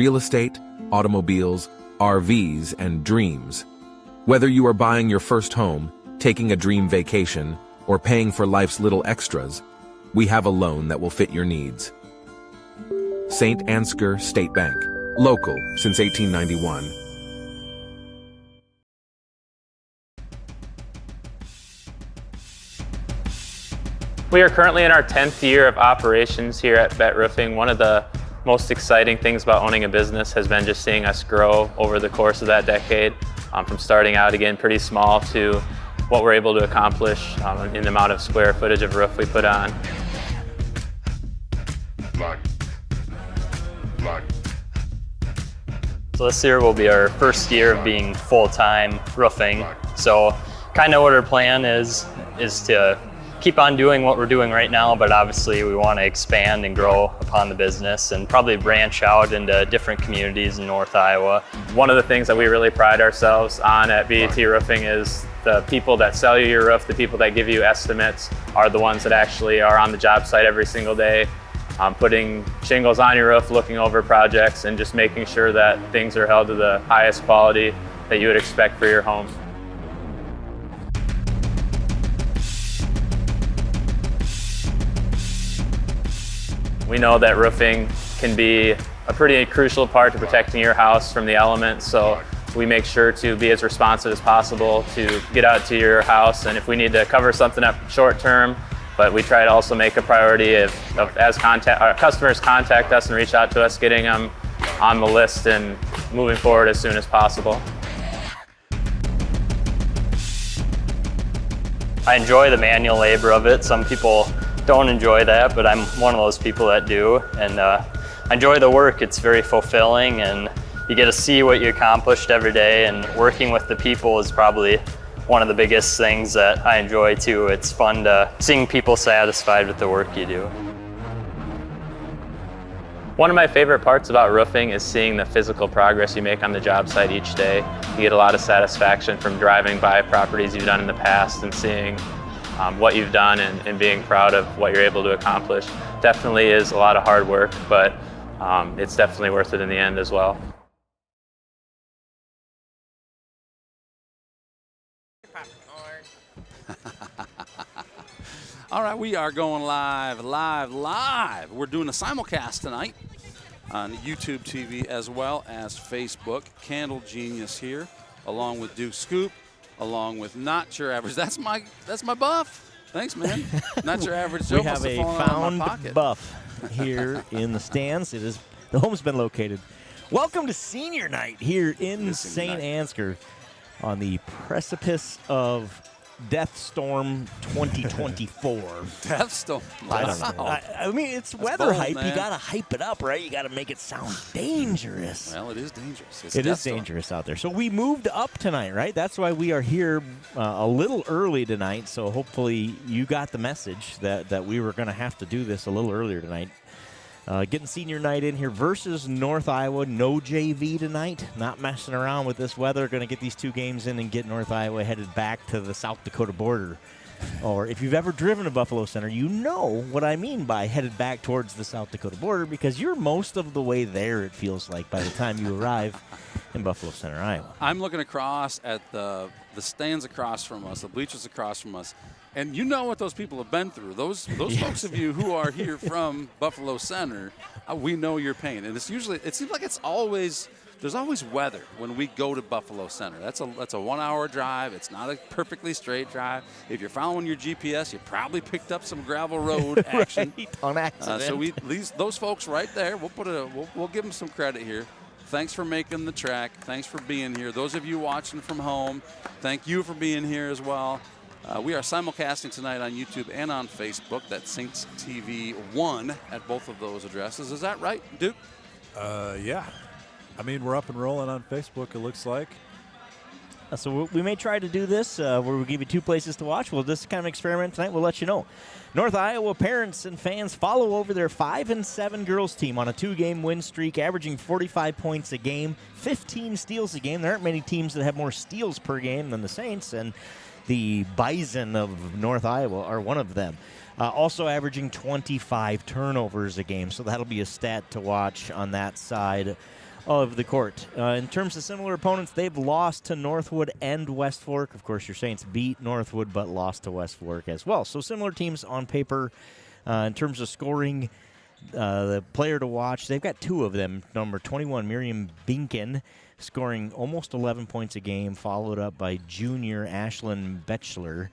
real estate, automobiles, RVs, and dreams. Whether you are buying your first home, taking a dream vacation, or paying for life's little extras, we have a loan that will fit your needs. St. Ansgar State Bank, local since 1891. We are currently in our 10th year of operations here at Bet Roofing. One of the most exciting things about owning a business has been just seeing us grow over the course of that decade, from starting out again pretty small to what we're able to accomplish in the amount of square footage of roof we put on. So this year will be our first year of being full-time roofing. So kind of what our plan is to keep on doing what we're doing right now, but obviously we want to expand and grow upon the business and probably branch out into different communities in North Iowa. One of the things that we really pride ourselves on at BET Roofing is the people that sell you your roof, the people that give you estimates, are the ones that actually are on the job site every single day, putting shingles on your roof, looking over projects, and just making sure that things are held to the highest quality that you would expect for your home. We know that roofing can be a pretty crucial part to protecting your house from the elements, so we make sure to be as responsive as possible to get out to your house, and if we need to cover something up short term, but we try to also make a priority as our customers contact us and reach out to us, getting them on the list and moving forward as soon as possible. I enjoy the manual labor of it. Some people don't enjoy that, but I'm one of those people that do, and I enjoy the work. It's very fulfilling, and you get to see what you accomplished every day, and working with the people is probably one of the biggest things that I enjoy too. It's fun to seeing people satisfied with the work you do. One of my favorite parts about roofing is seeing the physical progress you make on the job site each day. You get a lot of satisfaction from driving by properties you've done in the past and seeing what you've done and being proud of what you're able to accomplish. Definitely is a lot of hard work, but it's definitely worth it in the end as well. All right, we are going live. We're doing a simulcast tonight on YouTube TV as well as Facebook. Candle Genius here, along with Duke Scoop, along with Not Your Average. That's my buff. Thanks, man. Not Your Average Joe. We have a found buff here in the stands. The home's been located. Welcome to Senior Night here in St. Ansgar on the precipice of Death Storm 2024. Death Storm? I don't know. I mean, it's That's weather bold, hype. man. You got to hype it up, right? You got to make it sound dangerous. Well, it is dangerous. It is dangerous out there. So we moved up tonight, right? That's why we are here a little early tonight. So hopefully you got the message that we were going to have to do this a little earlier tonight. Getting Senior Night in here versus North Iowa. No JV tonight. Not messing around with this weather. Going to get these two games in and get North Iowa headed back to the South Dakota border. Or if you've ever driven to Buffalo Center, you know what I mean by headed back towards the South Dakota border, because you're most of the way there, it feels like, by the time you arrive in Buffalo Center, Iowa. I'm looking across at the stands across from us, the bleachers across from us, and you know what those people have been through. Those Yes. folks of you who are here from Buffalo Center, we know your pain. And it seems like there's always weather when we go to Buffalo Center. That's a 1-hour drive. It's not a perfectly straight drive. If you're following your GPS, you probably picked up some gravel road action. Right, on accident. So those folks right there, we'll give them some credit here. Thanks for making the trek. Thanks for being here. Those of you watching from home, thank you for being here as well. We are simulcasting tonight on YouTube and on Facebook. That's Saints TV 1 at both of those addresses. Is that right, Duke? Yeah. I mean, we're up and rolling on Facebook, it looks like. So we may try to do this where we give you two places to watch. We'll just kind of experiment tonight. We'll let you know. North Iowa parents and fans follow over their 5-7 girls team on a 2-game win streak, averaging 45 points a game, 15 steals a game. There aren't many teams that have more steals per game than the Saints, and the Bison of North Iowa are one of them. Also averaging 25 turnovers a game, so that'll be a stat to watch on that side of the court. In terms of similar opponents, they've lost to Northwood and West Fork. Of course, your Saints beat Northwood but lost to West Fork as well. So similar teams on paper. In terms of scoring, the player to watch, they've got two of them. Number 21, Miriam Binkin, scoring almost 11 points a game, followed up by junior Ashlyn Beckler.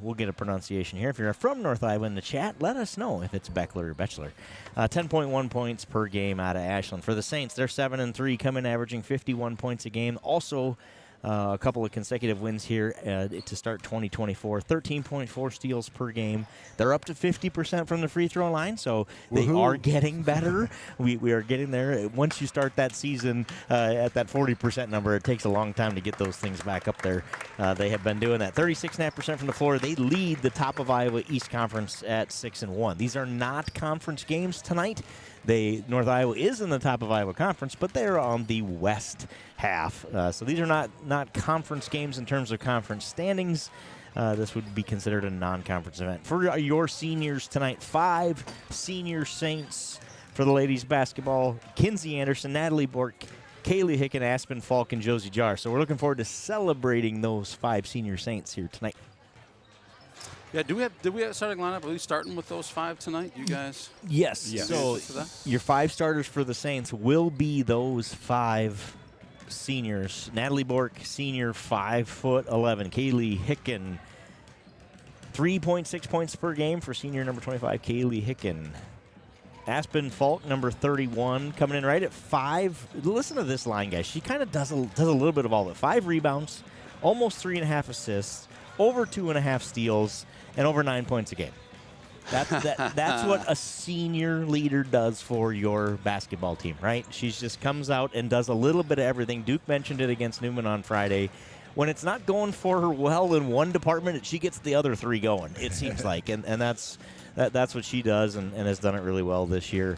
We'll get a pronunciation here. If you're from North Iowa in the chat, let us know if it's Beckler or Beckler. 10.1 points per game out of Ashland. For the Saints, they're 7-3, coming averaging 51 points a game. Also, a couple of consecutive wins here to start 2024. 13.4 steals per game. They're up to 50% from the free throw line, so they are getting better. We are getting there. Once you start that season at that 40% number, it takes a long time to get those things back up there. They have been doing that. 36.5% from the floor. They lead the top of Iowa East Conference at 6-1. These are not conference games tonight. North Iowa is in the top of Iowa Conference, but they're on the west half. So these are not conference games in terms of conference standings. This would be considered a non-conference event. For your seniors tonight, 5 senior Saints for the ladies basketball. Kinsey Anderson, Natalie Bork, Kaylee Hicken, Aspen Falk, and Josie Jar. So we're looking forward to celebrating those 5 senior Saints here tonight. Yeah, did we have a starting lineup? Are we starting with those 5 tonight, you guys? Yes. So your 5 starters for the Saints will be those 5 seniors. Natalie Bork, senior, 5'11". Kaylee Hicken, 3.6 points per game for senior number 25, Kaylee Hicken. Aspen Falk, number 31, coming in right at 5. Listen to this line, guys. She kind of does a little bit of all of it. 5 rebounds, almost 3.5 assists, over 2.5 steals, and over 9 points a game. That's what a senior leader does for your basketball team, right? She just comes out and does a little bit of everything. Duke mentioned it against Newman on Friday. When it's not going for her well in one department, she gets the other 3 going, it seems like. And that's what she does and has done it really well this year.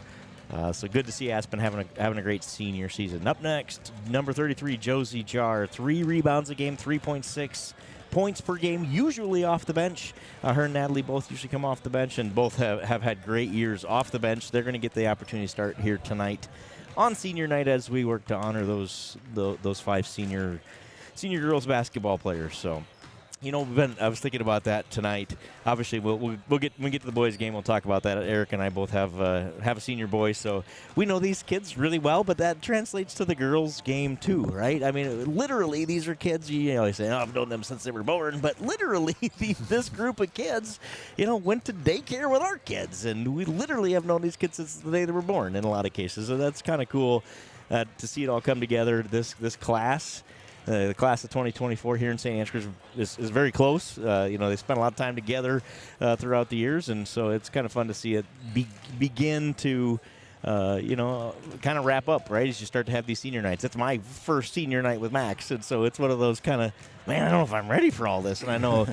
So good to see Aspen having a great senior season. Up next, number 33, Josie Jar. 3 rebounds a game, 3.6 points per game, usually off the bench. Her and Natalie both usually come off the bench, and both have had great years off the bench. They're going to get the opportunity to start here tonight on senior night as we work to honor those 5 senior girls basketball players. So, you know, I was thinking about that tonight. Obviously, we'll get when we get to the boys' game. We'll talk about that. Eric and I both have a senior boy, so we know these kids really well. But that translates to the girls' game too, right? I mean, literally, these are kids. You know, you say, "Oh, I've known them since they were born," but literally, this group of kids, you know, went to daycare with our kids, and we literally have known these kids since the day they were born in a lot of cases. So that's kind of cool to see it all come together. This class. The class of 2024 here in St. Ansgar is very close. You know, they spent a lot of time together throughout the years, and so it's kind of fun to see it begin to, you know, kind of wrap up, right, as you start to have these senior nights. It's my first senior night with Max, and so it's one of those kind of, man, I don't know if I'm ready for all this. And I know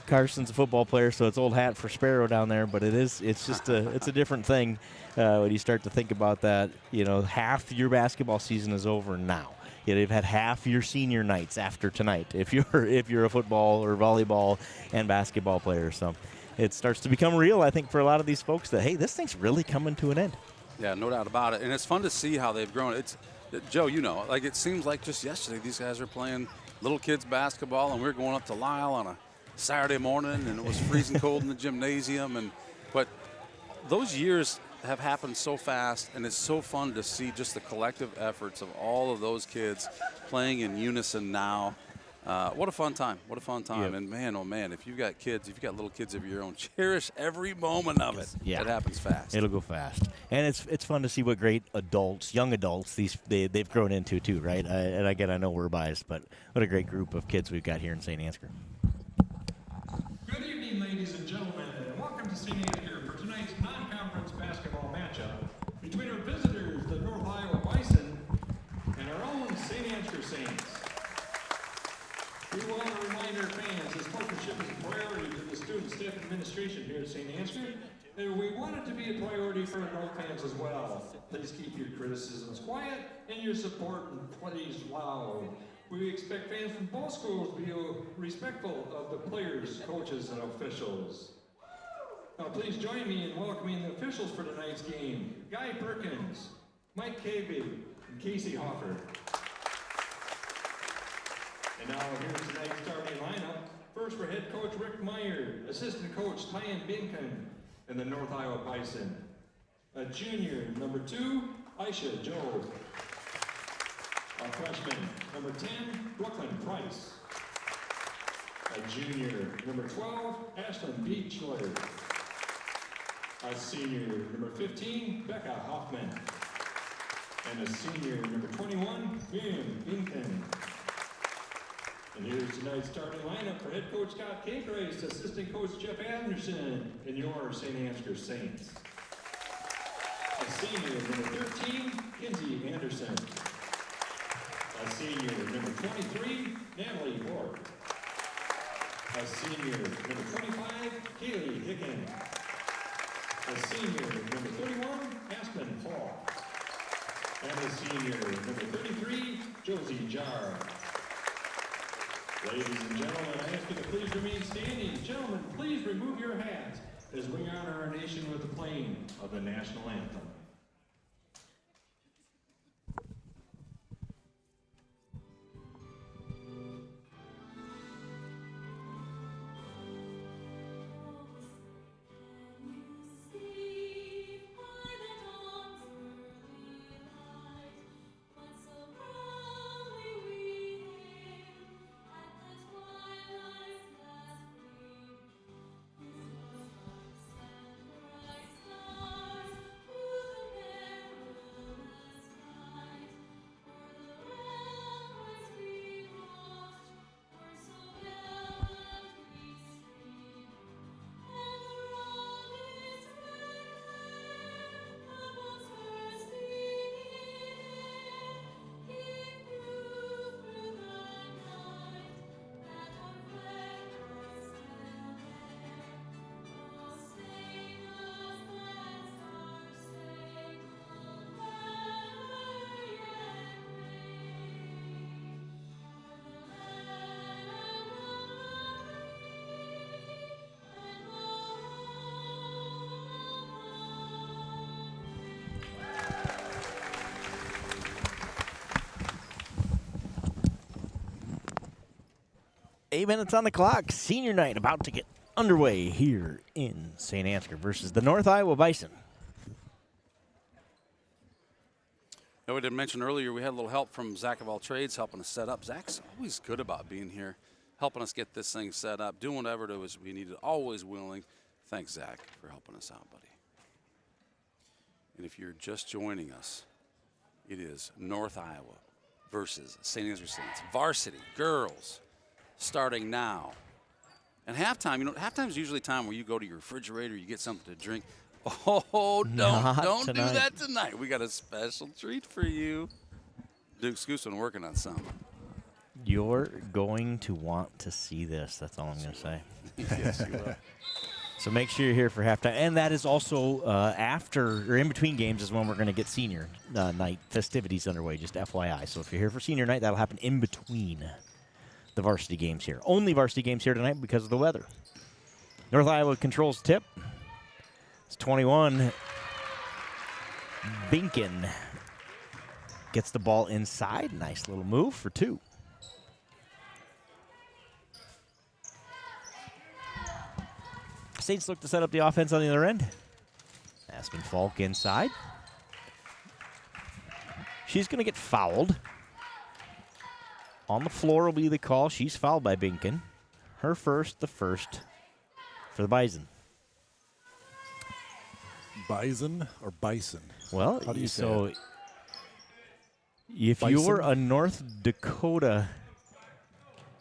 Carson's a football player, so it's old hat for Sparrow down there, but it's just it's a different thing when you start to think about that. You know, half your basketball season is over now. They've had half your senior nights after tonight if you're a football or volleyball and basketball player. So it starts to become real, I think, for a lot of these folks that, hey, this thing's really coming to an end. Yeah, no doubt about it. And it's fun to see how they've grown. It's Joe, you know, like it seems like just yesterday these guys are playing little kids basketball, and we were going up to Lyle on a Saturday morning, and it was freezing cold in the gymnasium. But those years have happened so fast, and it's so fun to see just the collective efforts of all of those kids playing in unison now. What a fun time. What a fun time. Yep. And, man, oh, man, if you've got little kids of your own, cherish every moment of it. Yeah. It happens fast. It'll go fast. And it's fun to see what great adults, young adults, they've grown into too, right? And, again, I know we're biased, but what a great group of kids we've got here in St. Ansgar. Good evening, ladies and gentlemen, and welcome to St. Ansgar for tonight's non-conference basketball matchup between our visitors, the North Iowa Bison, and our own St. Ansgar Saints. We want to remind our fans this partnership is a priority to the student, staff, and administration here at St. Ansgar, and we want it to be a priority for adult fans as well. Please keep your criticisms quiet and your support and praise loud. We expect fans from both schools to be respectful of the players, coaches, and officials. Now please join me in welcoming the officials for tonight's game. Guy Perkins, Mike Cavey, and Casey Hoffer. And now here's tonight's starting lineup. First for head coach Rick Meyer, assistant coach Tyan Binken, and the North Iowa Bison. A junior, number 2, Aisha Joe. A freshman, number 10, Brooklyn Price. A junior, number 12, Ashlyn Beachler. A senior, number 15, Becca Hoffman. And a senior, number 21, Miriam Binken. And here's tonight's starting lineup for head coach Scott Cakegrace, assistant coach Jeff Anderson, and your St. Ansgar Saints. A senior, number 13, Kinsey Anderson. A senior, number 23, Natalie Bork. A senior, number 25, Kaylee Hicken. A senior, number 31, Aspen Paul. And a senior, number 33, Josie Jar. Ladies and gentlemen, I ask you to please remain standing. Gentlemen, please remove your hats as we honor our nation with the playing of the national anthem. Eight minutes on the clock. Senior night about to get underway here in St. Ansgar versus the North Iowa Bison. Now, we did mention earlier we had a little help from Zach of All Trades helping us set up. Zach's always good about being here, helping us get this thing set up, doing whatever it was we needed, always willing. Thanks, Zach, for helping us out, buddy. And if you're just joining us, it is North Iowa versus St. Ansgar Saints. Varsity, girls, starting now. And halftime, halftime's usually time where you go to your refrigerator, you get something to drink. Oh, don't do that tonight. We got a special treat for you. Duke Scoop's been working on something. You're going to want to see this. That's all I'm going to say. Yes, you will. So make sure you're here for halftime. And that is also after or in between games is when we're going to get senior night festivities underway, just FYI. So if you're here for senior night, that'll happen in between the varsity games here. Only varsity games here tonight because of the weather. North Iowa controls tip. It's 21. Binken gets the ball inside. Nice little move for 2. Saints look to set up the offense on the other end. Aspen Falk inside. She's going to get fouled. On the floor will be the call. She's fouled by Binken. Her first, the first for the Bison. Bison or Bison? Well, how do you so say it? If Bison? you're a North Dakota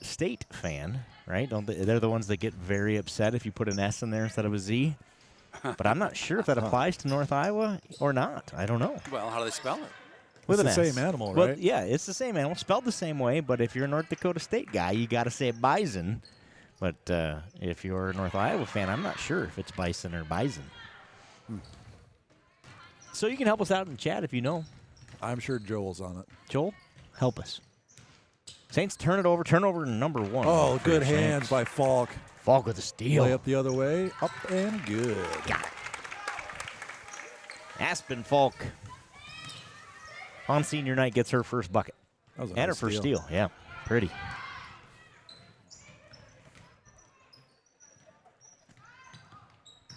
State fan, right? They're the ones that get very upset if you put an S in there instead of a Z. But I'm not sure if that applies to North Iowa or not. I don't know. Well, how do they spell it? With it's an the S. same animal, Well, right? yeah, it's the same animal, spelled the same way. But if you're a North Dakota State guy, you got to say Bison. But if you're a North Iowa fan, I'm not sure if it's Bison or Bison. So you can help us out in the chat if you know. I'm sure Joel's on it. Joel, help us. Saints turnover number 1. Oh, for good Saints. hands by Falk. Falk with a steal. Play up the other way. Up and good. Got it. Aspen Falk on senior night gets her first bucket. That was a And nice her first steal. Yeah, pretty.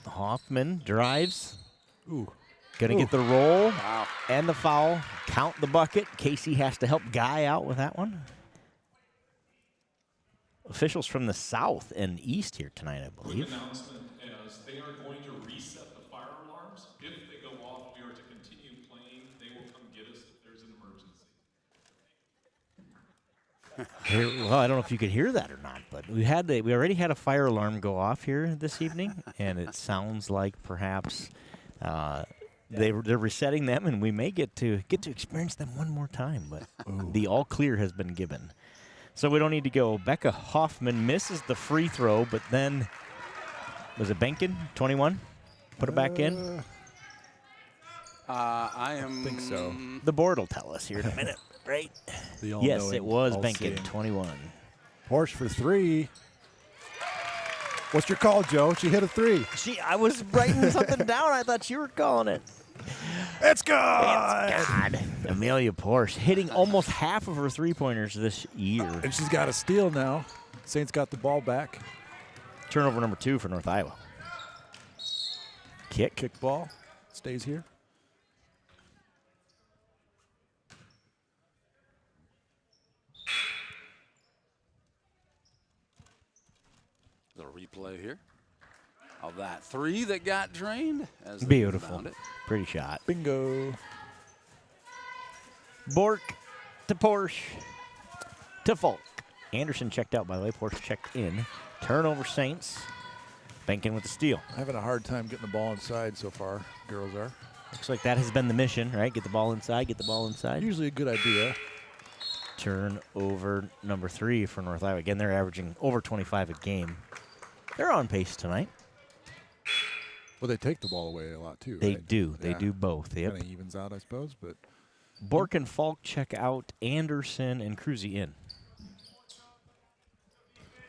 Hoffman drives. Ooh. Going to get the roll Wow. and the foul. Count the bucket. Casey has to help Guy out with that one. Officials from the south and east here tonight, I believe. Announcement as they are going to reset the fire alarms. If they go off, we are to continue playing. They will come get us if there's an emergency. Well, I don't know if you could hear that or not, but we already had a fire alarm go off here this evening, and it sounds like perhaps they're resetting them, and we may get to experience them one more time. But the all clear has been given, so we don't need to go. Becca Hoffman misses the free throw, but then was it Benkin 21? Put it back in. I think so. The board will tell us here in a minute, right? The Yes, all-knowing, it was all-seeing. Benkin 21. Porsche for 3. What's your call, Joe? She hit a 3. I was writing something down. I thought you were calling it. It's good. God. Amelia Porsche hitting almost half of her three-pointers this year. And she's got a steal now. Saints got the ball back. Turnover number 2 for North Iowa. Kick. Ball. Stays here. Little replay here of that 3 that got drained. As they Beautiful. found it. Pretty shot. Bingo. Bork to Porsche to Falk. Anderson checked out, by the way. Porsche checked in. Turnover Saints. Benkin with the steal. Having a hard time getting the ball inside so far. Girls are. Looks like that has been the mission, right? Get the ball inside, get the ball inside. Usually a good idea. Turnover number 3 for North Iowa. Again, they're averaging over 25 a game. They're on pace tonight. Well, they take the ball away a lot, too, They right? do. They do both. Yep. Kind of evens out, I suppose, but Bork and Falk check out. Anderson and Cruzy in.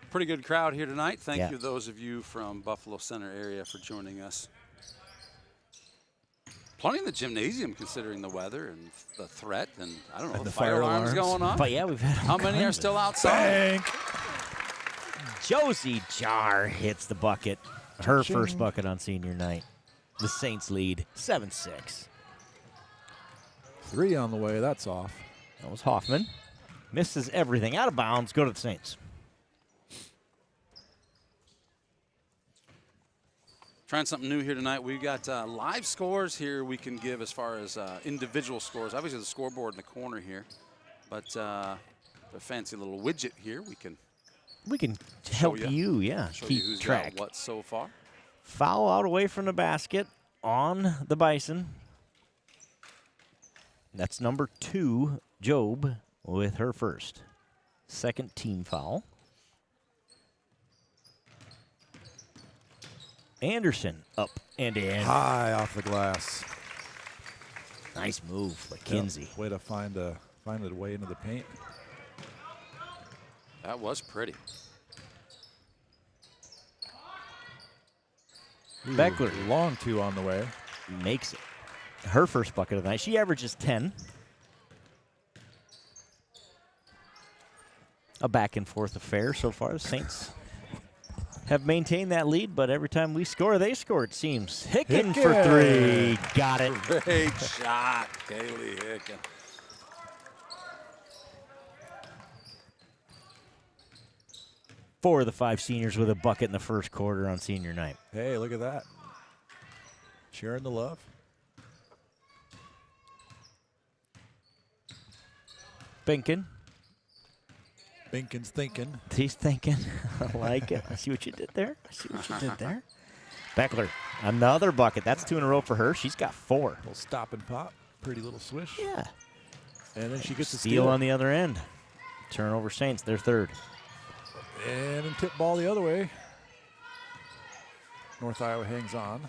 Pretty good crowd here tonight. Thank Yeah. you, those of you from Buffalo Center area, for joining us. Plenty in the gymnasium, considering the weather and the threat, and I don't know, And the the fire fire alarms Oh, alarms. going on. But yeah, we've had How many are still outside? bank. Josie Jar hits the bucket. Her Ching. first bucket on senior night. The Saints lead 7-6. 3 on the way. That's off. That was Hoffman. Misses everything. Out of bounds. Go to the Saints. Trying something new here tonight. We've got live scores here we can give as far as individual scores. Obviously, the scoreboard in the corner here, but a fancy little widget here. We can help ya. you, show keep you who's track. got what so far. Foul out away from the basket on the Bison. That's number 2, Job, with her first. Second team foul. Anderson up and in. High off the glass. Nice move by Kinsey. Yep. Way to find a way into the paint. That was pretty. Ooh, Beckler. Long 2 on the way. Makes it. Her first bucket of the night. She averages 10. A back and forth affair so far. The Saints have maintained that lead, but every time we score, they score, it seems. Hicken for 3. Got it. Great shot, Kaylee Hicken. Four of the 5 seniors with a bucket in the first quarter on senior night. Hey, look at that. Sharing the love. Binkin. Binkin's thinking. He's thinking. I like it. I see what you did there. Beckler, another bucket. That's 2 in a row for her. She's got 4. Little stop and pop. Pretty little swish. Yeah. And then she gets a Steal steal. on the other end. Turnover Saints, their third. And then tip ball the other way. North Iowa hangs on.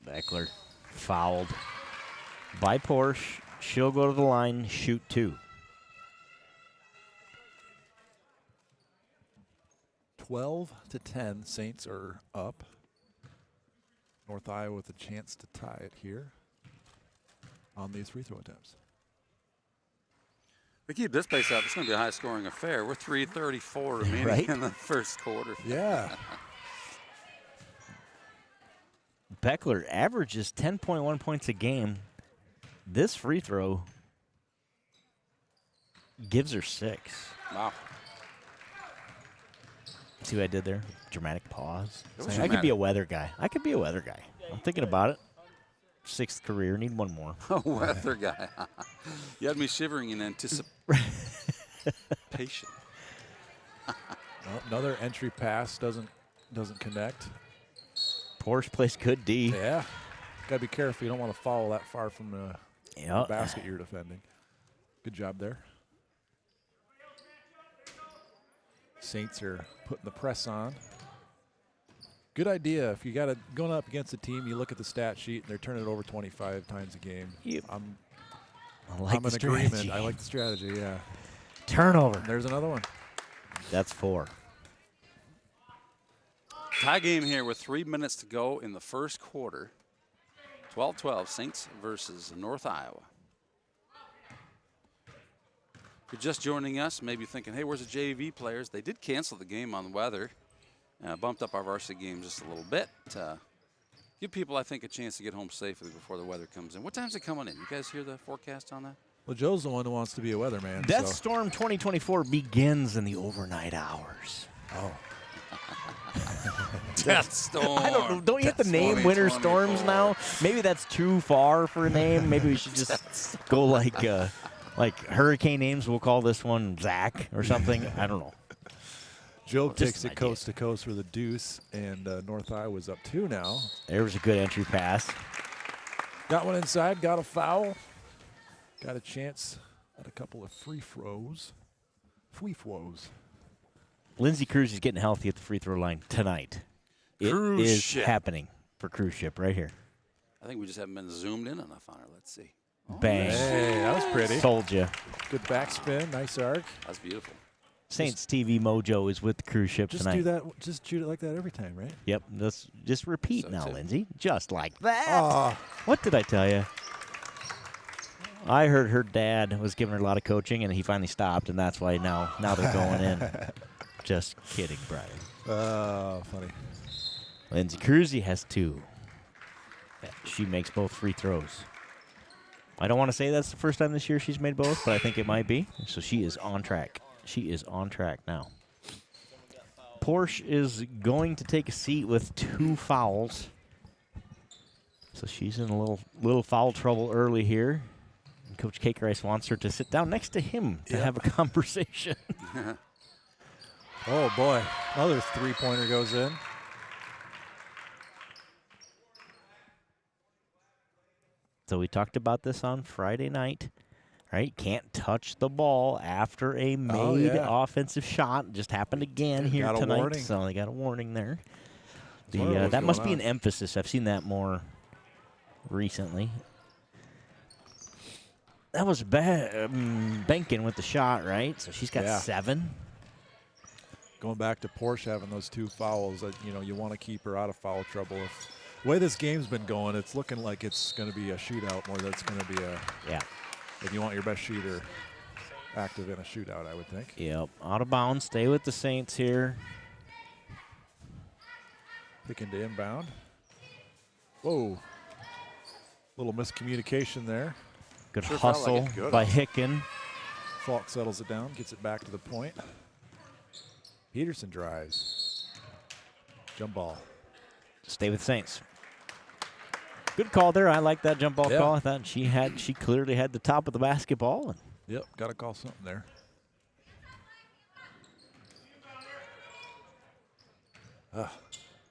Beckler fouled by Porsche. She'll go to the line, shoot 2. 12-10, Saints are up. North Iowa with a chance to tie it here. on these free throw attempts. We keep this pace up, it's going to be a high-scoring affair. We're 3:34 remaining Right? in the first quarter. Yeah. Beckler averages 10.1 points a game. This free throw gives her 6. Wow. See what I did there? Dramatic pause. It was I could dramatic. be a weather guy. I'm thinking about it. 6th career. Need one more. Oh, weather guy. You had me shivering in anticipation. Well, another entry pass doesn't connect. Porsche plays good D. Yeah. Got to be careful. You don't want to follow that far from the Yeah. basket you're defending. Good job there. Saints are putting the press on. Good idea. If you got it going up against a team, you look at the stat sheet and they're turning it over 25 times a game. Yep. I'm I like in the agreement. strategy. I like the strategy, yeah. Turnover. There's another one. That's 4. Tie game here with 3 minutes to go in the first quarter. 12-12, Saints versus North Iowa. If you're just joining us, maybe thinking, hey, where's the JV players? They did cancel the game on weather. Bumped up our varsity game just a little bit. Give people, I think, a chance to get home safely before the weather comes in. What time's it coming in? You guys hear the forecast on that? Well, Joe's the one who wants to be a weatherman. Death so. Storm 2024 begins in the overnight hours. Oh. Death Storm. I don't know. Don't you have to name winter storms now? Maybe that's too far for a name. Maybe we should just go like hurricane names. We'll call this one Zach or something. I don't know. Joe Just takes an it idea. coast to coast for the deuce, and North Iowa's up 2 now. There was a good entry pass. Got one inside, got a foul. Got a chance at a couple of free throws. Lindsey Cruz is getting healthy at the free throw line tonight. Cruise it is ship. happening for Cruise Ship right here. I think we just haven't been zoomed in enough on her. Let's see. Bang. Hey, that was pretty. Told you. Good backspin, nice arc. That's beautiful. Saints TV Mojo is with the Cruise Ship Just tonight. do that. Just shoot it like that every time, right? Yep. Let's just repeat So now, too. Lindsay. Just like that. Ah, What did I tell you? I heard her dad was giving her a lot of coaching, and he finally stopped, and that's why now they're going in. Just kidding, Brian. funny. Lindsay Cruzy has 2. She makes both free throws. I don't want to say that's the first time this year she's made both, but I think it might be. So she is on track. She is on track now. Porsche is going to take a seat with 2 fouls. So she's in a little foul trouble early here. And Coach Cakerice wants her to sit down next to him to have a conversation. Oh, boy. Another three-pointer goes in. So we talked about this on Friday night, right? Can't touch the ball after a made offensive shot. Just happened again here Got a tonight. warning. So they got a warning there. wondering what's That must going be an on. emphasis. I've seen that more recently. That was Benkin with the shot, right? So she's got 7. Going back to Porsche having those 2 fouls, you want to keep her out of foul trouble. The way this game's been going, it's looking like it's going to be a shootout more than it's going to be a. Yeah. If you want your best shooter active in a shootout, I would think. Yep. Out of bounds. Stay with the Saints here. Picking to inbound. Whoa. Little miscommunication there. Good Sure felt like hustle it. Good by hustle. Hicken. Falk settles it down, gets it back to the point. Peterson drives. Jump ball. Stay with Saints. Good call there. I like that jump ball Yeah. call. I thought she clearly had the top of the basketball. And Yep, got to call something there.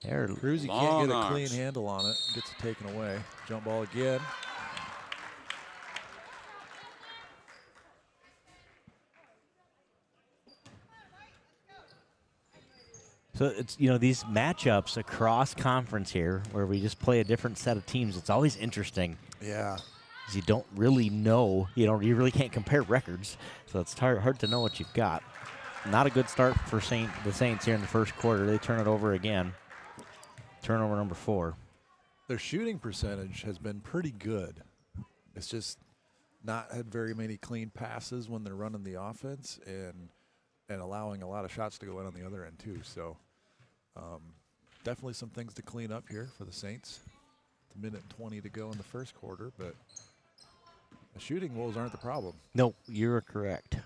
there, Cruzy Long can't get a arms. clean handle on it. Gets it taken away. Jump ball again. so it's these matchups across conference here, where we just play a different set of teams. It's always interesting Yeah. because you don't really know. You really can't compare records, so it's hard to know what you've got. Not a good start for the Saints here in the first quarter. They turn it over again. Turnover number 4. Their shooting percentage has been pretty good. it's just not had very many clean passes when they're running the offense and allowing a lot of shots to go in on the other end too. So definitely some things to clean up here for the Saints. It's a minute and 20 to go in the first quarter, but the shooting woes aren't the problem. No, you're correct.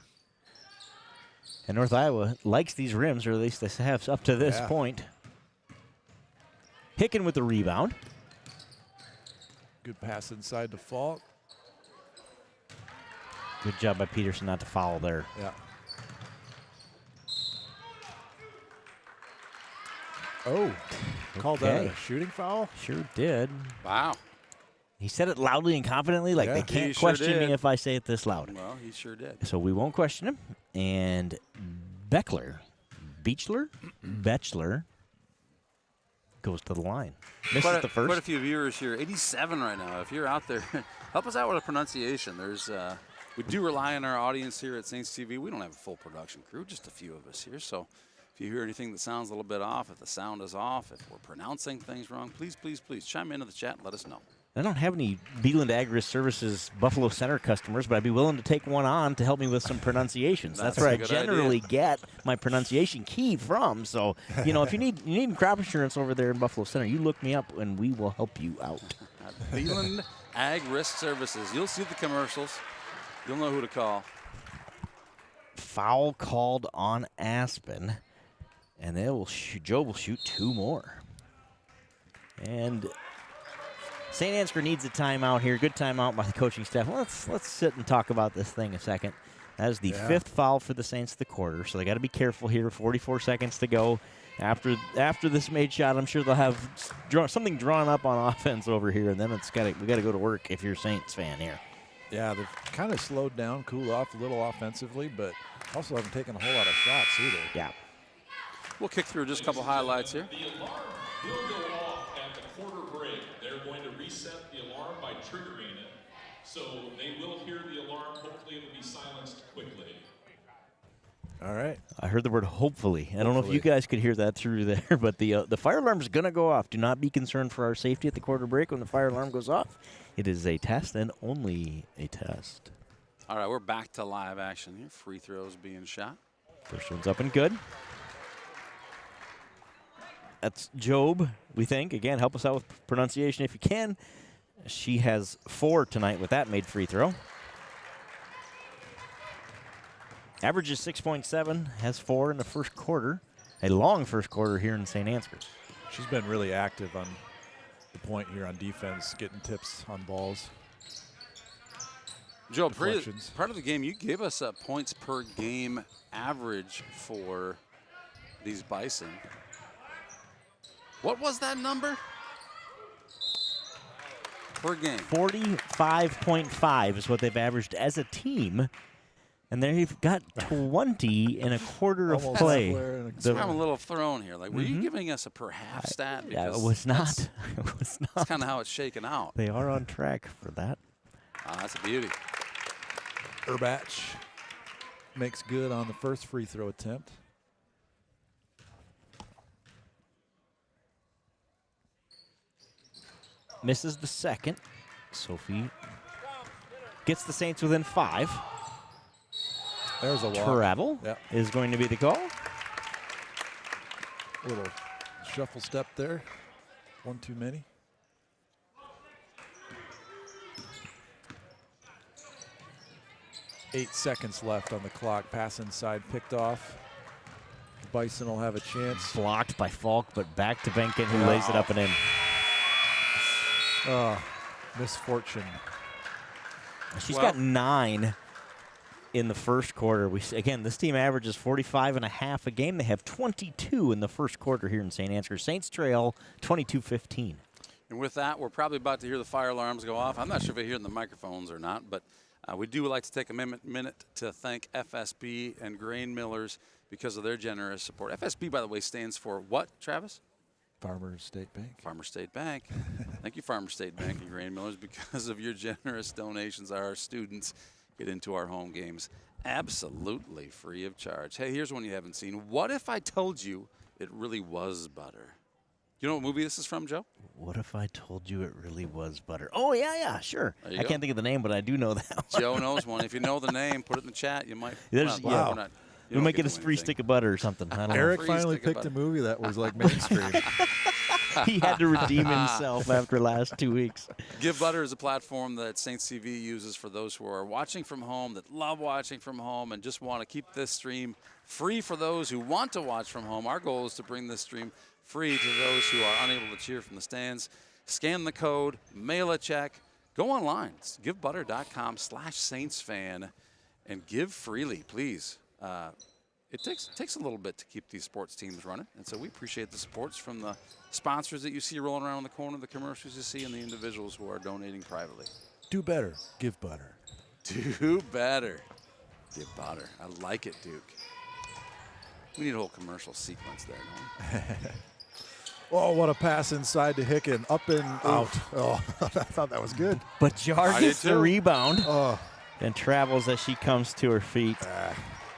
And North Iowa likes these rims, or at least they have up to this point. Hicken with the rebound. Good pass inside to Falk. Good job by Peterson not to foul there. Yeah. Oh, called that a shooting foul? Sure did. Wow. He said it loudly and confidently, like they can't question me if I say it this loud. Well, he sure did. So we won't question him. And Bechler goes to the line. Misses the first. Quite a few viewers here. 87 right now. If you're out there, help us out with a pronunciation. There's we do rely on our audience here at Saints TV. We don't have a full production crew, just a few of us here. So if you hear anything that sounds a little bit off, if the sound is off, if we're pronouncing things wrong, please chime into the chat and let us know. I don't have any Beeland Agri Services Buffalo Center customers, but I'd be willing to take one on to help me with some pronunciations. That's where I generally get my pronunciation key from. So, if you need crop insurance over there in Buffalo Center, you look me up and we will help you out. Beeland Ag Risk Services. You'll see the commercials. You'll know who to call. Foul called on Aspen, and Joe will shoot 2 more. And St. Ansgar needs a timeout here. Good timeout by the coaching staff. Let's sit and talk about this thing a second. That is the 5th foul for the Saints of the quarter, so they got to be careful here. 44 seconds to go. After this made shot, I'm sure they'll have something drawn up on offense over here, and then we got to go to work if you're a Saints fan here. Yeah, they've kind of slowed down, cooled off a little offensively, but also haven't taken a whole lot of shots either. Yeah. We'll kick through just a couple highlights here. The alarm will go off at the quarter break. They're going to reset the alarm by triggering it. So they will hear the alarm. Hopefully it will be silenced quickly. All right. I heard the word hopefully. I don't know if you guys could hear that through there, but the fire alarm is going to go off. Do not be concerned for our safety at the quarter break when the fire alarm goes off. It is a test and only a test. All right, we're back to live action here. Free throws being shot. First one's up and good. That's Job, we think. Again, help us out with pronunciation if you can. She has 4 tonight with that made free throw. Average is 6.7, has 4 in the first quarter. A long first quarter here in St. Ansgar. She's been really active on the point here on defense, getting tips on balls. Joe, part of the game, you gave us a points per game average for these Bison. What was that number? Per game. 45.5 is what they've averaged as a team. And they've got 20 in a quarter of play. I'm a little thrown here. Like, were you giving us a per half stat? Yeah, it was not. It was not. That's kind of how it's shaken out. They are on track for that. That's a beauty. Erbach makes good on the first free throw attempt. Misses the second. Sophie gets the Saints within 5. There's a walk. Travel is going to be the call. A little shuffle step there. One too many. Eight seconds left on the clock. Pass inside, picked off. Bison will have a chance. Blocked by Falk, but back to Benkin, who lays it up and in. Misfortune. She's got 9 in the first quarter. Again, this team averages 45.5 a game. They have 22 in the first quarter here in St. Ansgar. Saints trail 22-15. And with that, we're probably about to hear the fire alarms go off. I'm not sure if you hear the microphones or not, but we do like to take a minute to thank FSB and Grain Millers because of their generous support. FSB, by the way, stands for what, Travis? Farmers State Bank. Farmers State Bank. Thank you, Farmers State Bank and Grain Millers. Because of your generous donations, our students get into our home games absolutely free of charge. Hey, here's one you haven't seen. What if I told you it really was butter? You know what movie this is from, Joe? What if I told you it really was butter? Oh, yeah, sure. There you I go. can't think of the name, but I do know that one. Joe knows one. If you know the name, put it in the chat. You might. There's- well, yeah. we're not- you We don't might get to a do free anything. stick of butter or something. I don't know. Eric Free finally stick of picked a butter. movie that was like mainstream. He had to redeem himself after last 2 weeks. Give Butter is a platform that Saints TV uses for those who are watching from home, that love watching from home, and just want to keep this stream free for those who want to watch from home. Our goal is to bring this stream free to those who are unable to cheer from the stands. Scan the code, mail a check, go online. It's givebutter.com/SaintsFan, and give freely, please. It takes a little bit to keep these sports teams running, and so we appreciate the supports from the sponsors that you see rolling around the corner, the commercials you see, and the individuals who are donating privately. Do better. Give butter. Do better. Give butter. I like it, Duke. We need a whole commercial sequence there, don't we? Oh, what a pass inside to Hicken. Up and out. Oh, I thought that was good. But Jar I gets did the too. rebound Oh, and travels as she comes to her feet.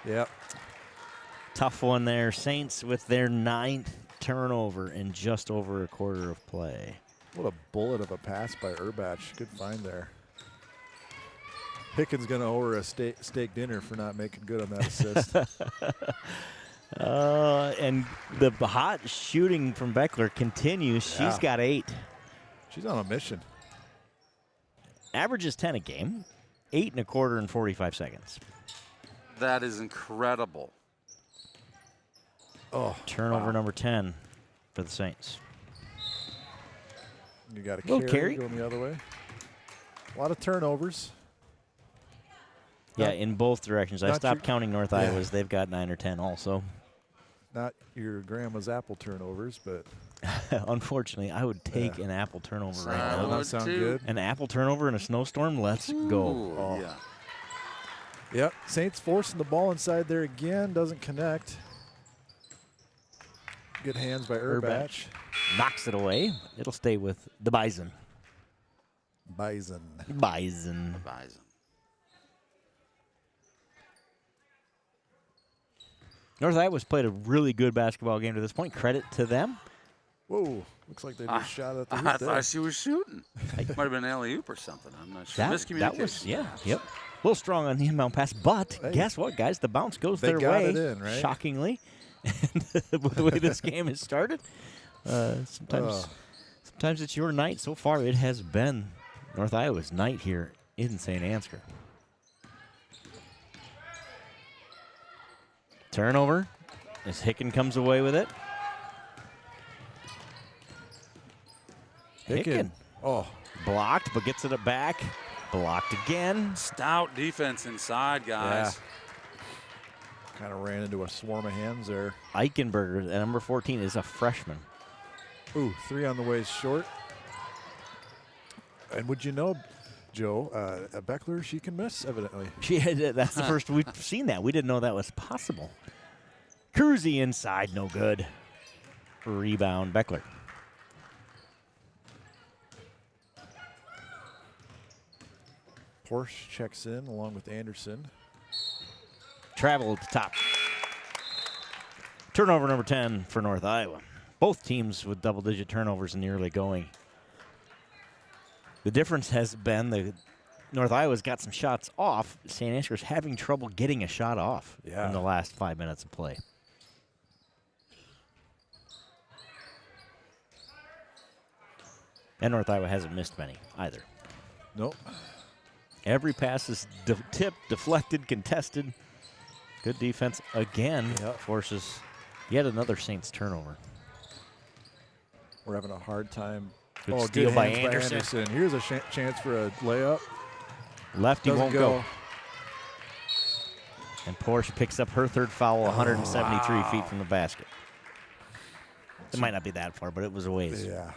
yep. Tough one there. Saints with their 9th turnover in just over a quarter of play. What a bullet of a pass by Urbach. Good find there. Hicken's going to owe her a steak dinner for not making good on that assist. And the hot shooting from Beckler continues. Yeah. She's got 8. She's on a mission. Averages 10 a game. 8 and a quarter in 45 seconds. That is incredible. Oh, Turnover number 10 for the Saints. you got a Little carry carry. going the other way. A lot of turnovers. Yeah, Not- in both directions. I not stopped your- counting North Yeah. Iowa's. They've got 9 or 10 also. Not your grandma's apple turnovers, but Unfortunately, I would take an apple turnover right I now. doesn't that would sound too. good? An apple turnover in a snowstorm? Let's go. Ooh, yeah. Yep. Saints forcing the ball inside there again. Doesn't connect. Good hands by Urbach. Knocks it away. It'll stay with the Bison. Bison. Bison. Bison. North Iowa's played a really good basketball game to this point. Credit to them. Whoa. Looks like they just shot at the I hoop there. thought she was shooting. Might have been an alley-oop or something. I'm not sure. That Miscommunication. was, yeah, yep. A little strong on the inbound pass, but Hey. guess what, guys? The bounce goes They their got way, it in, right? shockingly. And the way this game has started, sometimes it's your night. So far, it has been North Iowa's night here in St. Ansgar. Turnover as Hicken comes away with it. Hicken Oh, blocked, but gets it back. Blocked again. Stout defense inside, guys. kind of ran into a swarm of hands there. Eichenberger at number 14 is a freshman. Ooh, 3 on the way short. And would you know, Joe, Beckler, she can miss, evidently. That's the first we've seen that. We didn't know that was possible. Cruzy inside, no good. Rebound, Beckler. Porsche checks in along with Anderson. Travel at the top. Turnover number 10 for North Iowa. Both teams with double-digit turnovers in the early going. The difference has been the North Iowa's got some shots off. St. Ansgar's having trouble getting a shot off in the last 5 minutes of play. And North Iowa hasn't missed many either. Nope. Every pass is tipped, deflected, contested. Good defense again forces yet another Saints turnover. We're having a hard time. Good steal by hands Anderson. Here's a chance for a layup. Lefty Doesn't won't go. And Porsche picks up her third foul 173 feet from the basket. It might not be that far, but it was a ways. Yeah.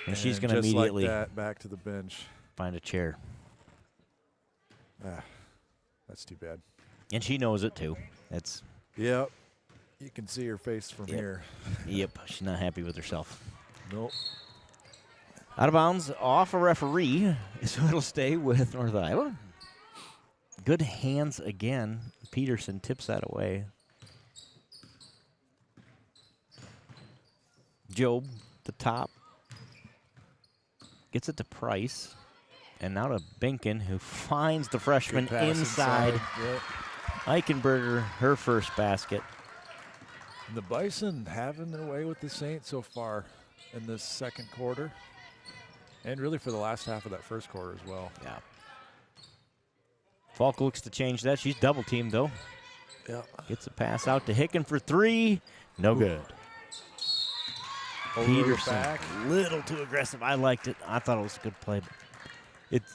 And she's going to just immediately like that, back to the bench. find a chair. That's too bad. And she knows it, too. It's Yep. You can see her face from here. Yep, she's not happy with herself. Nope. Out of bounds, off a referee, so it'll stay with North Iowa. Good hands again. Peterson tips that away. Job, the top. Gets it to Price. And now to Binkin, who finds the freshman inside. Yep. Eichenberger, her first basket. And the Bison having their way with the Saints so far in this second quarter. And really for the last half of that first quarter as well. Yeah. Falk looks to change that. She's double teamed, though. Yep. Gets a pass out to Hicken for 3. No good. Over Peterson, back. a little too aggressive. I liked it. I thought it was a good play.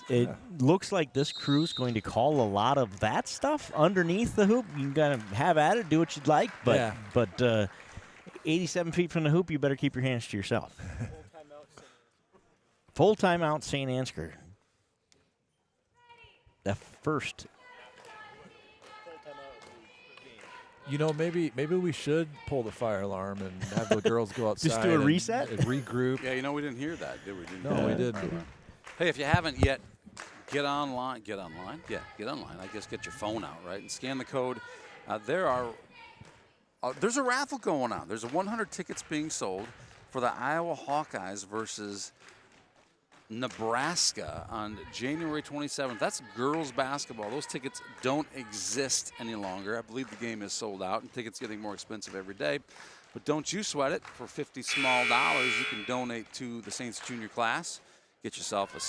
It looks like this crew's going to call a lot of that stuff underneath the hoop. You got to have at it, do what you'd like, but 87 feet from the hoop, you better keep your hands to yourself. Full timeout, St. Ansgar. The first. You know, maybe we should pull the fire alarm and have the girls go outside. Just do a reset? And regroup. Yeah, you know, we didn't hear that, did we? No, we didn't. Hey, if you haven't yet, get online. Get online? Yeah, get online. I guess get your phone out, right, and scan the code. There's a raffle going on. There's 100 tickets being sold for the Iowa Hawkeyes versus Nebraska on January 27th. That's girls basketball. Those tickets don't exist any longer. I believe the game is sold out, and tickets getting more expensive every day. But don't you sweat it. For $50 small, you can donate to the Saints junior class. Get yourself a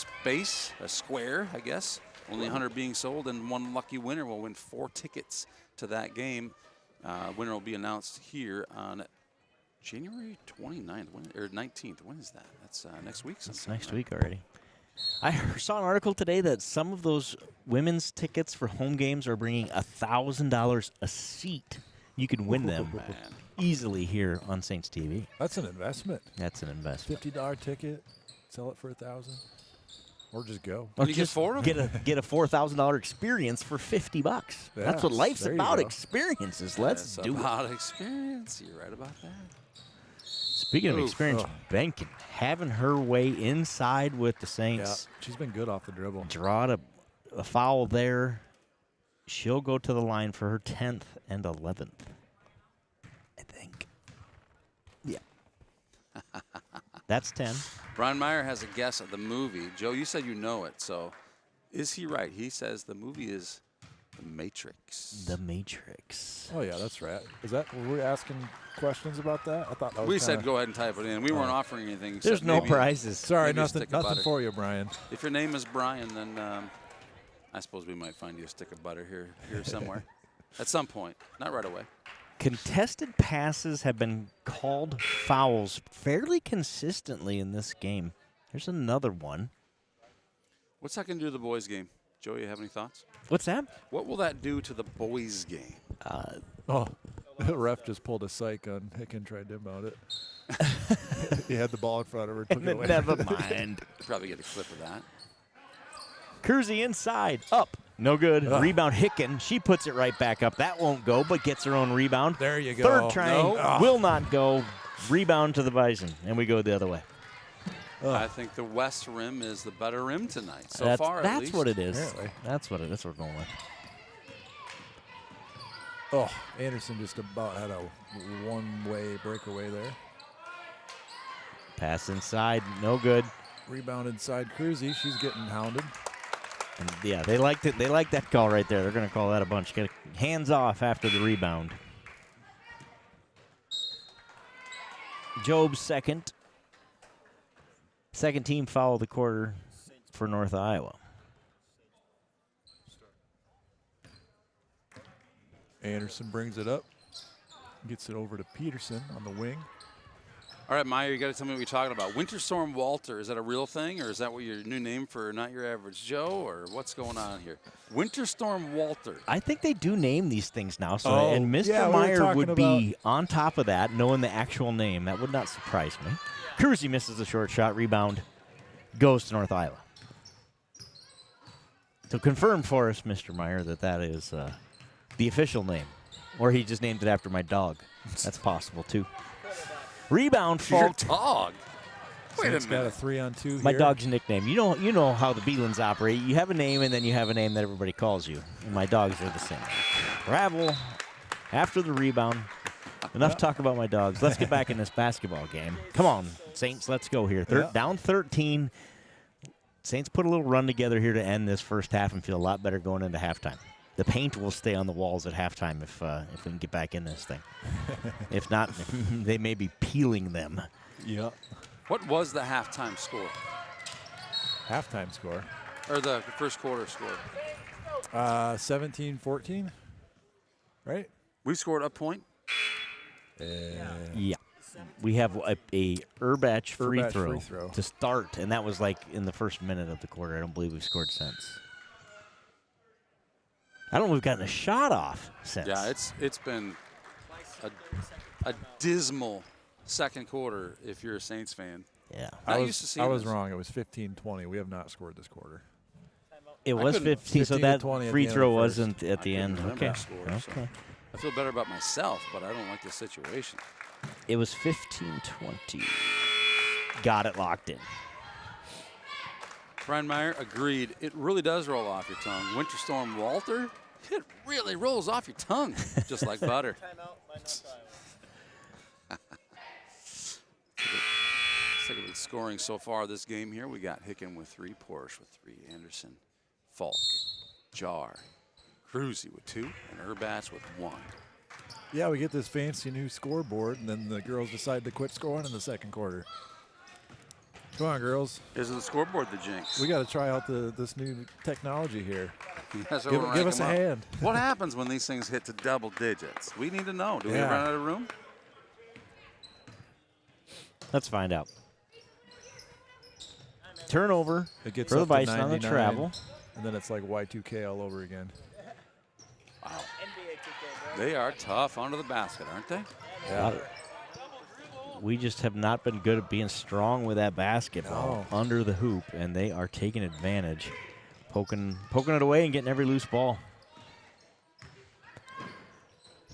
square, I guess. Only 100 being sold, and one lucky winner will win 4 tickets to that game. Winner will be announced here on January 29th or 19th. When is that? That's next week. It's next week already. I saw an article today that some of those women's tickets for home games are bringing $1,000 a seat. You can win them easily here on Saints TV. That's an investment. That's an investment. $50 ticket. Sell it for $1,000, or just go. Or you just get 4 of them? get a $4,000 experience for $50. That's what life's there you about. go. Experiences. Let's do it. About experience. You're right about that. Speaking of experience, Benkin having her way inside with the Saints. Yeah, she's been good off the dribble. Drawed a foul there. She'll go to the line for her 10th and 11th, I think. Yeah. That's 10. Brian Meyer has a guess at the movie. Joe, you said you know it, so is he right? He says the movie is The Matrix. The Matrix. Oh, yeah, that's right. Were we asking questions about that? I thought that was We said go ahead and type it in. We weren't offering anything. There's no maybe- prizes. Sorry, maybe a nothing stick of butter. for you, Brian. If your name is Brian, then I suppose we might find you a stick of butter here somewhere. At some point. Not right away. Contested passes have been called fouls fairly consistently in this game. There's another one. What's that going to do to the boys' game? Joe, you have any thoughts? What's that? What will that do to the boys' game? The ref just pulled a psych on Hicken, tried to inbound it. He had the ball in front of her, took it away. Never mind. Probably get a clip of that. Kersey inside, up. No good. Rebound Hicken. She puts it right back up. That won't go, but gets her own rebound. There you go. Third try No. will not go. Rebound to the Bison, and we go the other way. I think the West Rim is the better rim tonight. So that's, far, at that's least. what it is. Apparently. That's what we're going with. Oh, Anderson just about had a one-way breakaway there. Pass inside, no good. Rebound inside Cruzy. She's getting hounded. And yeah, they liked it. They like that call right there. They're going to call that a bunch. Get hands off after the rebound. Job's second team foul of the quarter for North Iowa. Anderson brings it up. Gets it over to Peterson on the wing. All right, Meyer, you got to tell me what you're talking about. Winter Storm Walter, is that a real thing, or is that what your new name for Not Your Average Joe, or what's going on here? Winter Storm Walter. I think they do name these things now. So, Oh, and Mr. yeah, we were Meyer talking would be on top of that, knowing the actual name. That would not surprise me. Cruzy misses the short shot. Rebound goes to North Iowa. So confirm for us, Mr. Meyer, that is the official name. Or he just named it after my dog. That's possible, too. Rebound, Your Falk. dog. Wait a Saints got a minute. 3-on-2 here. My dog's nickname. You know how the Beelans operate. You have a name, and then you have a name that everybody calls you. And my dogs are the same. Gravel after the rebound. Enough talk about my dogs. Let's get back in this basketball game. Come on, Saints, let's go here. Down 13. Saints put a little run together here to end this first half and feel a lot better going into halftime. The paint will stay on the walls at halftime if we can get back in this thing. If not, they may be peeling them. Yep. What was the halftime score? Halftime score. Or the first quarter score? 17-14, right? We scored a point. Yeah. We have a Urbach free Urbach throw free throw to start, and that was like in the first minute of the quarter. I don't believe we've scored since. I don't know if we've gotten a shot off since. Yeah, it's been a dismal second quarter if you're a Saints fan. Yeah. Not used to seeing I was this. wrong. It was 15-20. We have not scored this quarter. It was 15, so 15 to that 20 at free the end throw of the wasn't at the I end. couldn't remember Okay. the score, so Okay. I feel better about myself, but I don't like the situation. It was 15-20. Got it locked in. Brian Meyer agreed. It really does roll off your tongue. Winter Storm Walter, it really rolls off your tongue, just like butter. Let's take a look at the scoring so far this game here. We got Hicken with 3, Porsche with 3, Anderson, Falk, Jar, Cruzy with 2, and Urbach with 1. Yeah, we get this fancy new scoreboard, and then the girls decide to quit scoring in the second quarter. Come on, girls. Is the scoreboard the jinx? We got to try out this new technology here. Yes, so Give, we'll give rank us a them up. hand. What happens when these things hit to double digits? We need to know. Do we Yeah. run out of room? Let's find out. Turnover It gets for the up to Bison on the 99, travel. and then it's like Y2K all over again. Wow. They are tough under the basket, aren't they? Yeah. We just have not been good at being strong with that basketball No. under the hoop, and they are taking advantage, poking it away and getting every loose ball.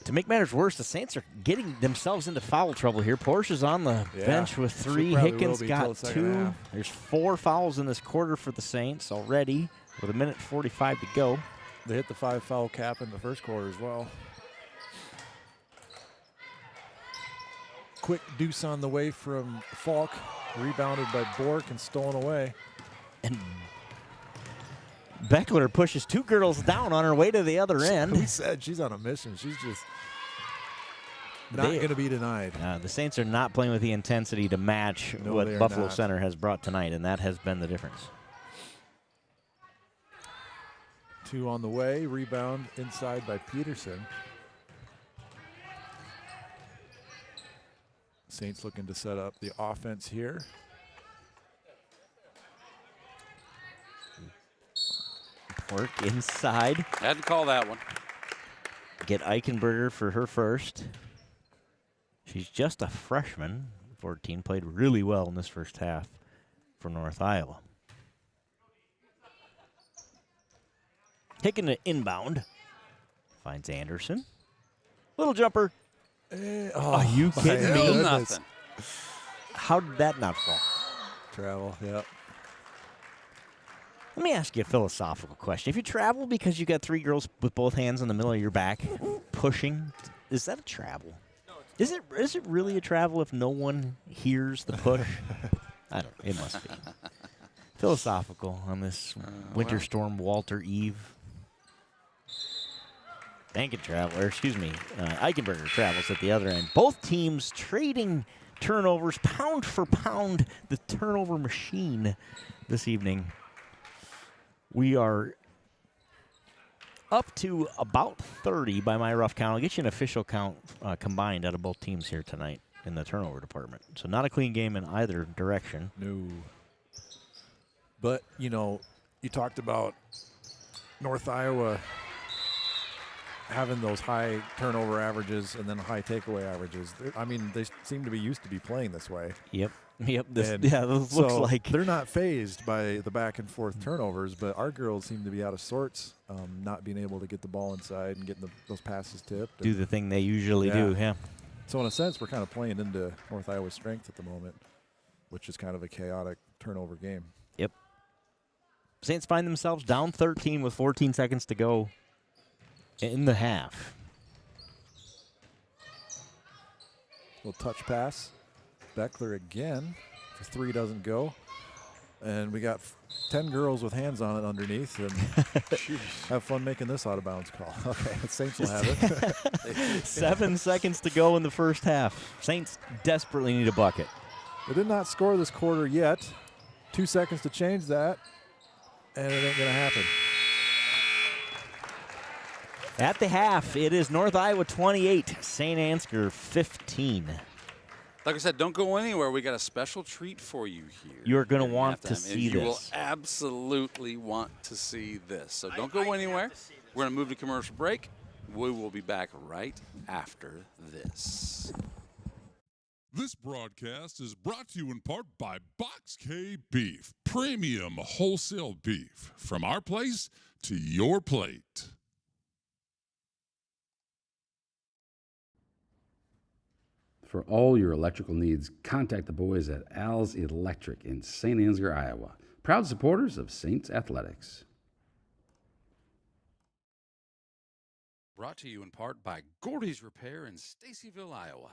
To make matters worse, the Saints are getting themselves into foul trouble here. Porsche's on the Yeah. bench with She 3. probably will Hickens be till got the second 2. half. There's 4 fouls in this quarter for the Saints already with 1:45 to go. They hit the 5 foul cap in the first quarter as well. Quick deuce on the way from Falk, rebounded by Bork and stolen away. And Beckler pushes 2 girls down on her way to the other Who end. said she's on a mission? She's just not They- going to be denied. The Saints are not playing with the intensity to match No, what they are Buffalo not. Center has brought tonight, and that has been the difference. 2 on the way, rebound inside by Peterson. Saints looking to set up the offense here. Work inside. Had to call that one. Get Eichenberger for her first. She's just a freshman. 14 played really well in this first half for North Iowa. Taking it inbound. Finds Anderson. Little jumper. Are you kidding my me? goodness. Nothing. How did that not fall? Travel, yep. Let me ask you a philosophical question. If you travel because you got 3 girls with both hands in the middle of your back pushing, is that a travel? Is it really a travel if no one hears the push? I don't know. It must be. Philosophical on this Winter Storm Walter Eve. Thank you, Traveler. Excuse me. Eichenberger travels at the other end. Both teams trading turnovers, pound for pound, the turnover machine this evening. We are up to about 30 by my rough count. I'll get you an official count combined out of both teams here tonight in the turnover department. So not a clean game in either direction. No. But, you know, you talked about North Iowa having those high turnover averages and then high takeaway averages. I mean, they seem to be used to be playing this way. Yep. And This looks so like they're not phased by the back and forth turnovers, but our girls seem to be out of sorts, not being able to get the ball inside and getting those passes tipped. do the thing they usually do. Yeah. So in a sense, we're kind of playing into North Iowa's strength at the moment, which is kind of a chaotic turnover game. Yep. Saints find themselves down 13 with 14 seconds to go in the half. Little touch pass. Beckler again. For 3 doesn't go. And we got 10 girls with hands on it underneath. And have fun making this out of bounds call. Okay, the Saints will have it. 7 seconds to go in the first half. Saints desperately need a bucket. They did not score this quarter yet. 2 seconds to change that. And it ain't going to happen. At the half, it is North Iowa 28, St. Ansgar 15. Like I said, don't go anywhere. We got a special treat for you here. You're going to Here want at to halftime, see and you will this. absolutely want to see this. So don't go anywhere. We're going to move to commercial break. We will be back right after this. This broadcast is brought to you in part by Box K Beef, premium wholesale beef. From our place to your plate. For all your electrical needs, contact the boys at Al's Electric in St. Ansgar, Iowa. Proud supporters of Saints Athletics. Brought to you in part by Gordy's Repair in Stacyville, Iowa.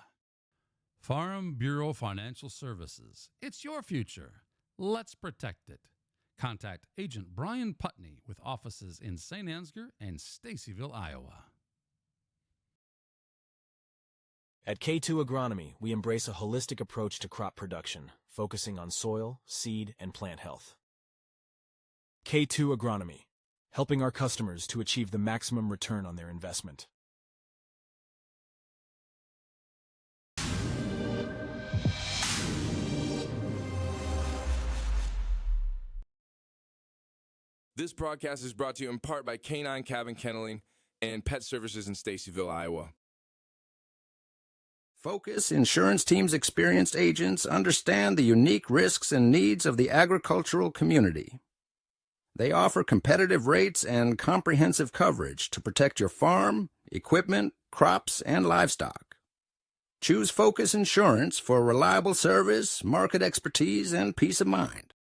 Farm Bureau Financial Services. It's your future. Let's protect it. Contact Agent Brian Putney with offices in St. Ansgar and Stacyville, Iowa. At K2 Agronomy, we embrace a holistic approach to crop production, focusing on soil, seed, and plant health. K2 Agronomy, helping our customers to achieve the maximum return on their investment. This broadcast is brought to you in part by Canine Cabin Kenneling and Pet Services in Stacyville, Iowa. Focus Insurance Team's experienced agents understand the unique risks and needs of the agricultural community. They offer competitive rates and comprehensive coverage to protect your farm, equipment, crops, and livestock. Choose Focus Insurance for reliable service, market expertise, and peace of mind.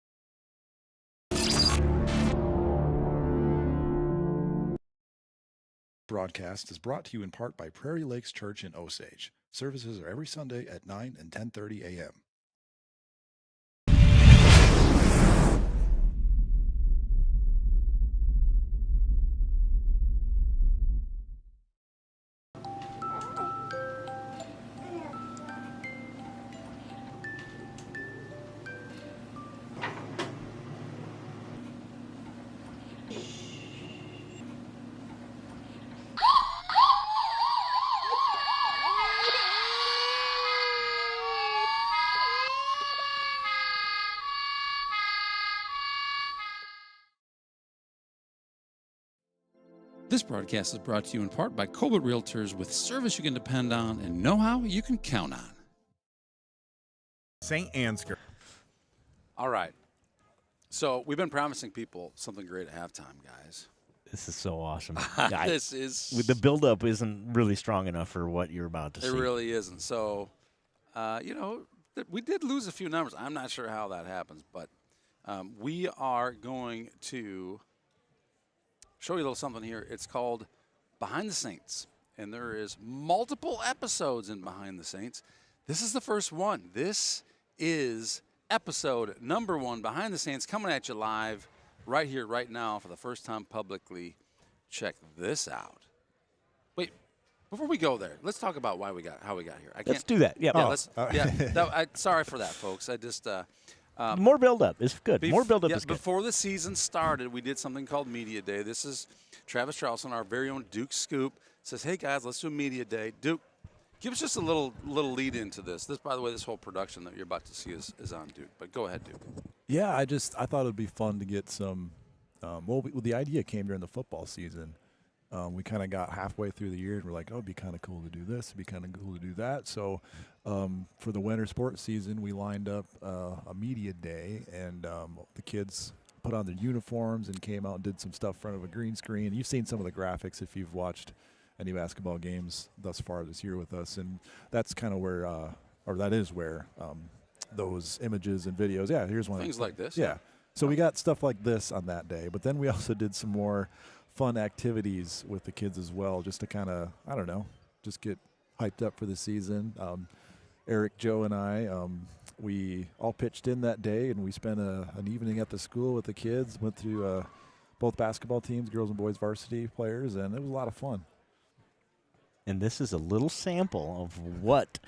Broadcast is brought to you in part by Prairie Lakes Church in Osage. Services are every Sunday at 9 and 10:30 a.m. This broadcast is brought to you in part by Colbert Realtors, with service you can depend on and know-how you can count on. St. Ansgar. All right. So we've been promising people something great at halftime, guys. This is so awesome. This is... The build-up isn't really strong enough for what you're about to see. It really isn't. So, we did lose a few numbers. I'm not sure how that happens, but we are going to show you a little something here. It's called Behind the Saints, and there is multiple episodes in Behind the Saints. This is the first one. This is episode number 1, Behind the Saints, coming at you live right here, right now, for the first time publicly. Check this out. Wait, before we go there, let's talk about how we got here. Let's do that. Yeah. Sorry for that, folks. I just more build-up is good. More build-up is good. Before the season started, we did something called Media Day. This is Travis Charleston, our very own Duke Scoop, says, "Hey guys, let's do a Media Day." Duke, give us just a little lead into this. This, by the way, this whole production that you're about to see is on Duke. But go ahead, Duke. Yeah, I thought it'd be fun to get some. The idea came during the football season. We kind of got halfway through the year and we're like, oh, it'd be kind of cool to do this. It'd be kind of cool to do that. So for the winter sports season, we lined up a media day, and the kids put on their uniforms and came out and did some stuff in front of a green screen. You've seen some of the graphics if you've watched any basketball games thus far this year with us. And that's kind of where, that is where those images and videos, here's one. Things like this. Yeah. So we got stuff like this on that day. But then we also did some more fun activities with the kids as well, just to kind of, just get hyped up for the season. Eric, Joe, and I, we all pitched in that day, and we spent an evening at the school with the kids. Went through both basketball teams, girls and boys varsity players, and it was a lot of fun. And this is a little sample of what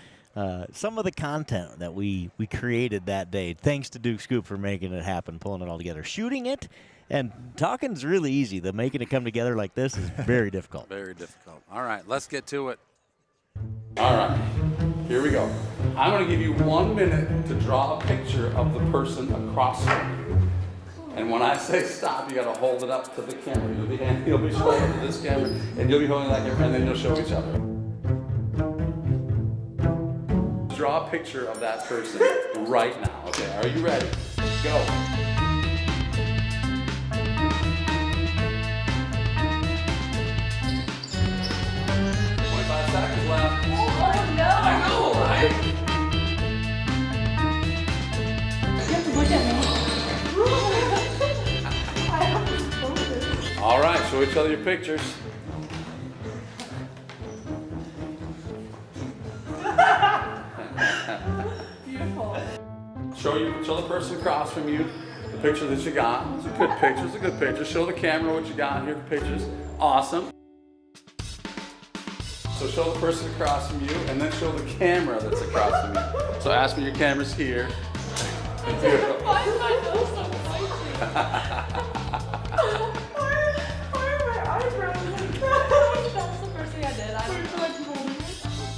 some of the content that we created that day. Thanks to Duke Scoop for making it happen, pulling it all together. Shooting it and talking is really easy. The making it come together like this is very difficult. Very difficult. All right, let's get to it. All right, here we go. I'm going to give you 1 minute to draw a picture of the person across from you. And when I say stop, you got to hold it up to the camera. You'll be showing it to this camera, and you'll be holding it like that, and then you'll show each other. Draw a picture of that person right now. Okay, are you ready? Go. Seconds left. Oh no! I know, right? You have to look at me. I have to focus. All right, show each other your pictures. Beautiful. Show the person across from you the picture that you got. It's a good picture. It's a good picture. Show the camera what you got. Here are the pictures. Awesome. So show the person across from you, and then show the camera that's across from you. So ask me your camera's here. Why is my nose so spicy? Why are my eyebrows like that? That's the first thing I did. I don't feel like holding myself.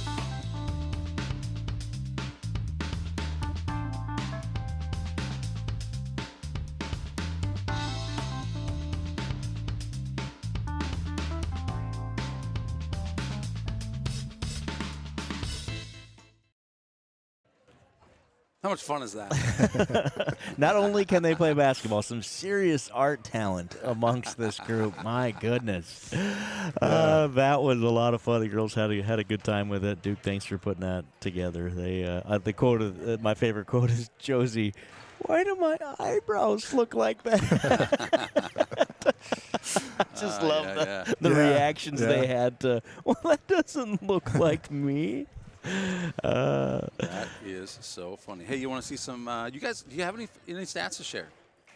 How much fun is that? Not only can they play basketball, some serious art talent amongst this group. My goodness. That was a lot of fun. The girls had a good time with it. Duke, thanks for putting that together. They the quote of, my favorite quote is Josie, "Why do my eyebrows look like that?" Just love the reactions they had to, well, that doesn't look like me. That is so funny. Hey, you want to see some? You guys, do you have any stats to share?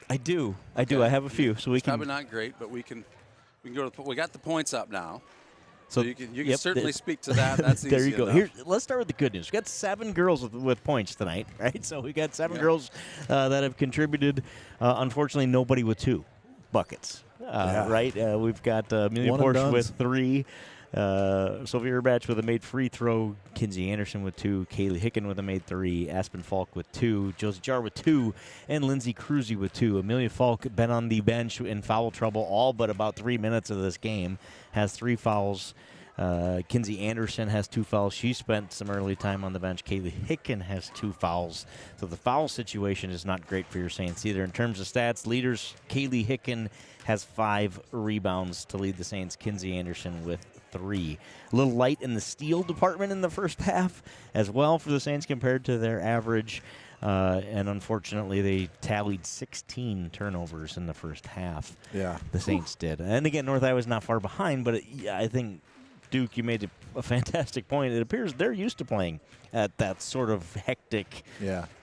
I do. I have a few, so we can. Probably not great, but we can go to. We got the points up now, so you can certainly speak to that. That's easy. There you go. Enough. Let's start with the good news. We got 7 girls with points tonight, right? So we got 7 girls that have contributed. Unfortunately, nobody with 2 buckets. Right? We've got Amelia Porsche with 3. Sophie Urbach with a made free throw, Kinsey Anderson with 2, Kaylee Hicken with a made 3, Aspen Falk with 2, Josie Jar with 2, and Lindsay Cruzy with 2. Amelia Falk been on the bench in foul trouble all but about 3 minutes of this game, has 3 fouls. Kinsey Anderson has 2 fouls. She spent some early time on the bench. Kaylee Hicken has 2 fouls. So the foul situation is not great for your Saints either. In terms of stats, leaders, Kaylee Hicken has 5 rebounds to lead the Saints. Kinsey Anderson with 3. A little light in the steal department in the first half as well for the Saints compared to their average. And unfortunately, they tallied 16 turnovers in the first half. Yeah. The Saints did. And again, North Iowa's not far behind, but I think, Duke, you made a fantastic point. It appears they're used to playing at that sort of hectic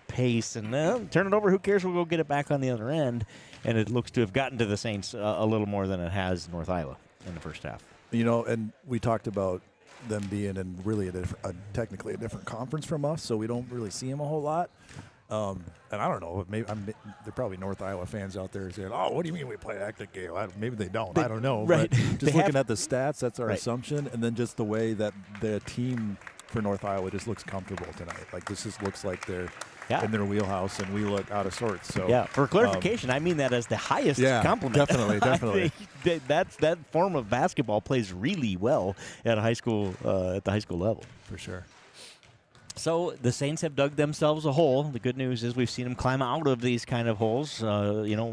pace. And turn it over, who cares? We'll go get it back on the other end. And it looks to have gotten to the Saints a little more than it has North Iowa in the first half. You know, and we talked about them being in really technically a different conference from us, so we don't really see them a whole lot. And I don't know, maybe there are probably North Iowa fans out there saying, "Oh, what do you mean we play a hectic game?" Maybe they don't. I don't know. Right. But just looking at the stats, that's our assumption, and then just the way that the team for North Iowa just looks comfortable tonight. Like this just looks like they're in their wheelhouse, and we look out of sorts. So for clarification, I mean that as the highest compliment. Definitely. I think that form of basketball plays really well at high school at the high school level. For sure. So the Saints have dug themselves a hole. The good news is we've seen them climb out of these kind of holes,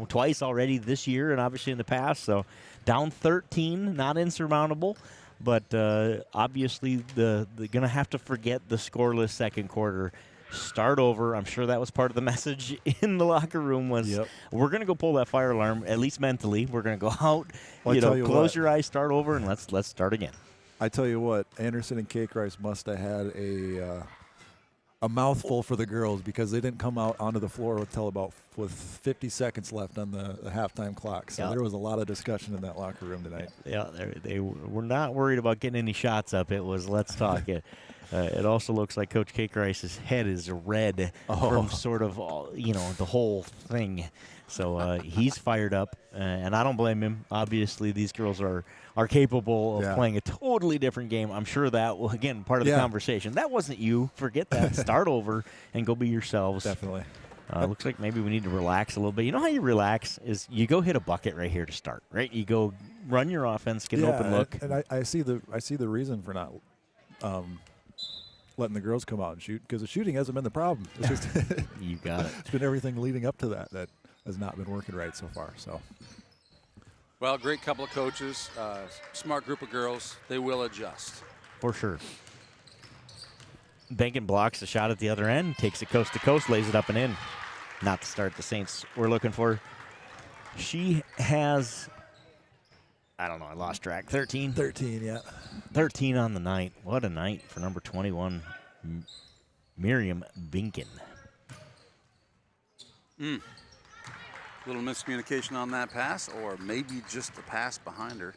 twice already this year and obviously in the past. So down 13, not insurmountable. But obviously they're going to have to forget the scoreless second quarter. Start over. I'm sure that was part of the message in the locker room was we're going to go pull that fire alarm, at least mentally. We're going to go out, close your eyes, start over, and let's start again. I tell you what, Anderson and Cake Rice must have had a a mouthful for the girls because they didn't come out onto the floor until about with 50 seconds left on the halftime clock. So there was a lot of discussion in that locker room tonight. Yeah, they were not worried about getting any shots up. It was let's talk. It also looks like Coach Kate Rice's head is red from sort of, the whole thing. So he's fired up, and I don't blame him. Obviously, these girls are capable of playing a totally different game. I'm sure that, again, part of the conversation. That wasn't you. Forget that. Start over and go be yourselves. Definitely. Looks like maybe we need to relax a little bit. You know how you relax is you go hit a bucket right here to start, right? You go run your offense, get an open look. And I see the reason for not letting the girls come out and shoot, because the shooting hasn't been the problem. It's just you got it. It's been everything leading up to that has not been working right so far. So, well, great couple of coaches, smart group of girls. They will adjust for sure. Benkin blocks the shot at the other end, takes it coast to coast, lays it up and in. Not to start the Saints we're looking for. She has, I don't know, I lost track. 13? 13, yeah. 13 on the night. What a night for number 21, Miriam Benkin. Little miscommunication on that pass, or maybe just the pass behind her.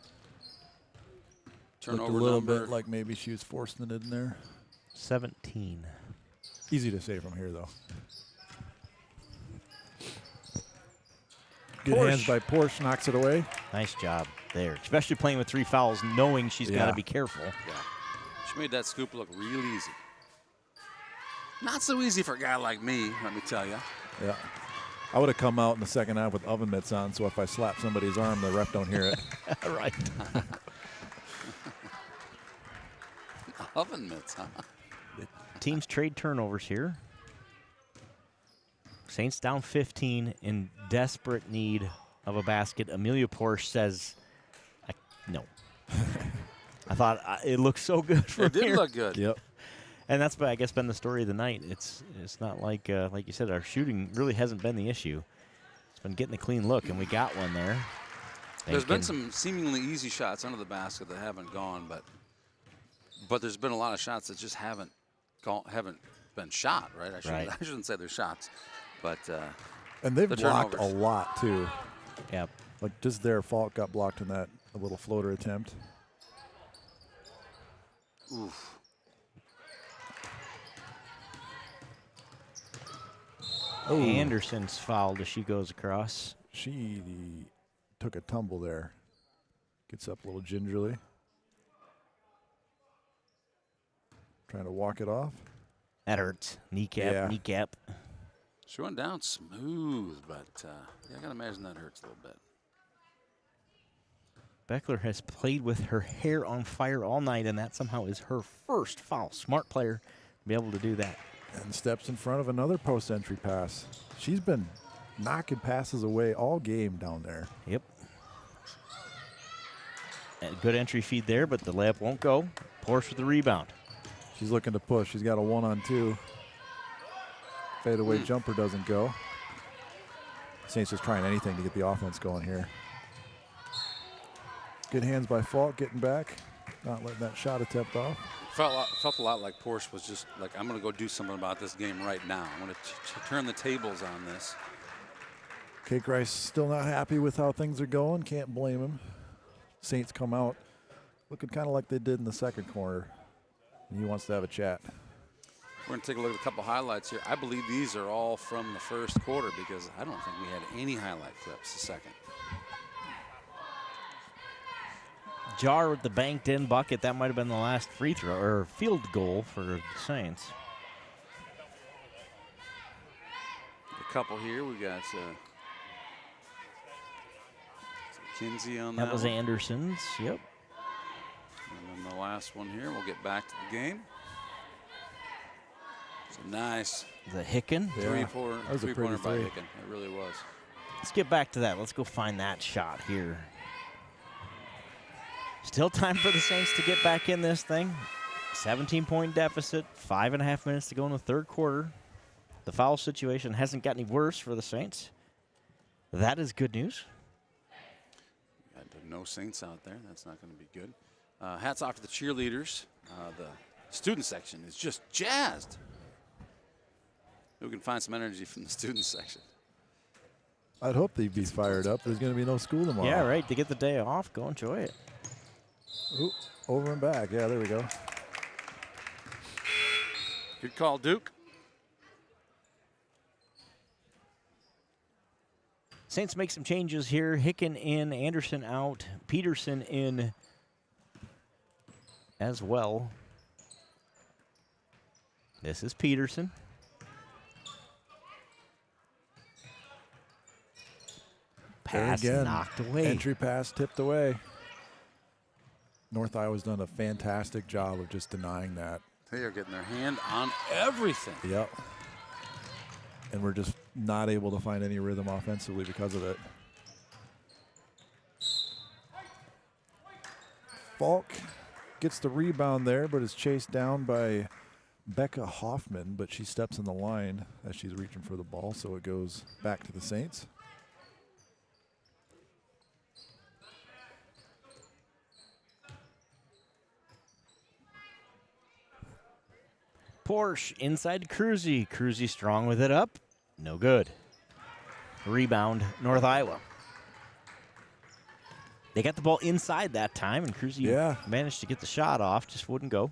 Looked a little bit like maybe she was forcing it in there. 17. Easy to say from here, though. Good hands by Porsche, knocks it away. Nice job there, especially playing with 3 fouls, knowing she's got to be careful. Yeah, she made that scoop look real easy. Not so easy for a guy like me, let me tell you. Yeah. I would have come out in the second half with oven mitts on, so if I slap somebody's arm, the ref don't hear it. Right. Oven mitts, huh? Teams trade turnovers here. Saints down 15 in desperate need of a basket. Amelia Porsche says, no. I thought it looked so good for It did look good. Yep. And that's, I guess, been the story of the night. It's not like you said, our shooting really hasn't been the issue. It's been getting a clean look, and we got one there. There's been some seemingly easy shots under the basket that haven't gone, but there's been a lot of shots that just haven't been shot, right? I shouldn't say they're shots, but and they've blocked a lot too. Yep. Like just their fault got blocked in that little floater attempt. Oof. Oh. Anderson's fouled as she goes across. She took a tumble there. Gets up a little gingerly. Trying to walk it off. That hurts. Kneecap. She went down smooth, but I gotta imagine that hurts a little bit. Beckler has played with her hair on fire all night, and that somehow is her first foul. Smart player to be able to do that. And steps in front of another post-entry pass. She's been knocking passes away all game down there. Yep. A good entry feed there, but the layup won't go. Porsche with the rebound. She's looking to push. She's got a 1-on-2. Fadeaway jumper doesn't go. Saints just trying anything to get the offense going here. Good hands by Falk getting back. Not letting that shot attempt off. Felt a lot like Porsche was just like, I'm going to go do something about this game right now. I'm going to turn the tables on this. Kate Rice still not happy with how things are going. Can't blame him. Saints come out looking kind of like they did in the second quarter. And he wants to have a chat. We're going to take a look at a couple highlights here. I believe these are all from the first quarter because I don't think we had any highlight clips the second. Jar with the banked in bucket. That might have been the last free throw or field goal for the Saints. A couple here. We got Kinsey on that. That was Anderson's. Yep. And then the last one here. We'll get back to the game. It's a nice. The Hicken. Yeah, that was a pretty three-pointer by three. Hicken. It really was. Let's get back to that. Let's go find that shot here. Still time for the Saints to get back in this thing. 17-point deficit, 5.5 minutes to go in the third quarter. The foul situation hasn't got any worse for the Saints. That is good news. Got no Saints out there. That's not going to be good. Hats off to the cheerleaders. The student section is just jazzed. we can find some energy from the student section. I'd hope they'd be fired up. There's going to be no school tomorrow. Yeah, right. To get the day off, go enjoy it. Ooh, over and back. Yeah, there we go. Good call, Duke. Saints make some changes here. Hicken in, Anderson out, Peterson in as well. This is Peterson. Pass again, knocked away. Entry pass tipped away. North Iowa's done a fantastic job of just denying that. They are getting their hand on everything. Yep. And we're just not able to find any rhythm offensively because of it. Falk gets the rebound there, but is chased down by Becca Hoffman, but she steps in the line as she's reaching for the ball, so it goes back to the Saints. Porsche inside to Cruzy. Cruzy strong with it up. No good. Rebound, North Iowa. They got the ball inside that time, and Cruzy managed to get the shot off, just wouldn't go.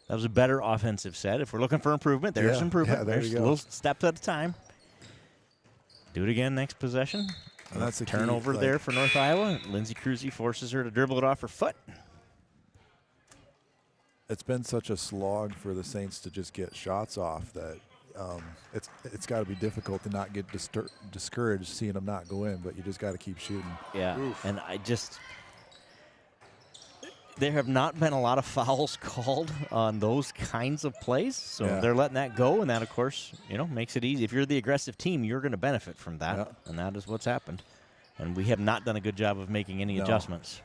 That was a better offensive set. If we're looking for improvement, there's improvement. Yeah, there there's you a go. little steps at a time. Do it again next possession. And that's the key, turnover there for North Iowa. Lindsay Cruzy forces her to dribble it off her foot. It's been such a slog for the Saints to just get shots off that it's got to be difficult to not get discouraged seeing them not go in, but you just got to keep shooting. Yeah, and there have not been a lot of fouls called on those kinds of plays, so they're letting that go, and that, of course, makes it easy. If you're the aggressive team, you're going to benefit from that, and that is what's happened. And we have not done a good job of making any adjustments.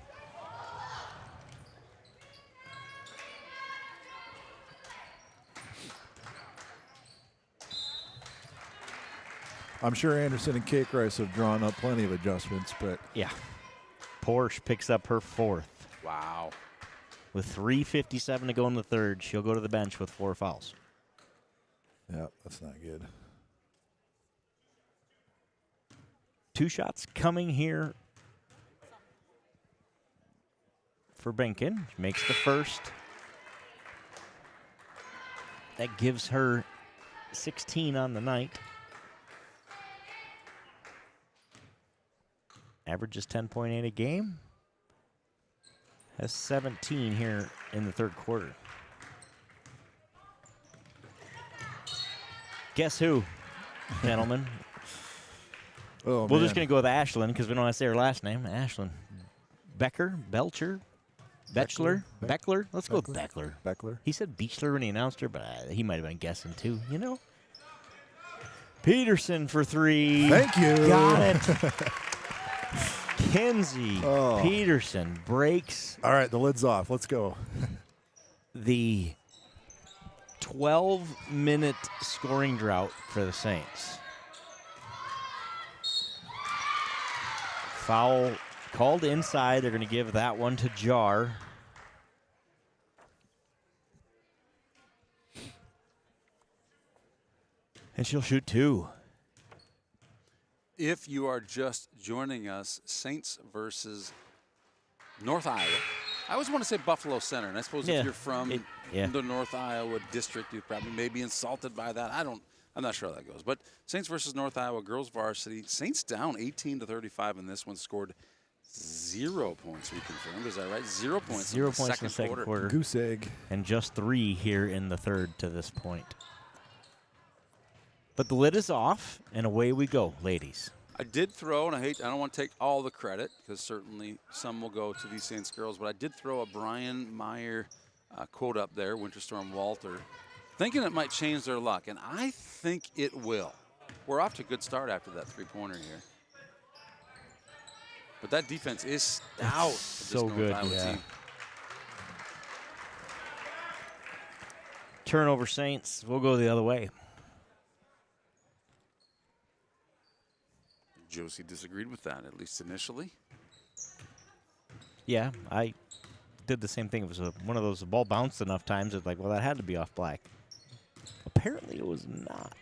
I'm sure Anderson and Cake Rice have drawn up plenty of adjustments, but yeah. Porsche picks up her fourth. Wow. With 3:57 to go in the third, she'll go to the bench with 4 fouls. Yeah, that's not good. 2 shots coming here for Benkin. She makes the first. That gives her 16 on the night. Averages 10.8 a game. Has 17 here in the third quarter. Guess who, gentlemen? We're just going to go with Ashlyn because we don't want to say her last name. Ashlyn. Becker? Belcher? Beckler? Beckler? Let's go with Beckler. Beckler. He said Beechler when he announced her, but he might have been guessing too, Peterson for 3. Thank you. Got it. Kenzie Peterson breaks. All right, the lid's off. Let's go. The 12-minute scoring drought for the Saints. Foul called inside. They're going to give that one to Jar. And she'll shoot 2. If you are just joining us, Saints versus North Iowa. I always want to say Buffalo Center, and I suppose if you're from the North Iowa district, you probably may be insulted by that. I'm not sure how that goes. But Saints versus North Iowa girls varsity. Saints down 18-35 in this one, scored 0 points. We confirmed, is that right? 0 points. 0 points in the second quarter. Goose egg. And just 3 here in the third to this point. But the lid is off, and away we go, ladies. I did throw, and I don't want to take all the credit, because certainly some will go to these Saints girls, but I did throw a Brian Meyer quote up there, Winter Storm Walter, thinking it might change their luck, and I think it will. We're off to a good start after that three-pointer here. But that defense is stout. So good, Team. Turnover Saints. We'll go the other way. Josie disagreed with that, at least initially. Yeah, I did the same thing. It was one of those, the ball bounced enough times. It's like, well, that had to be off black. Apparently it was not.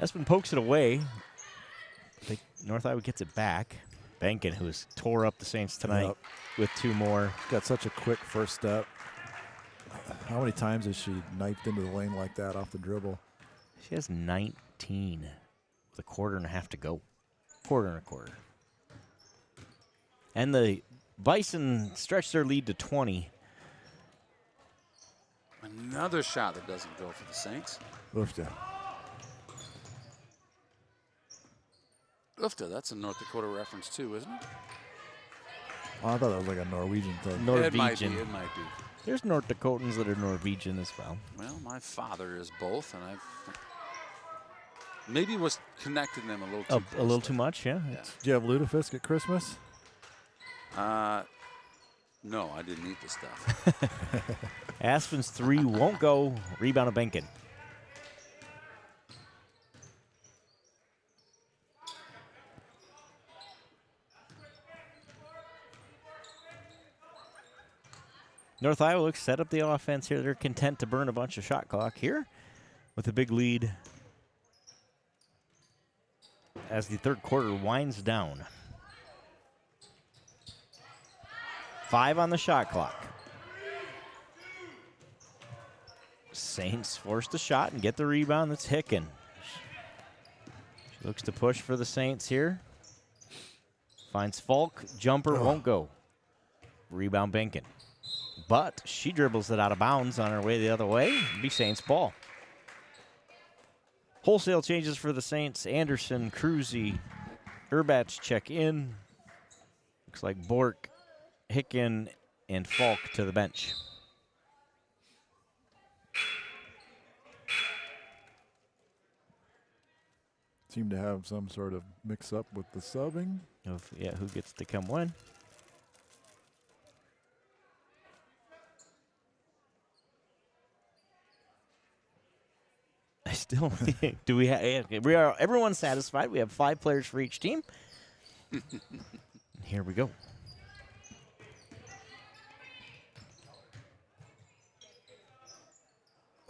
Espen pokes it away. I think North Iowa gets it back. Benkin, who's tore up the Saints tonight with 2 more. She's got such a quick first step. How many times has she knifed into the lane like that off the dribble? She has 19 with a quarter and a half to go. Quarter and a quarter. And the Bison stretch their lead to 20. Another shot that doesn't go for the Saints. Oofta. Oofta, that's a North Dakota reference too, isn't it? Oh, I thought that was like a Norwegian thing. Norwegian. It might be. There's North Dakotans that are Norwegian as well. Well, my father is both, and I've maybe was connecting them a little too A little too much, yeah. Do you have lutefisk at Christmas? No, I didn't eat the stuff. Aspen's 3 won't go. Rebound of Benkin. North Iowa looks set up the offense here. They're content to burn a bunch of shot clock here with a big lead as the third quarter winds down. 5 on the shot clock. Saints force the shot and get the rebound. That's Hicken. She looks to push for the Saints here. Finds Falk. Jumper won't go. Rebound Benkin. But she dribbles it out of bounds on her way the other way. It'll be Saints ball. Wholesale changes for the Saints. Anderson, Cruzy, Erbach check in. Looks like Bork, Hicken, and Falk to the bench. Seem to have some sort of mix-up with the subbing. Of who gets to come when. I still do we have? We are everyone's satisfied. We have 5 players for each team. Here we go.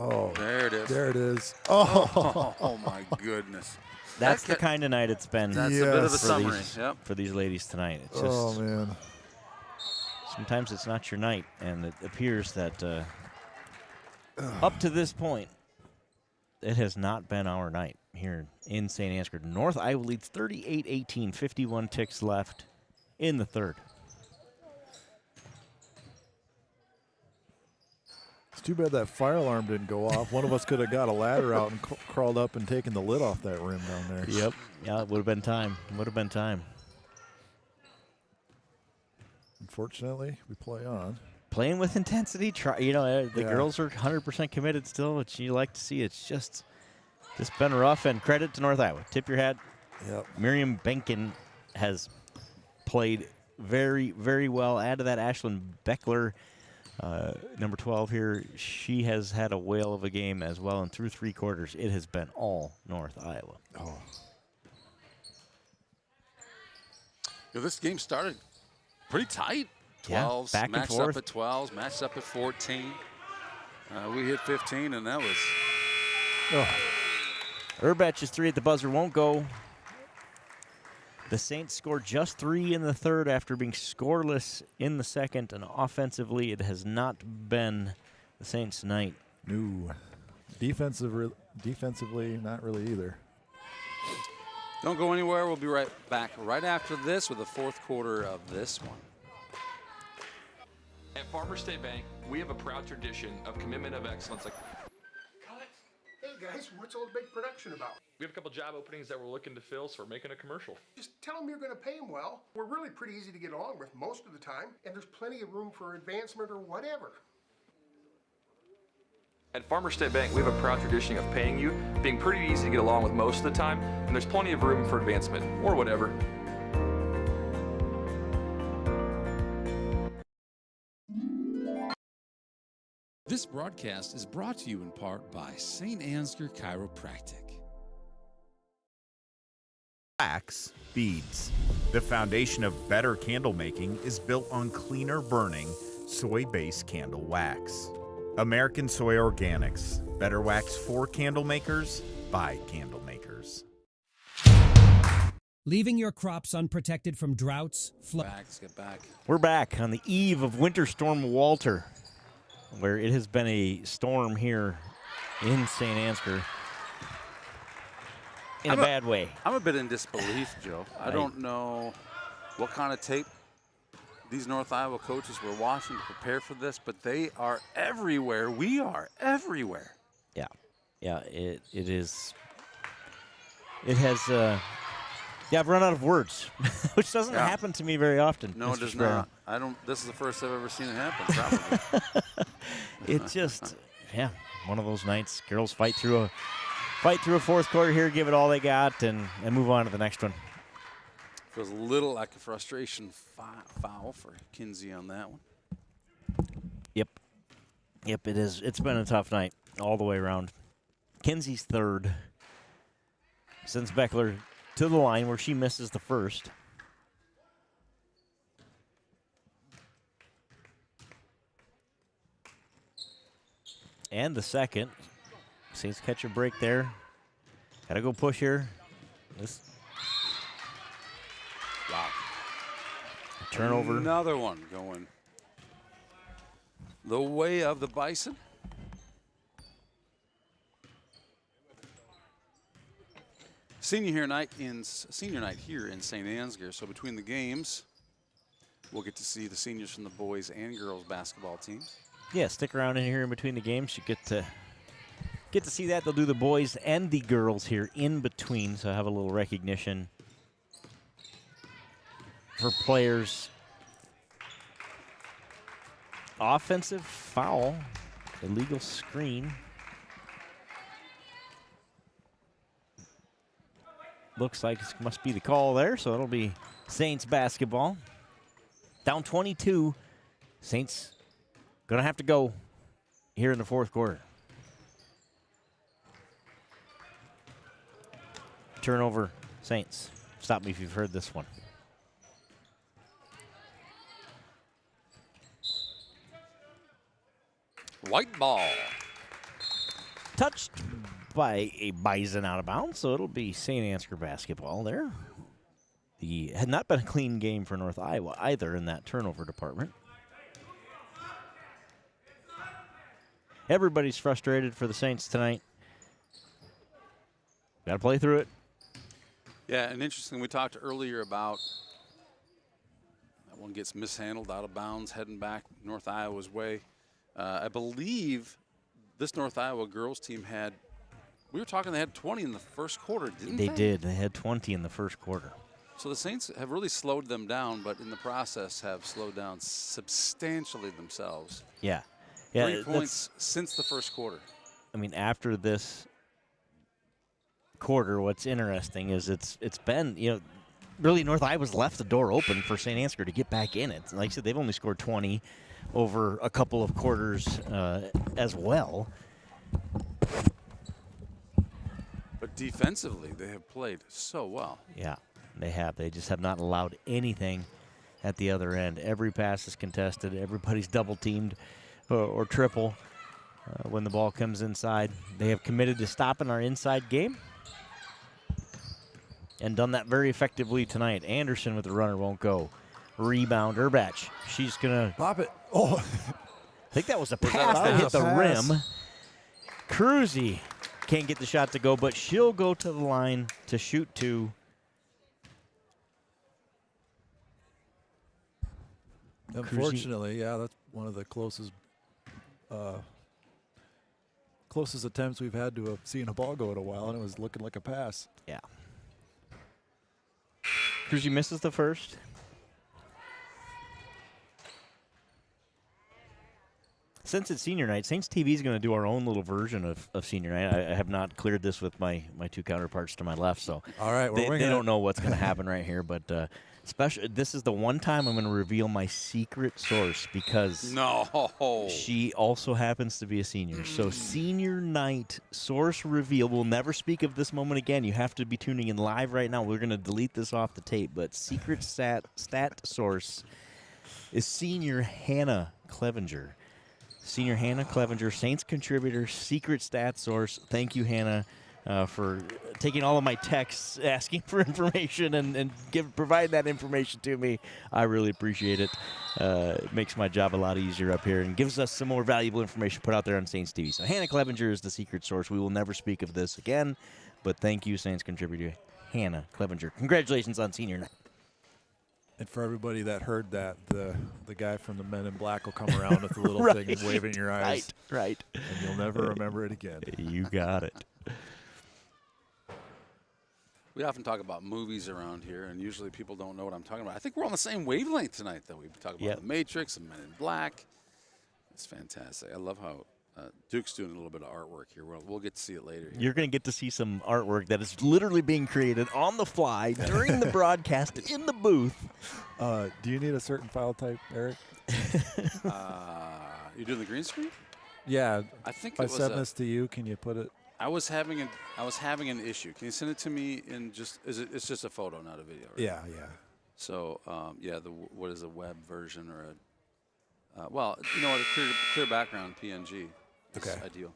Oh, there it is. There it is. Oh my goodness. That's the kind of night it's been. That's a bit of a summary. For these ladies tonight. It's just, oh man. Sometimes it's not your night, and it appears that up to this point, it has not been our night here in St. Ansgar. North Iowa leads 38-18, 51 ticks left in the third. It's too bad that fire alarm didn't go off. One of us could have got a ladder out and crawled up and taken the lid off that rim down there. Yep. Yeah, it would have been time. Would have been time. Unfortunately, we play on. Playing with intensity. The girls are 100% committed still, which you like to see. It's just been rough, and credit to North Iowa. Tip your hat. Yep. Miriam Benkin has played very, very well. Add to that Ashlyn Beckler, number 12 here. She has had a whale of a game as well, and through 3 quarters, it has been all North Iowa. Oh. This game started pretty tight. 12s, back and matched forth. up at 12s, matched up at 14. We hit 15, and that was... Erbach's 3 at the buzzer won't go. The Saints scored just 3 in the third after being scoreless in the second, and offensively it has not been the Saints' night. No. Defensively, not really either. Don't go anywhere. We'll be right back right after this with the fourth quarter of this one. At Farmer State Bank, we have a proud tradition of commitment of excellence. Hey guys, what's all the big production about? We have a couple job openings that we're looking to fill, so we're making a commercial. Just tell them you're going to pay them well. We're really pretty easy to get along with most of the time, and there's plenty of room for advancement or whatever. At Farmer State Bank, we have a proud tradition of paying you, being pretty easy to get along with most of the time, and there's plenty of room for advancement or whatever. This broadcast is brought to you in part by St. Ansgar Chiropractic. Wax beads. The foundation of better candle making is built on cleaner burning, soy-based candle wax. American Soy Organics. Better wax for candle makers by candle makers. Leaving your crops unprotected from droughts, floods. Let's get back. We're back on the eve of Winter Storm Walter, where it has been a storm here in St. Ansgar in a bad way. I'm a bit in disbelief, Joe. I don't know what kind of tape these North Iowa coaches were watching to prepare for this, but they are everywhere. We are everywhere. Yeah. Yeah, it is. It has, I've run out of words, which doesn't happen to me very often. No, Mr. it does Sparrow. not. This is the first I've ever seen it happen, probably. It just, one of those nights. Girls fight through a fourth quarter here, give it all they got, and move on to the next one. Feels a little like a frustration foul for Kinsey on that one. Yep, it is. It's been a tough night all the way around. Kinsey's third. Sends Beckler to the line where she misses the first. And the second. Saints catch a break there. Gotta go push here. Wow. Turnover. Another one going the way of the Bison. Senior night here in St. Ansgar. So between the games, we'll get to see the seniors from the boys and girls basketball teams. Yeah, stick around in here in between the games. You get to see that. They'll do the boys and the girls here in between, so have a little recognition for players. Offensive foul, illegal screen. Looks like it must be the call there, so it'll be Saints basketball. Down 22. Saints going to have to go here in the fourth quarter. Turnover, Saints. Stop me if you've heard this one. White ball. Touched by a Bison out of bounds, so it'll be St. Ansgar basketball there. Had not been a clean game for North Iowa either in that turnover department. Everybody's frustrated for the Saints tonight. Got to play through it. Yeah, and interesting, we talked earlier about that one gets mishandled out of bounds, heading back North Iowa's way. I believe this North Iowa girls team we were talking they had 20 in the first quarter, didn't they? They did. They had 20 in the first quarter. So the Saints have really slowed them down, but in the process have slowed down substantially themselves. Yeah. 3 points since the first quarter. I mean, after this quarter, what's interesting is it's been, really North Iowa's left the door open for St. Ansgar to get back in it. Like I said, they've only scored 20 over a couple of quarters as well. But defensively, they have played so well. Yeah, they have. They just have not allowed anything at the other end. Every pass is contested. Everybody's double-teamed or triple when the ball comes inside. They have committed to stopping our inside game and done that very effectively tonight. Anderson with the runner won't go. Rebound, Urbach. She's going to pop it. Oh, I think that was a pass that hit the rim. Cruzy can't get the shot to go, but she'll go to the line to shoot two. Unfortunately, that's one of the closest attempts we've had to have seen a ball go in a while, and it was looking like a pass. Yeah. Cruzy misses the first. Since it's senior night, Saints TV is going to do our own little version of senior night. I have not cleared this with my two counterparts to my left, so all right, they don't know what's going to happen right here. But this is the one time I'm going to reveal my secret source because she also happens to be a senior. So senior night source reveal. We'll never speak of this moment again. You have to be tuning in live right now. We're going to delete this off the tape. But secret stat source is senior Hannah Clevenger. Senior Hannah Clevenger, Saints contributor, secret stat source. Thank you, Hannah, for taking all of my texts, asking for information, and provide that information to me. I really appreciate it. It makes my job a lot easier up here and gives us some more valuable information put out there on Saints TV. So Hannah Clevenger is the secret source. We will never speak of this again, but thank you, Saints contributor Hannah Clevenger. Congratulations on senior night. And for everybody that heard that, the guy from the Men in Black will come around with a little Right. thing and wave in your eyes. Right. And you'll never remember it again. You got it. We often talk about movies around here, and usually people don't know what I'm talking about. I think we're on the same wavelength tonight, though. We talk about The Matrix and Men in Black. It's fantastic. I love how Duke's doing a little bit of artwork here. We'll get to see it later. You're going to get to see some artwork that is literally being created on the fly during the broadcast in the booth. Do you need a certain file type, Eric? You doing the green screen? Yeah. I think if I it was send this to you, can you put it? I was having an issue. Can you send it to me in just? It's just a photo, not a video, right? Yeah. So what is a web version or a? Well, you know what? A clear background PNG is ideal.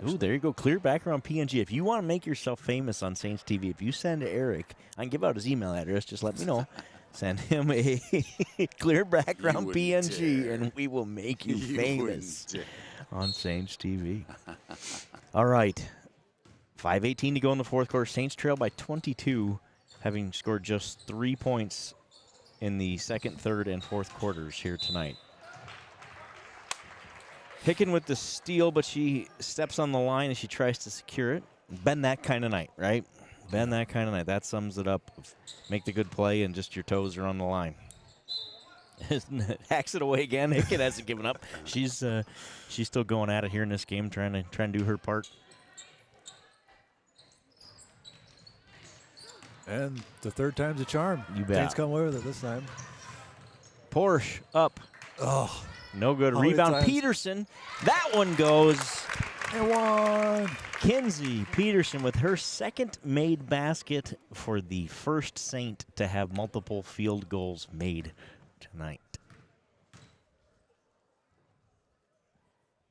Ooh, there you go. Clear background PNG. If you want to make yourself famous on Saints TV, if you send Eric, I can give out his email address. Just let me know. Send him a clear background PNG, and we will make you famous on Saints TV. All right. 5:18 to go in the fourth quarter. Saints trail by 22, having scored just 3 points in the second, third, and fourth quarters here tonight. Hicken with the steal, but she steps on the line as she tries to secure it. Been that kind of night, right? Been that kind of night. That sums it up. Make the good play, and just your toes are on the line. Hacks it away again. Hicken hasn't given up. She's still going at it here in this game, trying to do her part. And the third time's a charm. You bet. Saints come away with it this time. Porsche up. Oh, no good. How many Rebound. times? Peterson. That one goes. And one. Kinsey Peterson with her second made basket for the first Saint to have multiple field goals made tonight.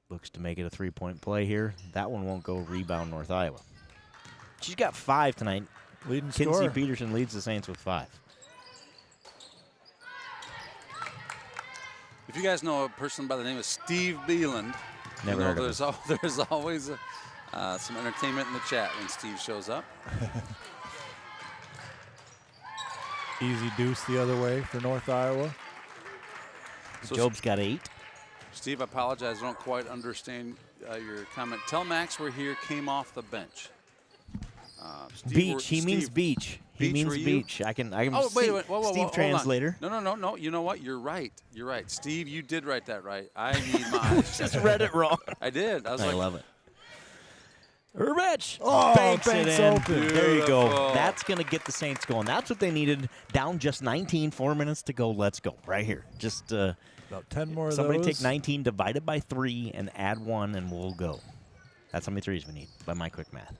Looks to make it a three-point play here. That one won't go. Rebound, North Iowa. She's got 5 tonight. Leading Kinsey scorer. Peterson leads the Saints with 5. If you guys know a person by the name of Steve Beeland, Never you know heard of there's always some entertainment in the chat when Steve shows up. Easy deuce the other way for North Iowa. So Job's got 8. Steve, I apologize. I don't quite understand your comment. Tell Max we're here, came off the bench. Beach. He means beach. He Beach, means were you? beach. I can Oh, see wait. Whoa, Steve hold on. translator. No. You know what? You're right. Steve, you did write that right. I need my eyes. Just read it wrong. I did. I love it. Rich Oh, banks it banks in. open. There you go. Beautiful. That's going to get the Saints going. That's what they needed. Down just 19, 4 minutes to go. Let's go. Right here. Just about 10 more of somebody those. take 19 divided by 3 and add 1, and we'll go. That's how many threes we need by my quick math.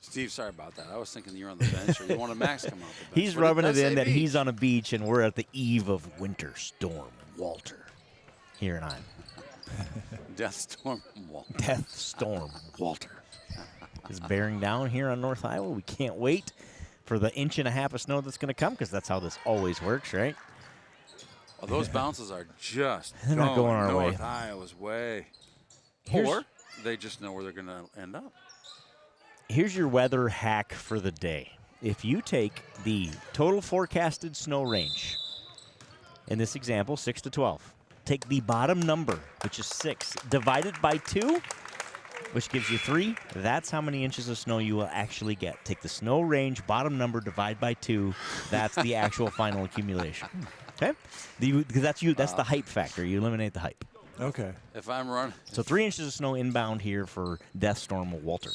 Steve, sorry about that. I was thinking you were on the bench or you wanted Max to come off the bench. He's What rubbing did it that in say, that beach? he's on a beach, and we're at the eve of Winter Storm Walter here in Iowa. Death Storm Walter. Death Storm Walter is bearing down here on North Iowa. We can't wait for the 1.5 inches of snow that's going to come, because that's how this always works, right? Well, those bounces are just They're not going our way. North Iowa's way. Here's- Or they just know where they're going to end up. Here's your weather hack for the day. If you take the total forecasted snow range, in this example, 6 to 12, take the bottom number, which is 6, divided by 2, which gives you 3. That's how many inches of snow you will actually get. Take the snow range, bottom number, divide by 2. That's the actual final accumulation. Okay? Because that's the hype factor. You eliminate the hype. Okay. If I'm running. So 3 inches of snow inbound here for Death Storm Walter.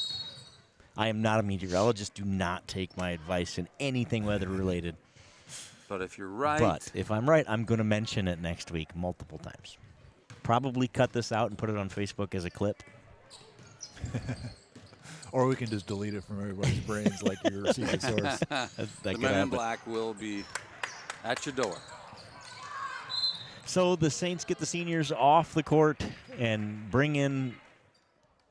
I am not a meteorologist. Do not take my advice in anything weather-related. But if you're right. But if I'm right, I'm going to mention it next week multiple times. Probably cut this out and put it on Facebook as a clip. Or we can just delete it from everybody's brains like your secret source. The Men in Black will be at your door. So the Saints get the seniors off the court and bring in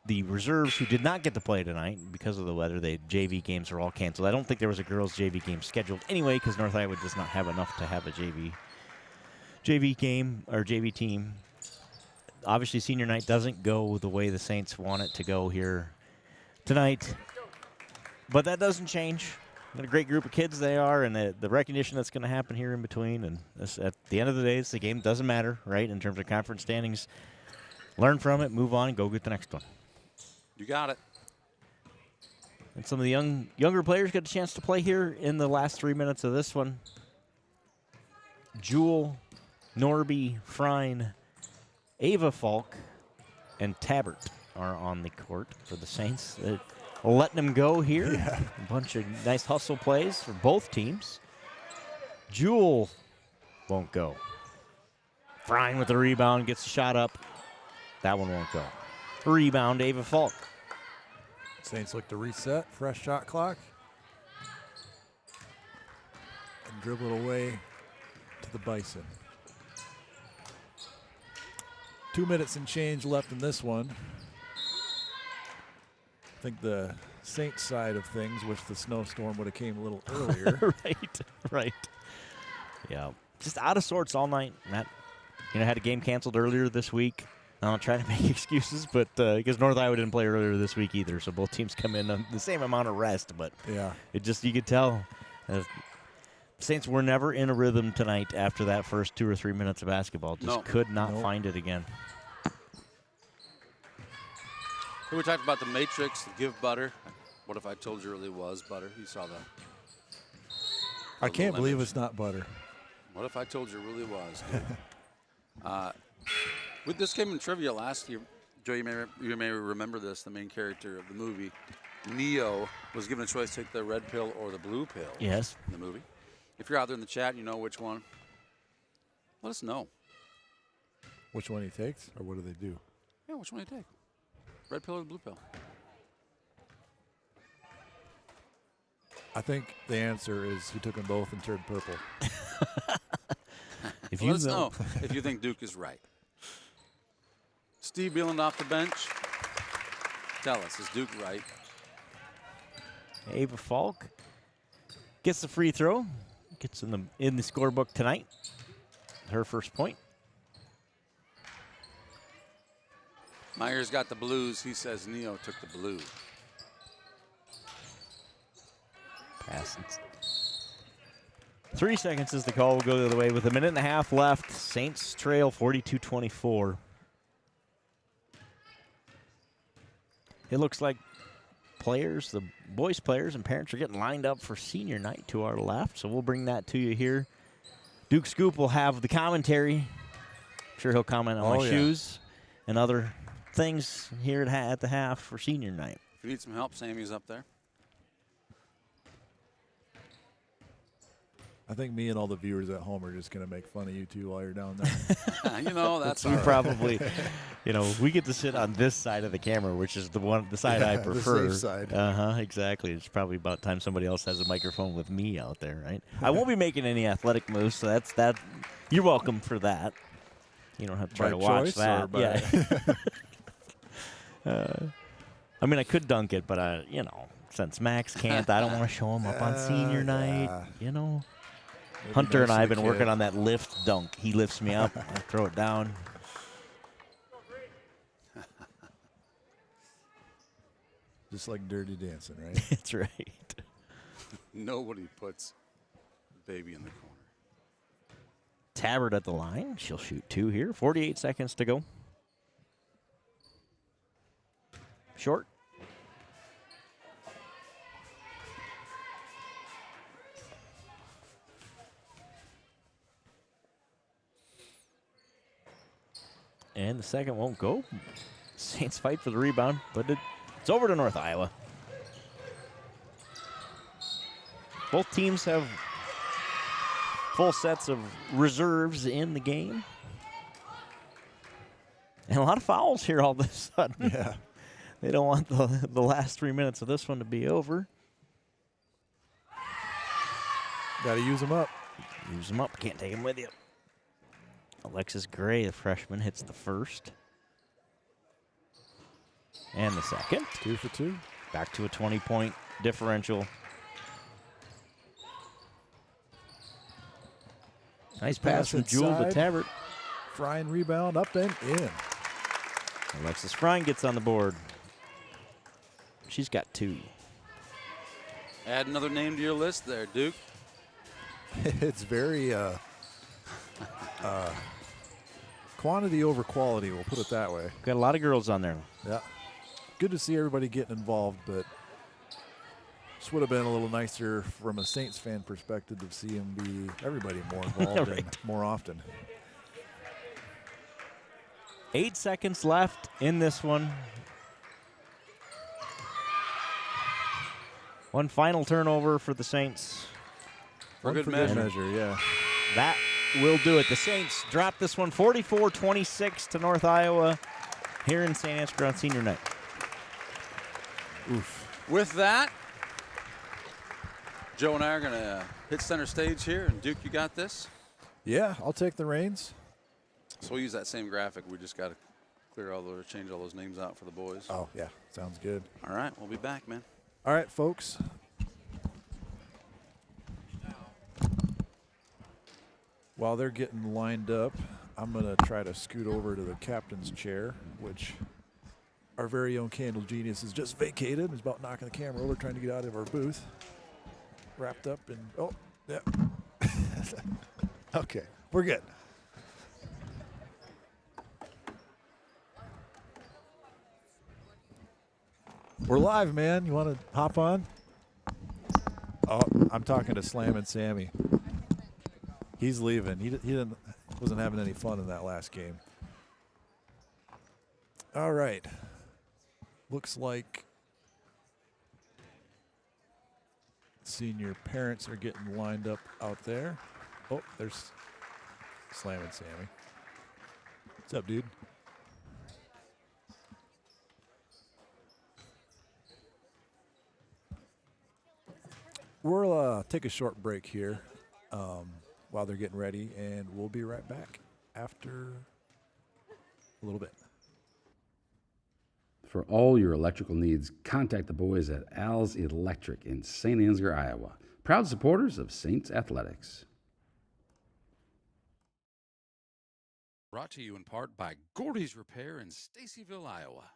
the reserves who did not get to play tonight because of the weather. The JV games are all canceled. I don't think there was a girls' JV game scheduled anyway because North Iowa does not have enough to have a JV game or JV team. Obviously, senior night doesn't go the way the Saints want it to go here tonight. But that doesn't change. What a great group of kids they are, and the recognition that's going to happen here in between. And at the end of the day, the game doesn't matter, right, in terms of conference standings. Learn from it, move on, and go get the next one. You got it. And some of the younger players got a chance to play here in the last 3 minutes of this one. Jewel, Norby, Frine, Ava Falk, and Tabbert are on the court for the Saints. Letting them go here. Yeah. A bunch of nice hustle plays for both teams. Jewel won't go. Frine with the rebound, gets the shot up. That one won't go. Rebound, Ava Falk. Saints look to reset. Fresh shot clock. And dribble it away to the Bison. 2 minutes and change left in this one. I think the Saints side of things wish the snowstorm would have came a little earlier. Right. Yeah. Just out of sorts all night. Matt, had a game canceled earlier this week. I'm not trying to make excuses, but because North Iowa didn't play earlier this week either, so both teams come in on the same amount of rest. But yeah, you could tell. Saints were never in a rhythm tonight after that first 2 or 3 minutes of basketball. Just could not find it again. We talked about the matrix, the give butter. What if I told you it really was butter? You saw that. I can't believe it's not butter. What if I told you it really was, dude? With this came in trivia last year. Joe, you may remember this. The main character of the movie, Neo, was given a choice to take the red pill or the blue pill. Yes. In the movie. If you're out there in the chat, you know which one. Let us know. Which one he takes, or what do they do? Yeah, which one do you take? Red pill or the blue pill? I think the answer is he took them both and turned purple. Let us know if you think Duke is right. Steve Beeland off the bench. Tell us, is Duke right? Ava Falk gets the free throw. Gets in the scorebook tonight. Her first point. Myers got the blues. He says Neo took the blue. Pass. 3 seconds is the call. Will go the other way with a minute and a half left. Saints trail 42-24. It looks like the boys players and parents are getting lined up for senior night to our left, so we'll bring that to you here. Duke Scoop will have the commentary. I'm sure he'll comment on my shoes and other things here at the half for senior night. If you need some help, Sammy's up there. I think me and all the viewers at home are just going to make fun of you two while you're down there. That's we probably, we get to sit on this side of the camera, which is the side I prefer. The safe side. Exactly. It's probably about time somebody else has a microphone with me out there, right? I won't be making any athletic moves, so that's that. You're welcome for that. You don't have to try to watch that. I mean, I could dunk it, but since Max can't, I don't want to show him up on senior night. Maybe Hunter and I have nice been working on that lift dunk. He lifts me up, I throw it down. Just like Dirty Dancing, right? That's right. Nobody puts the baby in the corner. Tabbert at the line. She'll shoot 2 here. 48 seconds to go. Short. And the second won't go. Saints fight for the rebound, but it's over to North Iowa. Both teams have full sets of reserves in the game. And a lot of fouls here all of a sudden. Yeah. They don't want the last 3 minutes of this one to be over. Got to use them up. Use them up. Can't take them with you. Alexis Gray, the freshman, hits the first. And the second. 2 for 2. Back to a 20-point differential. Nice pass from Jewel to Tabbert. Frine rebound up and in. Alexis Frine gets on the board. She's got 2. Add another name to your list there, Duke. It's very quantity over quality, we'll put it that way. Got a lot of girls on there. Yeah. Good to see everybody getting involved, but this would have been a little nicer from a Saints fan perspective to see him be everybody more involved Right. and more often. 8 seconds left in this one. One final turnover for the Saints. For good measure. Yeah. That will do it. The Saints drop this one 44-26 to North Iowa here in St. Ansgar on senior night. Oof. With that, Joe and I are going to hit center stage here. And Duke, you got this? Yeah, I'll take the reins. So we'll use that same graphic. We just got to change all those names out for the boys. Oh, yeah. Sounds good. All right. We'll be back, man. All right, folks. While they're getting lined up, I'm going to try to scoot over to the captain's chair, which our very own Candle Genius has just vacated. He's about knocking the camera over, trying to get out of our booth. Wrapped up in, oh, yeah. Okay, we're good. We're live, man. You want to hop on? Oh, I'm talking to Slam and Sammy. He's leaving. He wasn't having any fun in that last game. All right. Looks like senior parents are getting lined up out there. Oh, there's Slam and Sammy. What's up, dude? We'll take a short break here while they're getting ready, and we'll be right back after a little bit. For all your electrical needs, contact the boys at Al's Electric in St. Ansgar, Iowa. Proud supporters of Saints Athletics. Brought to you in part by Gordy's Repair in Stacyville, Iowa.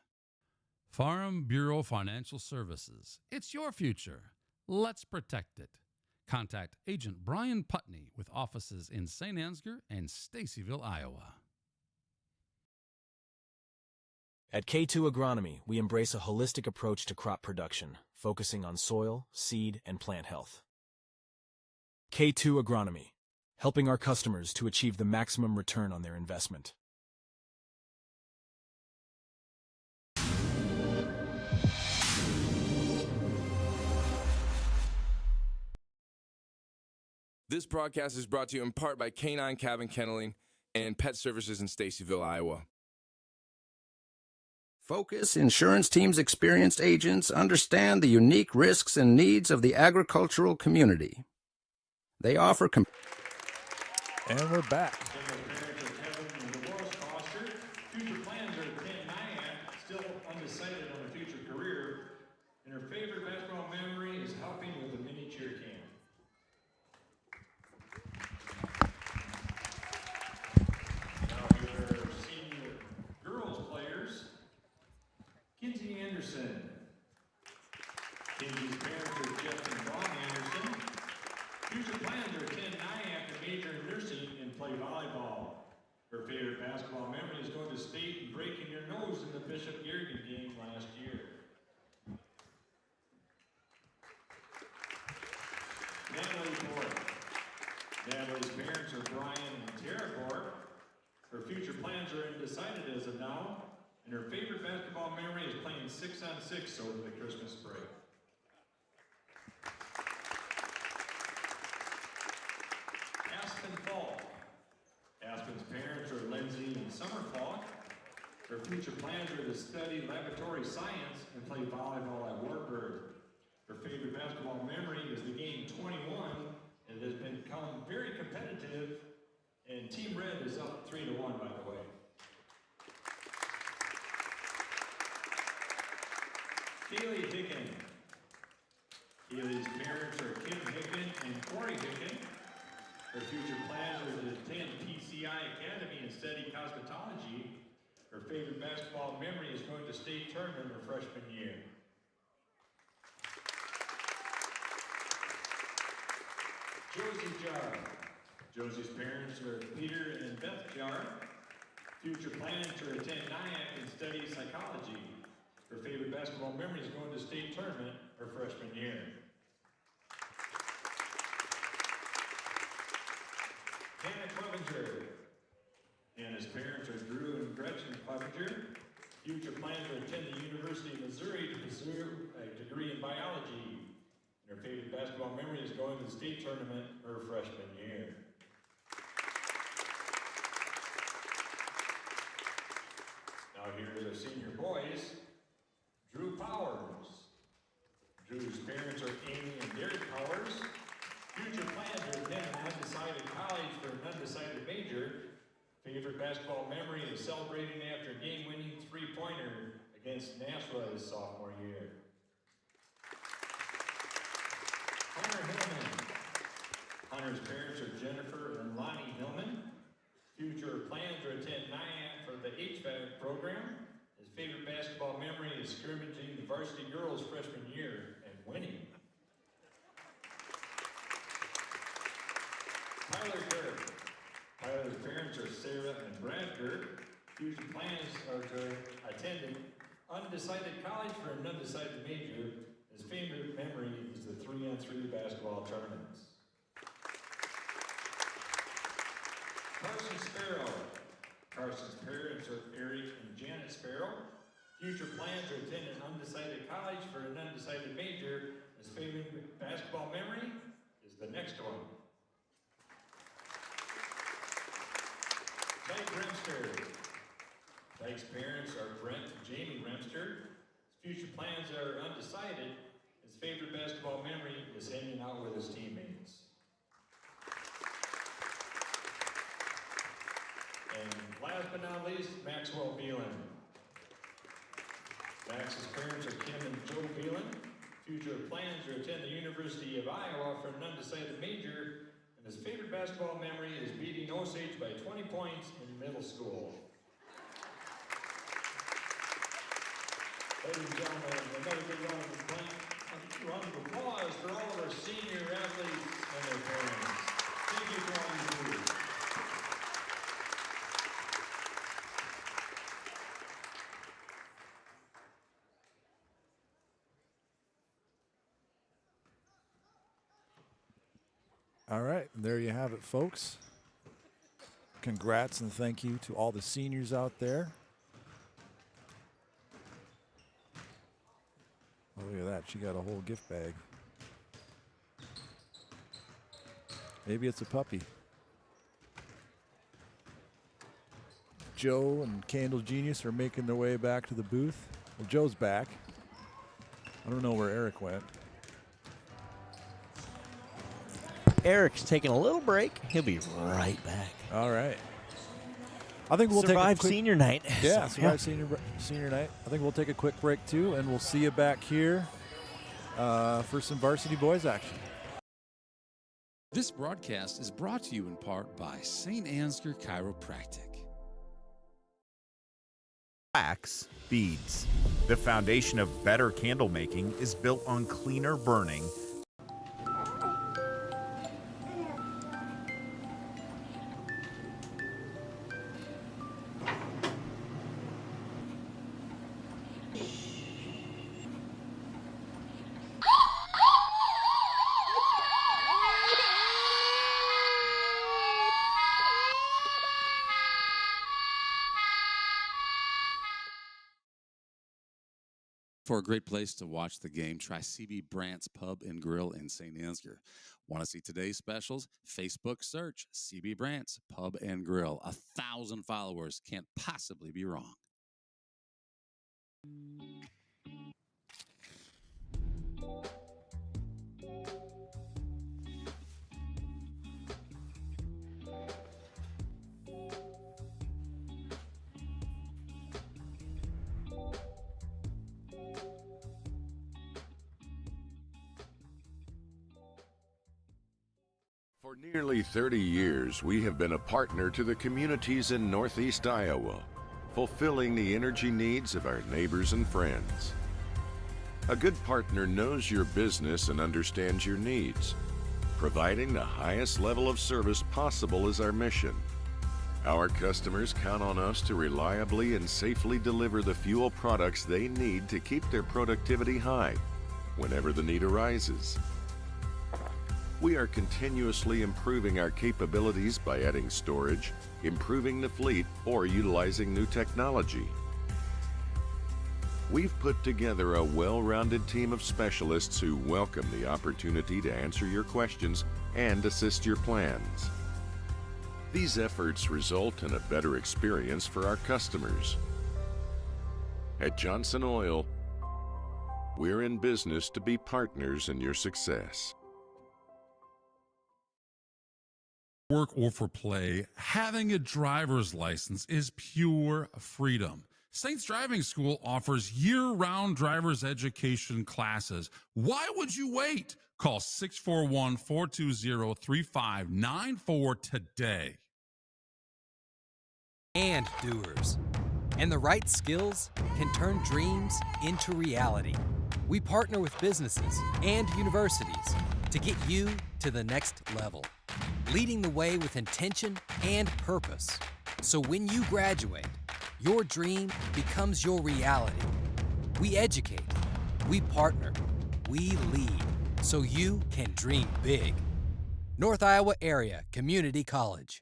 Farm Bureau Financial Services. It's your future. Let's protect it. Contact Agent Brian Putney with offices in St. Ansgar and Stacyville, Iowa. At K2 Agronomy, we embrace a holistic approach to crop production, focusing on soil, seed, and plant health. K2 Agronomy, helping our customers to achieve the maximum return on their investment. This broadcast is brought to you in part by Canine Cabin Kenneling and Pet Services in Stacyville, Iowa. Focus Insurance Team's experienced agents understand the unique risks and needs of the agricultural community. They offer... And we're back. Future plans are 10 NIAC, still undecided on a future career, and her favorite basketball memory is helping with a mini cheer camp. Now here are senior girls players. Kinsey Anderson. Kinsey's parents are Jeff and Dawn Anderson. Future plans are attend NIAC and major in nursing and play volleyball. Her favorite basketball memory is going to state and breaking your nose in the Bishop Garrigan game last year. Natalie Bork. Natalie's parents are Brian and Tara Bork. Her future plans are undecided as of now, and her favorite basketball memory is playing 6-on-6 over the Christmas break. Aspen Falk. Aspen's parents are Lindsay and Summer Falk. Her future plans are to study laboratory science and play volleyball at Wartburg. Her favorite basketball memory is the game 21, and it has become very competitive, and Team Red is up 3-0 Kaylee Hicken. Kaylee's parents are Kim Hicken and Corey Hicken. Her future plans are to attend PCI Academy and study cosmetology. Her favorite basketball memory is going to state tournament her freshman year. Josie Jar. Josie's parents are Peter and Beth Jar. Future plans are to attend NIAC and study psychology. Her favorite basketball memory is going to state tournament her freshman year. Hannah Clevenger. Hannah's parents are Drew and Gretchen Clevenger. Future plans are to attend the University of Missouri to pursue a degree in biology. And her favorite basketball memory is going to the state tournament her freshman year. Now here are the senior boys. Drew Powers. Drew's parents are Amy and Derek Powers. Future plans are to attend an undecided college for an undecided major. Favorite basketball memory is celebrating after a game-winning three-pointer against Nashua his sophomore year. Hunter Hillman. Hunter's parents are Jennifer and Lonnie Hillman. Future plans are to attend NIAC for the HVAC program. His favorite basketball memory is scrimmaging the varsity girls freshman year and winning. Tyler Kirk. Tyler's parents are Sarah and Brad Kirk. Future plans are to attend an undecided college for an undecided major. His favorite memory is the 3-on-3 basketball tournaments. Carson Sparrow. Carson's parents are Eric and Janet Sparrow. Future plans are to attend an undecided college for an undecided major. His favorite basketball memory is the next one. Dyke Remster. Dyke's parents are Brent and Jamie Remster. His future plans are undecided. His favorite basketball memory is hanging out with his teammates. And last but not least, Maxwell Beelan. Max's parents are Kim and Joe Beelan. Future plans are to attend the University of Iowa for an undecided major. And his favorite basketball memory is beating Osage by 20 points in middle school. Ladies and gentlemen, another good round of applause for all of our senior athletes and their parents. Thank you for all you do. All right, there you have it, folks. Congrats and thank you to all the seniors out there. Oh, look at that. She got a whole gift bag. Maybe it's a puppy. Joe and Candle Genius are making their way back to the booth. Well, Joe's back. I don't know where Eric went. Eric's taking a little break. He'll be right back. All right. I think we'll survive take a quick, senior night. Yeah, survive senior night. I think we'll take a quick break too, and we'll see you back here for some Varsity Boys action. This broadcast is brought to you in part by St. Ansgar Chiropractic. Wax beads. The foundation of better candle making is built on cleaner burning. For a great place to watch the game, try CB Brandt's Pub and Grill in St. Ansgar. Want to see today's specials? Facebook search CB Brandt's Pub and Grill. 1,000 followers, can't possibly be wrong. For nearly 30 years, we have been a partner to the communities in Northeast Iowa, fulfilling the energy needs of our neighbors and friends. A good partner knows your business and understands your needs. Providing the highest level of service possible is our mission. Our customers count on us to reliably and safely deliver the fuel products they need to keep their productivity high whenever the need arises. We are continuously improving our capabilities by adding storage, improving the fleet, or utilizing new technology. We've put together a well-rounded team of specialists who welcome the opportunity to answer your questions and assist your plans. These efforts result in a better experience for our customers. At Johnson Oil, we're in business to be partners in your success. Work or for play, having a driver's license is pure freedom. Saints Driving School offers year-round driver's education classes. Why would you wait? Call 641-420-3594 today. And doers. And the right skills can turn dreams into reality. We partner with businesses and universities to get you to the next level, leading the way with intention and purpose. So when you graduate, your dream becomes your reality. We educate, we partner, we lead, so you can dream big. North Iowa Area Community College.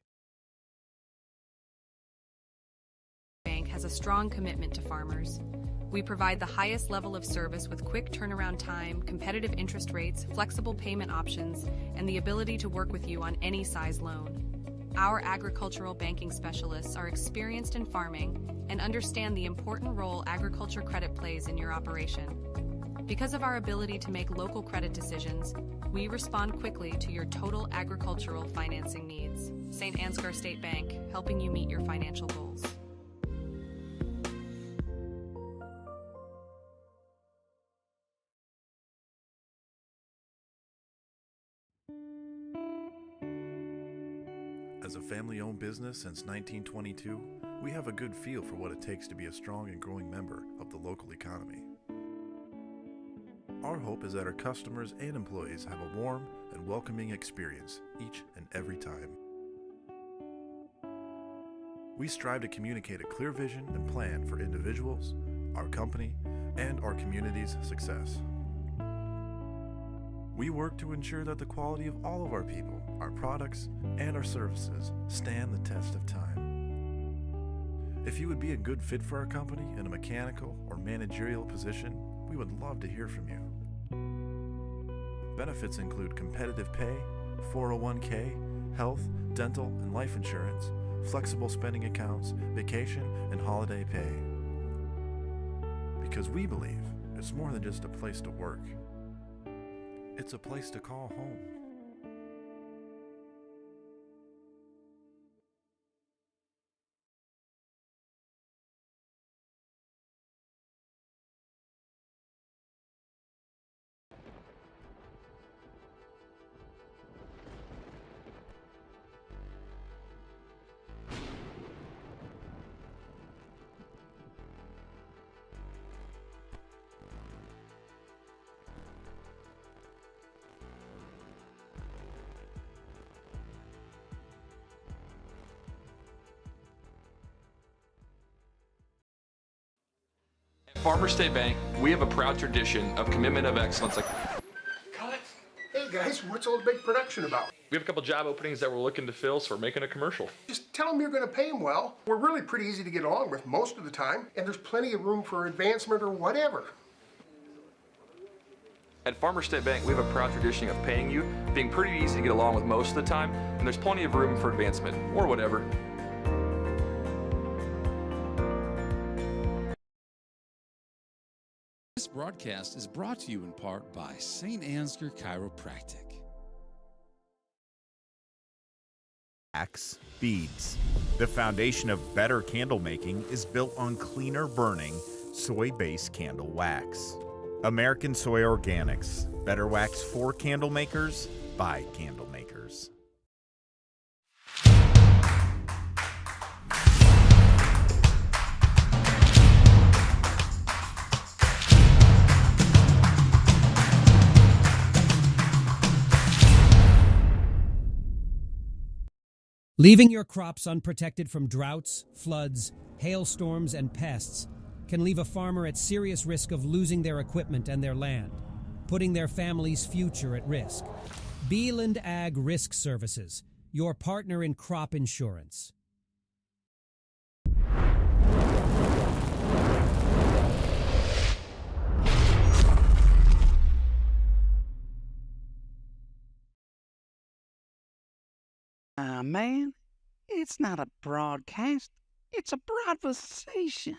Bank has a strong commitment to farmers. We provide the highest level of service with quick turnaround time, competitive interest rates, flexible payment options, and the ability to work with you on any size loan. Our agricultural banking specialists are experienced in farming and understand the important role agriculture credit plays in your operation. Because of our ability to make local credit decisions, we respond quickly to your total agricultural financing needs. St. Ansgar State Bank, helping you meet your financial goals. As a family-owned business since 1922, we have a good feel for what it takes to be a strong and growing member of the local economy. Our hope is that our customers and employees have a warm and welcoming experience each and every time. We strive to communicate a clear vision and plan for individuals, our company, and our community's success. We work to ensure that the quality of all of our people, our products, and our services stand the test of time. If you would be a good fit for our company in a mechanical or managerial position, we would love to hear from you. Benefits include competitive pay, 401k, health, dental, and life insurance, flexible spending accounts, vacation, and holiday pay. Because we believe it's more than just a place to work. It's a place to call home. Farmer State Bank, we have a proud tradition of commitment of excellence. Cut! Hey guys, what's all the big production about? We have a couple job openings that we're looking to fill, so we're making a commercial. Just tell them you're going to pay them well. We're really pretty easy to get along with most of the time, and there's plenty of room for advancement or whatever. At Farmer State Bank, we have a proud tradition of paying you, being pretty easy to get along with most of the time, and there's plenty of room for advancement or whatever. This broadcast is brought to you in part by St. Ansgar Chiropractic. Wax beads. The foundation of better candle making is built on cleaner burning, soy-based candle wax. American Soy Organics. Better wax for candle makers by candle makers. Leaving your crops unprotected from droughts, floods, hailstorms, and pests can leave a farmer at serious risk of losing their equipment and their land, putting their family's future at risk. Beeland Ag Risk Services, your partner in crop insurance. Man, it's not a broadcast. It's a broadcastation.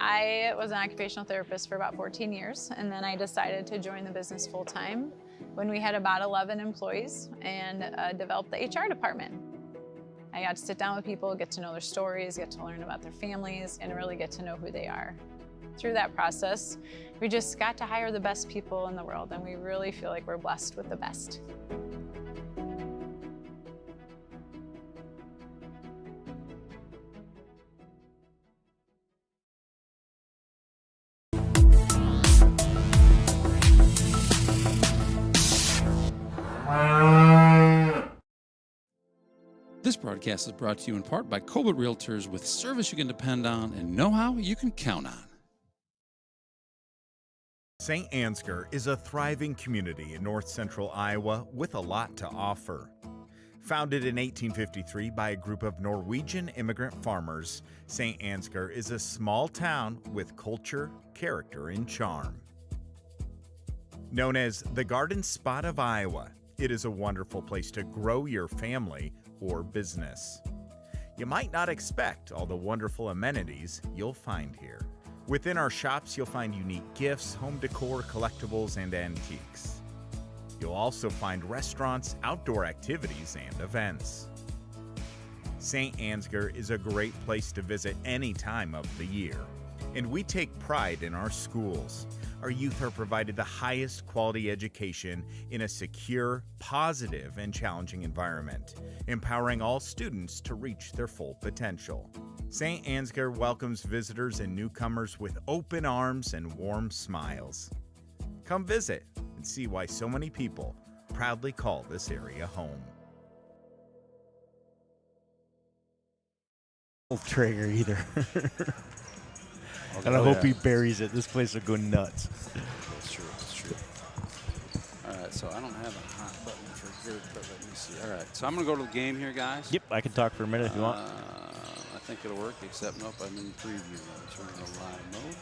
I was an occupational therapist for about 14 years, and then I decided to join the business full-time when we had about 11 employees and developed the HR department. I got to sit down with people, get to know their stories, get to learn about their families, and really get to know who they are. Through that process, we just got to hire the best people in the world, and we really feel like we're blessed with the best. This broadcast is brought to you in part by Colbert Realtors, with service you can depend on and know-how you can count on. St. Ansgar is a thriving community in north central Iowa with a lot to offer. Founded in 1853 by a group of Norwegian immigrant farmers, St. Ansgar is a small town with culture, character, and charm. Known as the Garden Spot of Iowa, it is a wonderful place to grow your family or business. You might not expect all the wonderful amenities you'll find here. Within our shops, you'll find unique gifts, home decor, collectibles, and antiques. You'll also find restaurants, outdoor activities, and events. St. Ansgar is a great place to visit any time of the year, and we take pride in our schools. Our youth are provided the highest quality education in a secure, positive, and challenging environment, empowering all students to reach their full potential. St. Ansgar welcomes visitors and newcomers with open arms and warm smiles. Come visit and see why so many people proudly call this area home. Trigger either. And I hope he buries it. This place will go nuts. That's true. That's true. All right, so I don't have a hot button for good, but let me see. All right, so I'm going to go to the game here, guys. Yep, I can talk for a minute if you want. I think it'll work, except nope, I'm in preview mode. So we're in the live mode.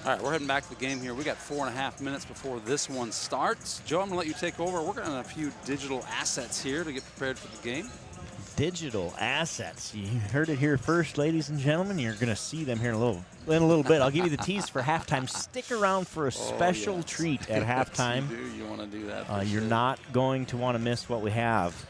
All right, we're heading back to the game here. We got 4.5 minutes before this one starts. Joe, I'm going to let you take over. We're going to have a few digital assets here to get prepared for the game. Digital assets. You heard it here first, ladies and gentlemen. You're going to see them here in a little bit. I'll give you the tease for halftime. Stick around for a special treat at halftime. Yes, you do. You want to do that. You're not going to want to miss what we have.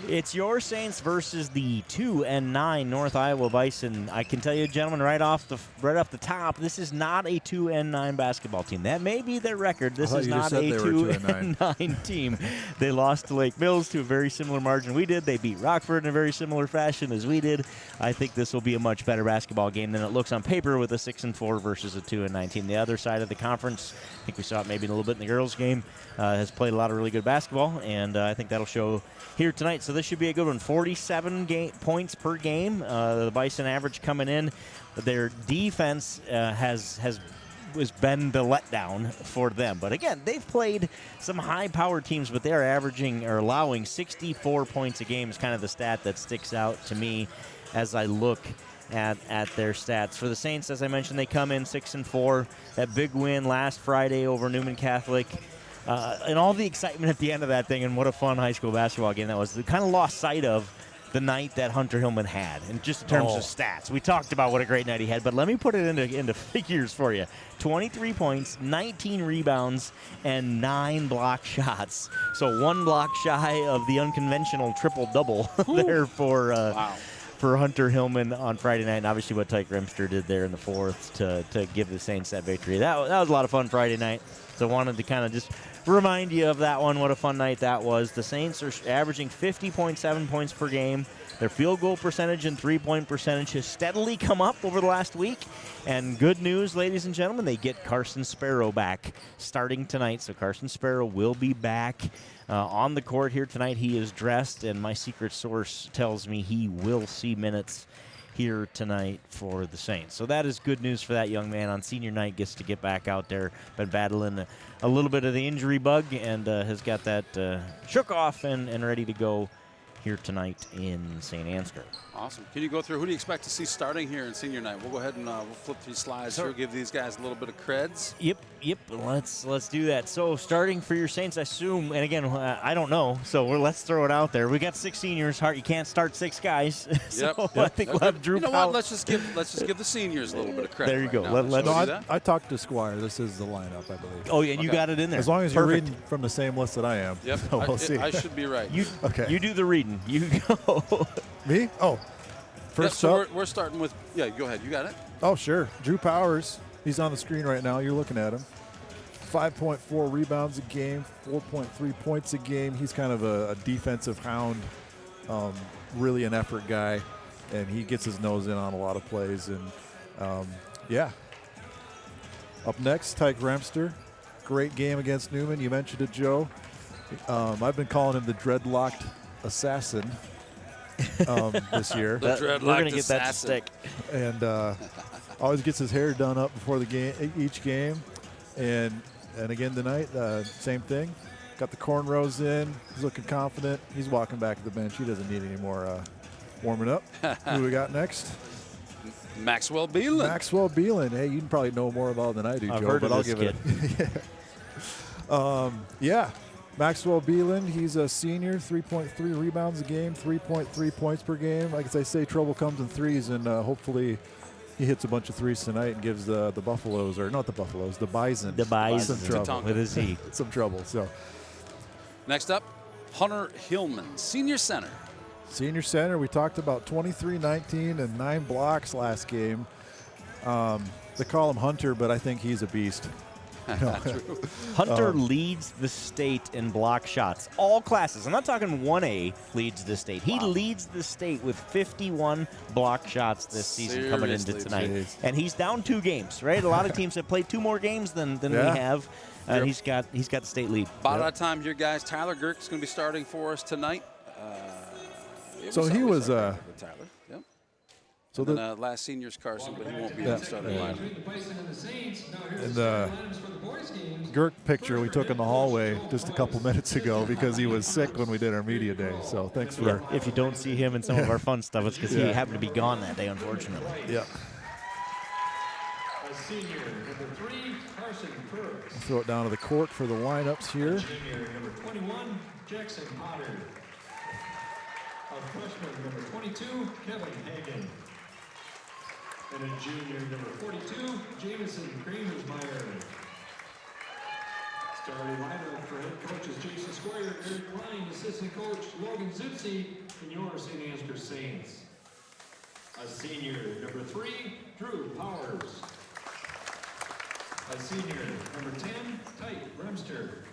It's your Saints versus the 2-9 North Iowa Bison. I can tell you, gentlemen, right off the top, this is not a 2-9 basketball team. That may be their record. This is not a 2-9 team. They lost to Lake Mills to a very similar margin we did. They beat Rockford in a very similar fashion as we did. I think this will be a much better basketball game than it looks on paper with a 6-4 versus a 2-9 team. The other side of the conference, I think we saw it maybe a little bit in the girls' game, has played a lot of really good basketball, and I think that'll show here tonight. So this should be a good one. 47 points per game. The Bison average coming in. Their defense has been the letdown for them. But again, they've played some high-powered teams, but they're averaging or allowing 64 points a game is kind of the stat that sticks out to me as I look at their stats. For the Saints, as I mentioned, they come in 6-4. That big win last Friday over Newman Catholic. And all the excitement at the end of that thing, and what a fun high school basketball game that was. They kind of lost sight of the night that Hunter Hillman had, and just in terms of stats. We talked about what a great night he had, but let me put it into figures for you. 23 points, 19 rebounds, and 9 block shots. So 1 block shy of the unconventional triple-double there for Hunter Hillman on Friday night, and obviously what Tyke Remster did there in the fourth to give the Saints that victory. That was a lot of fun Friday night, so I wanted to kind of just remind you of that one, what a fun night that was. The Saints are averaging 50.7 points per game. Their field goal percentage and three-point percentage has steadily come up over the last week. And good news, ladies and gentlemen, they get Carson Sparrow back starting tonight. So Carson Sparrow will be back on the court here tonight. He is dressed, and my secret source tells me he will see minutes here tonight for the Saints. So that is good news for that young man. On senior night, gets to get back out there. Been battling a little bit of the injury bug and has got that shook off and ready to go here tonight in St. Ansgar. Awesome. Can you go through who do you expect to see starting here in senior night? We'll go ahead and we'll flip through slides here, give these guys a little bit of creds. Yep. Let's do that. So starting for your Saints, I assume, and again, I don't know, so let's throw it out there. We got 6 seniors. You can't start 6 guys. I think we'll have Drew. You know what? Let's just give the seniors a little bit of credit. There you go. I talked to Squire. This is the lineup, I believe. Oh yeah, you got it in there. As long as you're reading from the same list that I am. Yep. So we'll see. I should be right. You do the reading. You go. Me? Oh. First up. We're starting with, go ahead. You got it? Oh, sure. Drew Powers. He's on the screen right now. You're looking at him. 5.4 rebounds a game, 4.3 points a game. He's kind of a defensive hound, really an effort guy, and he gets his nose in on a lot of plays. And, Up next, Tyke Remster. Great game against Newman. You mentioned it, Joe. I've been calling him the dreadlocked assassin. This year. We're going to get that to stick. And always gets his hair done up before the game, each game. And again tonight, same thing. Got the cornrows in. He's looking confident. He's walking back to the bench. He doesn't need any more warming up. Who do we got next? Maxwell Beelan. Maxwell Beelan. Hey, you probably know more about it than I do, Joe. Heard but of I'll this give it. Maxwell Beelan, he's a senior, 3.3 rebounds a game, 3.3 points per game. Like I say, trouble comes in threes, and hopefully he hits a bunch of threes tonight and gives the Buffaloes, or not the Buffaloes, the Bison. The Bison. Some trouble. With a Z. Some trouble. So next up, Hunter Hillman, senior center. Senior center, we talked about 23-19 and 9 blocks last game. They call him Hunter, but I think he's a beast. Hunter leads the state in block shots. All classes. I'm not talking 1A leads the state. He leads the state with 51 block shots this season coming into tonight. Geez. And he's down 2 games, right? A lot of teams have played 2 more games than we have. And he's got the state lead. About that time here, guys. Tyler Girk is going to be starting for us tonight. So he was Tyler. Yep. So then last senior's Carson, but he won't be in the starting lineup. And the Girk picture we took in the hallway just a couple minutes ago because he was sick when we did our media day. So thanks for. If you don't see him in some of our fun stuff, it's because he happened to be gone that day, unfortunately. Yeah. A senior, number 3, Carson Crooks. Throw it down to the court for the lineups here. Junior, number 21, Jackson Potter. A freshman, number 22, Kevin Hagan. And a junior, number 42, Jameson Kramersmeyer. Starting lineup for head coaches Jason Squire, Eric Klein, assistant coach Logan Zipsey, and your St. Ansgar Saints. A senior, number 3, Drew Powers. A senior, number 10, Tyke Remster.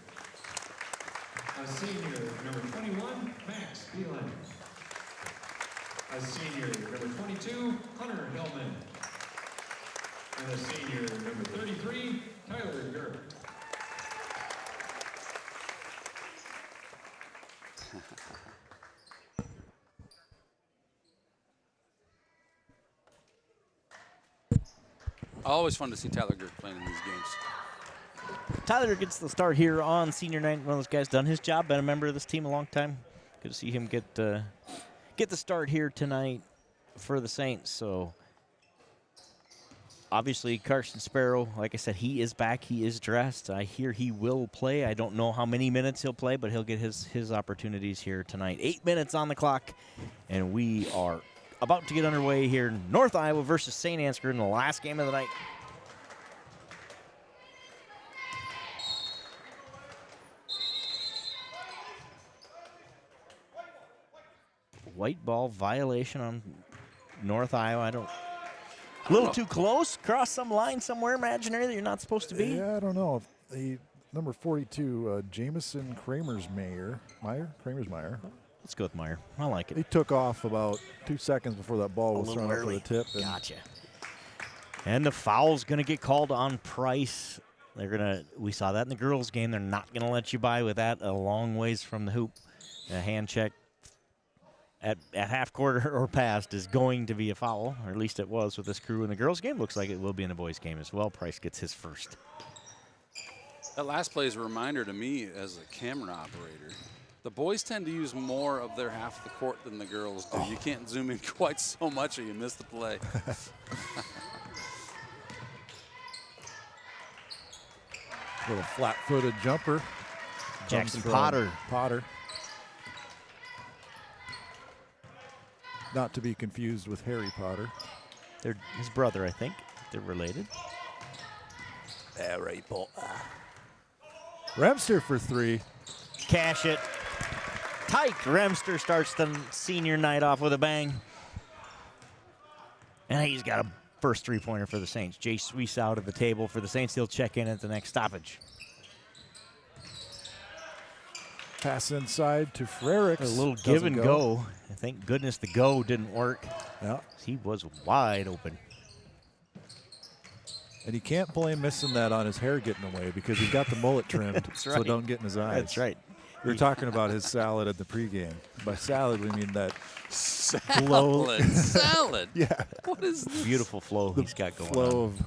A senior, number 21, Max Phelan. A senior, number 22, Hunter Hillman. And a senior, number 33, Tyler Girk. Always fun to see Tyler Girk playing in these games. Tyler gets the start here on senior night. One of those guys done his job, been a member of this team a long time. Good to see him get the start here tonight for the Saints. So obviously, Carson Sparrow, like I said, he is back. He is dressed. I hear he will play. I don't know how many minutes he'll play, but he'll get his opportunities here tonight. 8 minutes on the clock, and we are about to get underway here. North Iowa versus St. Ansgar in the last game of the night. White ball violation on North Iowa. A little too close. Cross some line somewhere imaginary that you're not supposed to be. Yeah, I don't know. The number 42, Jameson Kramersmeyer. Let's go with Meyer. I like it. He took off about 2 seconds before that ball was thrown up for the tip. Gotcha. And the foul's going to get called on Price. We saw that in the girls' game. They're not going to let you by with that a long ways from the hoop. A hand check at half quarter or past is going to be a foul, or at least it was with this crew in the girls' game. Looks like it will be in the boys' game as well. Price gets his first. That last play is a reminder to me as a camera operator. The boys tend to use more of their half of the court than the girls do. You can't zoom in quite so much or you miss the play. Little flat-footed jumper. Jackson Potter. Not to be confused with Harry Potter. They're his brother, I think. They're related. Harry Potter. Remster for 3. Cash it. Tyke Remster starts the senior night off with a bang. And he's got a first three-pointer for the Saints. Jay Suisse out of the table for the Saints. He'll check in at the next stoppage. Pass inside to Frericks. A little give and go. Thank goodness the go didn't work. Yeah. He was wide open. And you can't blame missing that on his hair getting away because he's got the mullet trimmed. That's right. So don't get in his eyes. That's right. We were talking about his salad at the pregame. By salad, we mean that salad. Salad? Yeah. What is this? Beautiful flow he's got going flow on. Of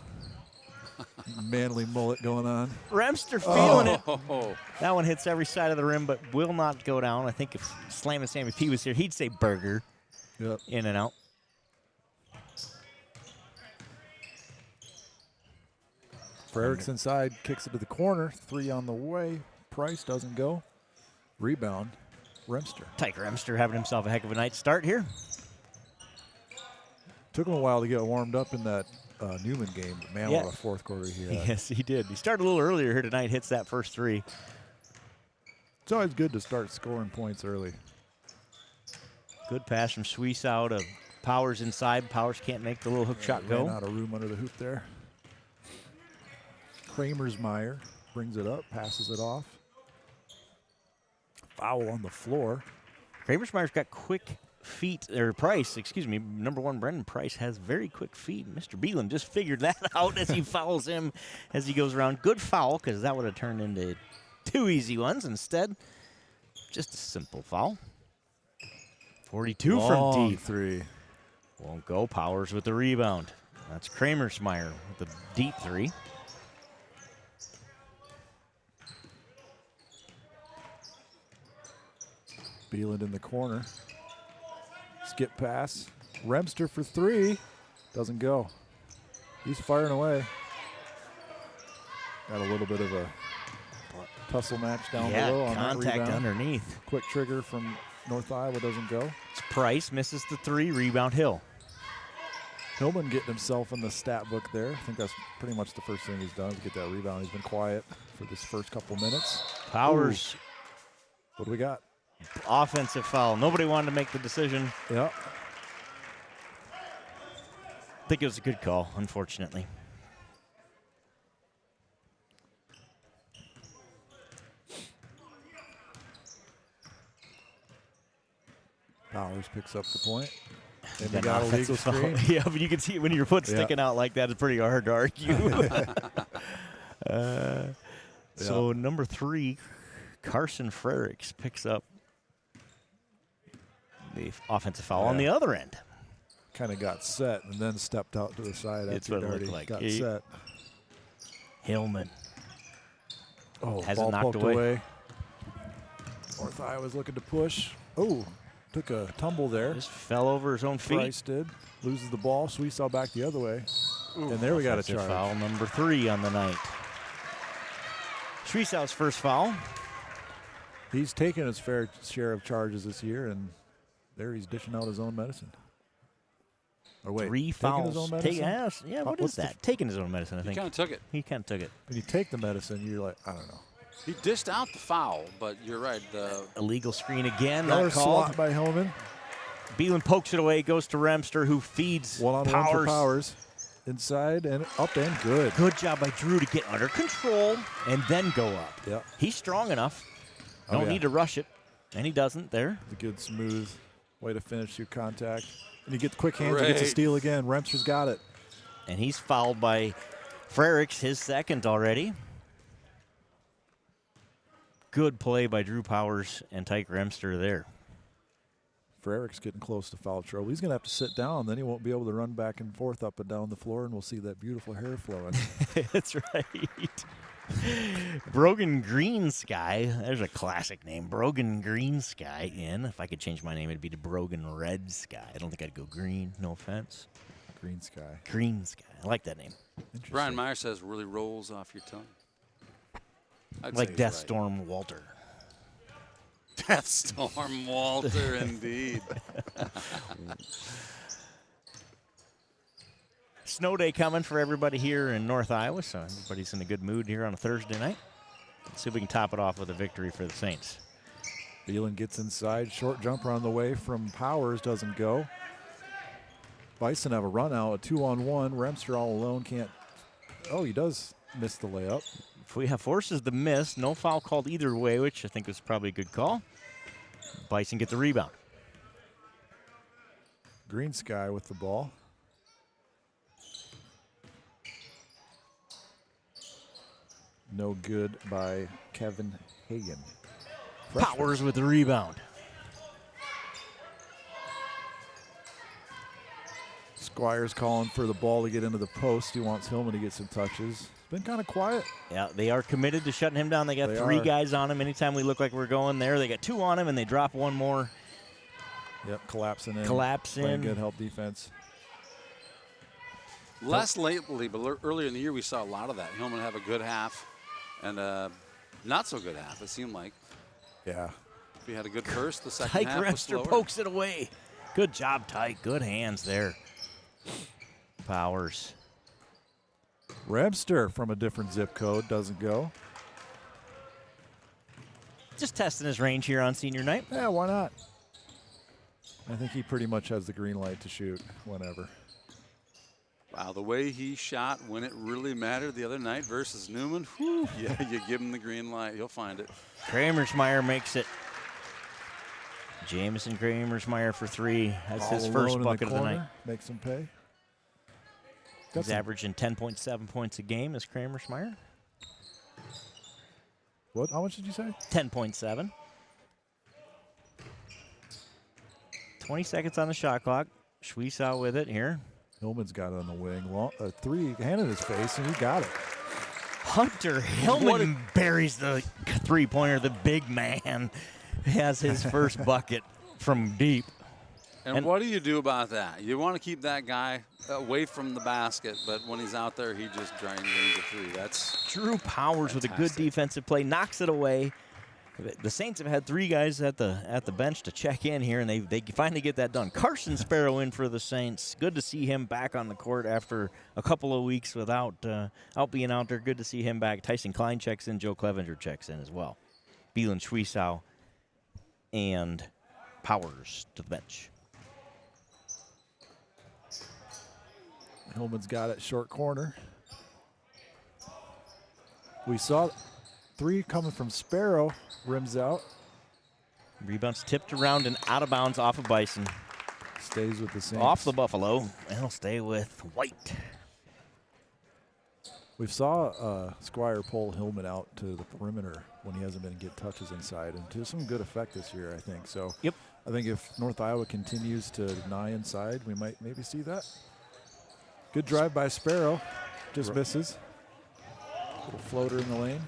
manly mullet going on. Remster feeling it. That one hits every side of the rim, but will not go down. I think if Slam and Sammy P was here, he'd say burger. Yep. In and out. Frericks inside, kicks it to the corner. 3 on the way. Price doesn't go. Rebound, Remster. Tyke Remster having himself a heck of a night start here. Took him a while to get warmed up in that Newman game, but man, what a fourth quarter he had. Yes, he did. He started a little earlier here tonight, hits that first 3. It's always good to start scoring points early. Good pass from Suisse out of Powers inside. Powers can't make the little hook shot go. Ran out of room under the hoop there. Kramersmeyer brings it up, passes it off. Foul on the floor. Kramersmeyer's got quick feet, or Price, excuse me, number 1, Brendan Price has very quick feet. Mr. Beelan just figured that out as he fouls him as he goes around. Good foul, because that would have turned into 2 easy ones. Instead, just a simple foul. 42 Long from deep. 3. Won't go. Powers with the rebound. That's Kramersmeyer with the deep 3. Beeland in the corner. Skip pass. Remster for 3. Doesn't go. He's firing away. Got a little bit of a tussle match down below on that contact rebound. underneath. Quick trigger from North Iowa doesn't go. It's Price, misses the 3, rebound Hill. Hillman getting himself in the stat book there. I think that's pretty much the first thing he's done to get that rebound. He's been quiet for this first couple minutes. Powers. Ooh. What do we got? Offensive foul. Nobody wanted to make the decision. Yep. I think it was a good call, unfortunately. Powers picks up the point. And Got we got a legal offensive foul. screen. Yeah, but you can see when your foot's sticking out like that, it's pretty hard to argue. So number 3, Carson Frericks picks up the offensive foul on the other end. Kind of got set and then stepped out to the side It's after what it he already looked like. got set. Hillman. Oh, has ball it knocked poked away. North Iowa's looking to push. Oh, took a tumble there. Just fell over his own feet. Price did. Loses the ball. Suisse back the other way. And there we got a charge. Foul number 3 on the night. Schwiesau's first foul. He's taken his fair share of charges this year, and there he's dishing out his own medicine. Or wait, 3 taking fouls. his own medicine? Yeah, what is that? Taking his own medicine, I think. He kind of took it. He kind of took it. When you take the medicine, you're like, I don't know. He dished out the foul, but you're right. The illegal screen again. Another Not called. slot by Hillman. Beelan pokes it away, goes to Remster, who feeds One-on-one for Powers. Inside and up and good. Good job by Drew to get under control and then go up. Yep. He's strong enough. Oh, No yeah. need to rush it. And he doesn't there. A good, smooth way to finish your contact. And you get the quick hands, he gets a steal again. Remster's got it. And he's fouled by Frericks, his second already. Good play by Drew Powers and Tyke Remster there. Frericks getting close to foul trouble. He's going to have to sit down. Then he won't be able to run back and forth up and down the floor, and we'll see that beautiful hair flowing. That's right. Brogan Green Sky. There's a classic name. Brogan Green Sky in. If I could change my name, it'd be to Brogan Red Sky. I don't think I'd go green. No offense. Green Sky. Green Sky. I like that name. Brian Meyer says really rolls off your tongue. I'd say Like he's Death right. Storm Walter. Death Storm Walter, indeed. Snow day coming for everybody here in North Iowa, so everybody's in a good mood here on a Thursday night. Let's see if we can top it off with a victory for the Saints. Beelan gets inside. Short jumper on the way from Powers doesn't go. Bison have a run out, a 2-on-1. Remster all alone can't. Oh, he does miss the layup. If we have forces the miss, no foul called either way, which I think was probably a good call. Bison get the rebound. Green Sky with the ball. No good by Kevin Hagan. Freshman. Powers with the rebound. Squire's calling for the ball to get into the post. He wants Hillman to get some touches. Been kind of quiet. Yeah, they are committed to shutting him down. They got They three are. guys on him. Anytime we look like we're going there, they got 2 on him, and they drop 1 more. Yep, collapsing in. Collapsing. Playing good help defense. Less lately, but earlier in the year we saw a lot of that. Hillman have a good half and a not so good half, it seemed like. Yeah. If he had a good first, the second Tyke half was Remster slower. pokes it away. Good job, Tyke. Good hands there. Powers. Remster from a different zip code doesn't go. Just testing his range here on senior night. Yeah, why not? I think he pretty much has the green light to shoot whenever. Wow, the way he shot when it really mattered the other night versus Newman, whew, yeah, you give him the green light, he'll find it. Kramersmeyer makes it. Jamison Kramersmeyer for 3. That's All his alone first in bucket of the corner, night. Makes him pay. He's averaging 10.7 points a game as Kramersmeyer. What? How much did you say? 10.7. 20 seconds on the shot clock. Schwiesau with it here. Hillman's got it on the wing. Long, 3 hand in his face, and he got it. Hunter Hillman buries the 3-pointer. The big man has his first bucket from deep. And what do you do about that? You want to keep that guy away from the basket, but when he's out there, he just drains a 3. That's Drew Powers with a good defensive play, knocks it away. The Saints have had 3 guys at the bench to check in here, and they finally get that done. Carson Sparrow in for the Saints. Good to see him back on the court after a couple of weeks without out being out there. Good to see him back. Tyson Klein checks in. Joe Clevenger checks in as well. Beelan Schwiesau and Powers to the bench. Hillman's got it short corner. We saw 3 coming from Sparrow. Rims out. Rebounds tipped around and out of bounds off of Bison. Stays with the Saints. Off the Buffalo. And he'll stay with White. We saw Squire pull Hillman out to the perimeter when he hasn't been getting touches inside, and to some good effect this year, I think. So yep. I think if North Iowa continues to deny inside, we might maybe see that. Good drive by Sparrow. Just misses. Little floater in the lane.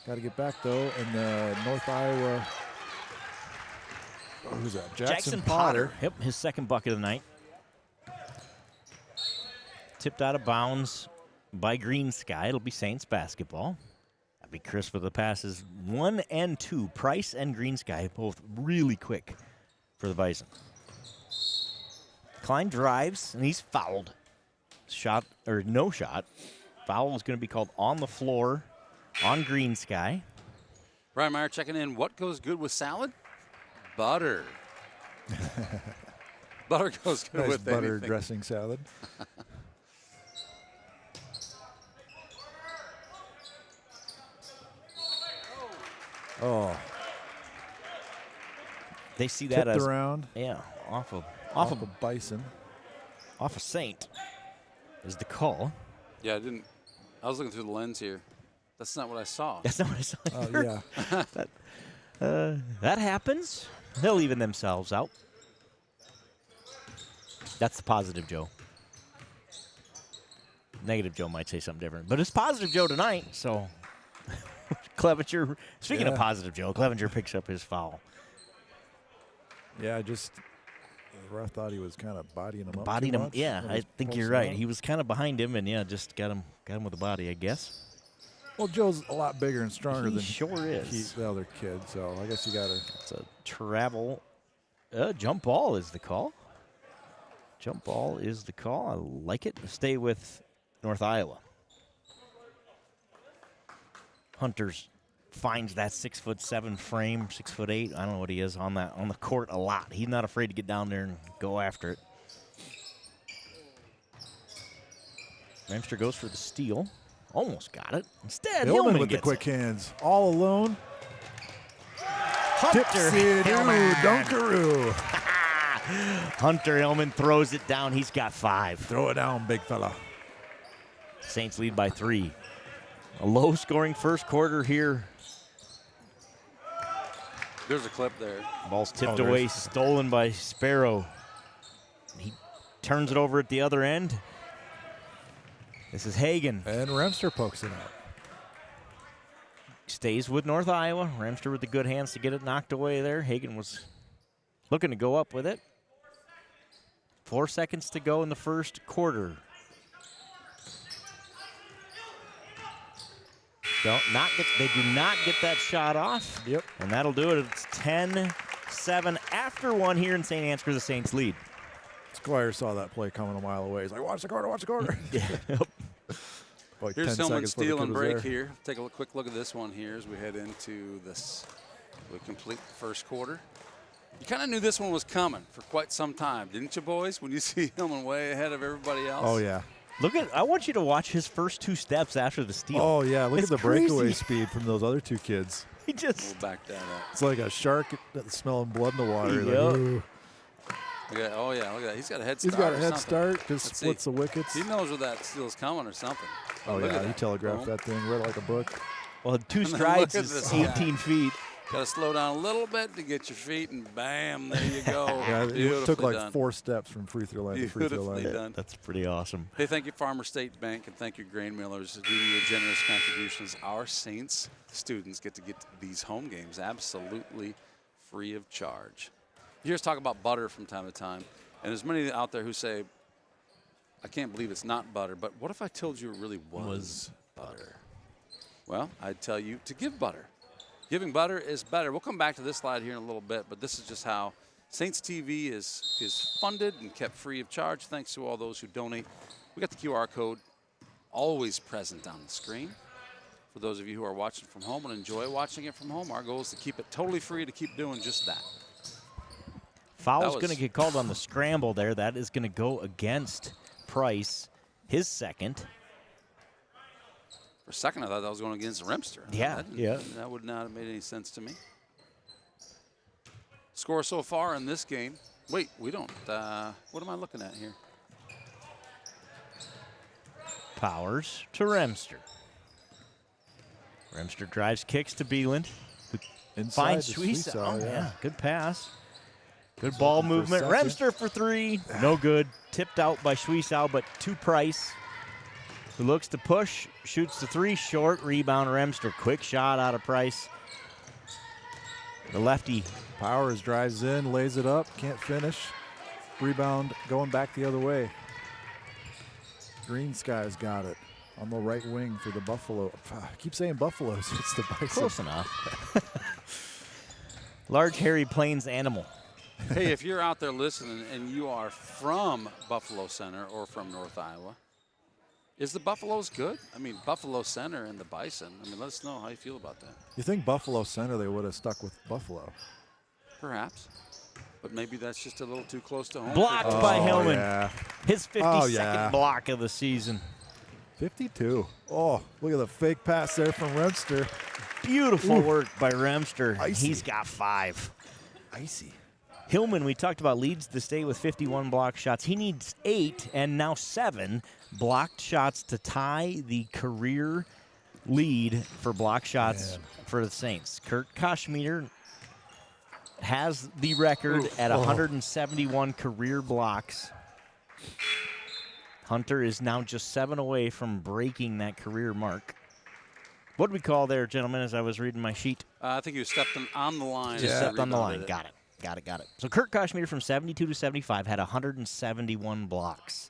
Got to get back, though, and North Iowa. Oh, who's that? Jackson Potter. Yep, his second bucket of the night. tipped out of bounds by Green Sky. It'll be Saints basketball. That'll be crisp with the passes 1 and 2. Price and Green Sky both really quick for the Bison. Klein drives, and he's fouled. Shot, or no shot. Foul is going to be called on the floor on Green Sky. Brian Meyer checking in. What goes good with salad? Butter. Butter goes good nice with butter anything. dressing salad. Oh. They see that Tipped as around. Yeah, off of Bison. Off of Saint is the call. Yeah, I was looking through the lens here. That's not what I saw. That's not what I saw. Oh, either. That happens. They'll even themselves out. That's the positive Joe. Negative Joe might say something different, but it's positive Joe tonight. So Clevenger. Speaking of positive Joe, Clevenger picks up his foul. Yeah, the ref thought he was kind of bodying him up. Bodying too him. much Yeah, when I he think you're posted right. out. He was kind of behind him, and just got him with the body, I guess. Well, Joe's a lot bigger and stronger He than sure is. the other kid, so I guess you got to. It's a travel. Jump ball is the call. Jump ball is the call. I like it. Stay with North Iowa. Hunters finds that 6'7" frame, 6'8". I don't know what he is on the court a lot. He's not afraid to get down there and go after it. Ramster goes for the steal. Almost got it. Instead, Hillman with the gets quick it. hands. All alone. Hunter Dipsy-doo, Dunkaroo. Hunter Hillman throws it down. He's got 5. Throw it down, big fella. Saints lead by 3. A low-scoring first quarter here. There's a clip there. Ball's tipped away, stolen by Sparrow. He turns it over at the other end. This is Hagan. And Remster pokes it out. Stays with North Iowa. Ramster with the good hands to get it knocked away there. Hagan was looking to go up with it. 4 seconds to go in the first quarter. They do not get that shot off. Yep. And that'll do it. It's 10-7 after 1 here in St. Ansgar. The Saints lead. Squire saw that play coming a mile away. He's like, watch the corner, watch the corner. Like Here's 10 Hillman's seconds before the steal kid and was break there. here. Take a quick look at this one here as we head into this. We complete the first quarter. You kind of knew this one was coming for quite some time, didn't you, boys? When you see Hillman way ahead of everybody else. Oh, yeah. I want you to watch his first 2 steps after the steal. Oh, yeah. Look It's at the breakaway crazy. speed from those other 2 kids. He just. We'll back that up. It's like a shark smelling blood in the water. Like, Yep. ooh. Oh, yeah, look at that. He's got a head start. He's got a or head something. start, just Let's splits see. the wickets. He knows where that steal's coming or something. Oh, Look at yeah. He that. telegraphed Boom. that thing, read it like a book. Well, 2 And then strides look at is this 18 guy. feet. Got to slow down a little bit to get your feet, and bam, there you go. Yeah, it Beautifully took like done. 4 steps from free throw line to free throw Beautifully line. done. That's pretty awesome. Hey, thank you, Farmer State Bank, and thank you, Grain Millers. Due to your generous contributions, our Saints students get these home games absolutely free of charge. You hear us talk about butter from time to time, and there's many out there who say, I can't believe it's not butter, but what if I told you it really was butter? Well, I'd tell you to give butter. Giving butter is better. We'll come back to this slide here in a little bit, but this is just how Saints TV is funded and kept free of charge thanks to all those who donate. We got the QR code always present on the screen. For those of you who are watching from home and enjoy watching it from home, our goal is to keep it totally free to keep doing just that. Foul's going to get called on the scramble there. That is going to go against Price, his second. For a second, I thought that was going against Remster. Yeah, That would not have made any sense to me. Score so far in this game. Wait, we don't. What am I looking at here? Powers to Remster. Remster drives, kicks to Beeland. Finds to Suisse. Suisse, yeah. Good pass. Good ball movement. Remster for 3. No good. Tipped out by Suisse, but to Price, who looks to push, shoots the 3 short. Rebound Remster. Quick shot out of Price. The lefty. Powers drives in, lays it up, can't finish. Rebound going back the other way. Green Sky's got it on the right wing for the Buffalo. I keep saying Buffaloes. It's the Bison. Close enough. Large, hairy plains animal. Hey, if you're out there listening and you are from Buffalo Center or from North Iowa, is the Buffaloes good? I mean, Buffalo Center and the Bison. I mean, let us know how you feel about that. You think Buffalo Center, they would have stuck with Buffalo? Perhaps. But maybe that's just a little too close to home. Blocked by Hillman. Yeah. His 52nd block of the season. 52. Oh, look at the fake pass there from Remster. Beautiful work by Remster. Icy. He's got 5. Icy. Hillman, we talked about, leads the state with 51 blocked shots. He needs 8 and now 7 blocked shots to tie the career lead for block shots for the Saints. Kurt Koshmeter has the record at 171 career blocks. Hunter is now just 7 away from breaking that career mark. What did we call there, gentlemen, as I was reading my sheet? I think you stepped on the line. Just stepped on the line. Got it. Got it. So Kurt Koshmeter from 72 to 75 had 171 blocks.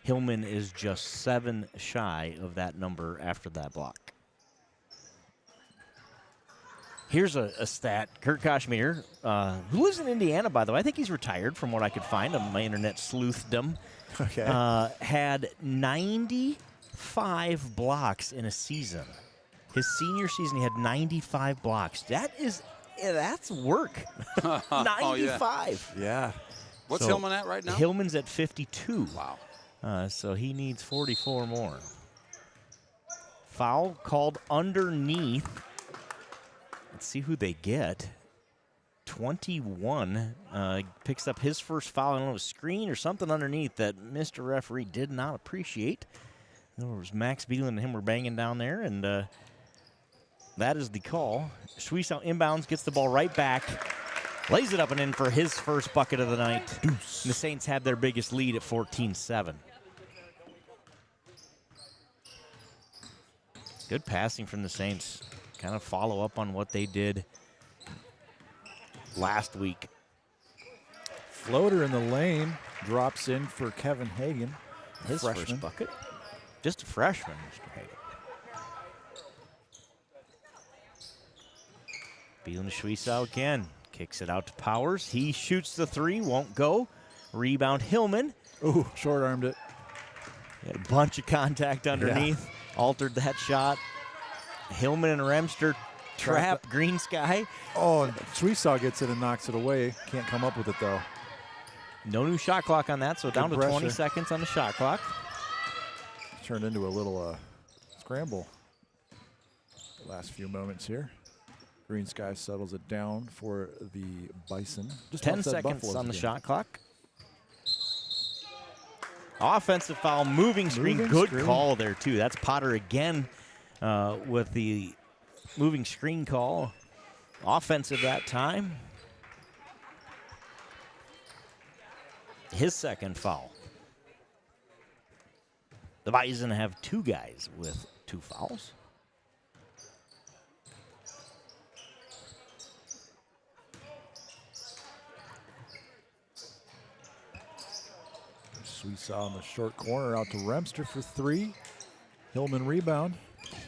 Hillman is just 7 shy of that number after that block. Here's a stat. Kurt Koshmeter, who lives in Indiana, by the way. I think he's retired from what I could find on my internet sleuthdom. Okay. Had 95 blocks in a season. His senior season, he had 95 blocks. That's work. 95. Yeah. What's Hillman at right now? Hillman's at 52. Wow. So he needs 44 more. Foul called underneath. Let's see who they get. 21 picks up his first foul. I don't know, a screen or something underneath that Mr. Referee did not appreciate. There was Max Beelan and him were banging down there, and that is the call. Schwiesau inbounds, gets the ball right back, lays it up and in for his first bucket of the night. Deuce. The Saints have their biggest lead at 14-7. Good passing from the Saints. Kind of follow up on what they did last week. Floater in the lane drops in for Kevin Hagan. His freshman. first bucket. Just a freshman, Mr. Hagan. Beelan Schwiesau again. Kicks it out to Powers. He shoots the 3, won't go. Rebound Hillman. Ooh, short-armed it. Had a bunch of contact underneath. Altered that shot. Hillman and Remster trap Green Sky. Oh, and Schwiesau gets it and knocks it away. Can't come up with it, though. No new shot clock on that, so down to 20 seconds on the shot clock. Turned into a little scramble the last few moments here. Green Sky settles it down for the Bison. Just 10 seconds on the shot clock. Offensive foul, moving screen. Good call there, too. That's Potter again with the moving screen call. Offensive that time. His second foul. The Bison have 2 guys with 2 fouls. Schwiesau in the short corner out to Remster for 3. Hillman rebound.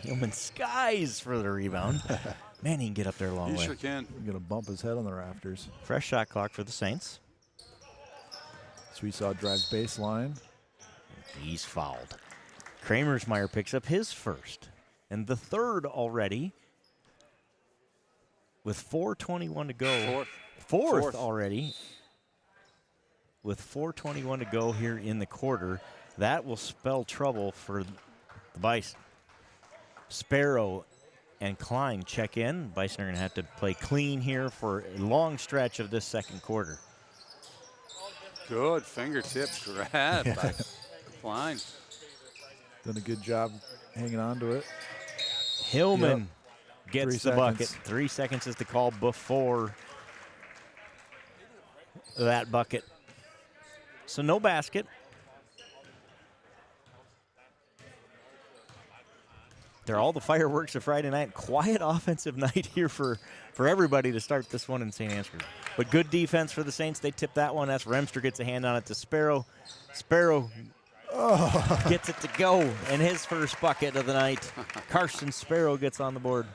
Hillman skies for the rebound. Man, he can get up there a long way. He sure can. He's going to bump his head on the rafters. Fresh shot clock for the Saints. Schwiesau drives baseline. He's fouled. Kramersmeyer picks up his first and the third already with 4:21 to go. Fourth already with 4:21 to go here in the quarter. That will spell trouble for the Bison. Sparrow and Klein check in. Bison are going to have to play clean here for a long stretch of this second quarter. Good fingertip grab by Klein. Done a good job hanging on to it. Hillman gets 3 the bucket. seconds. 3 seconds is the call before that bucket. So no basket. They're all the fireworks of Friday night. Quiet offensive night here for everybody to start this one in St. Ansgar. But good defense for the Saints. They tip that one. That's Remster gets a hand on it to Sparrow. Sparrow Gets it to go, and his first bucket of the night. Carson Sparrow gets on the board.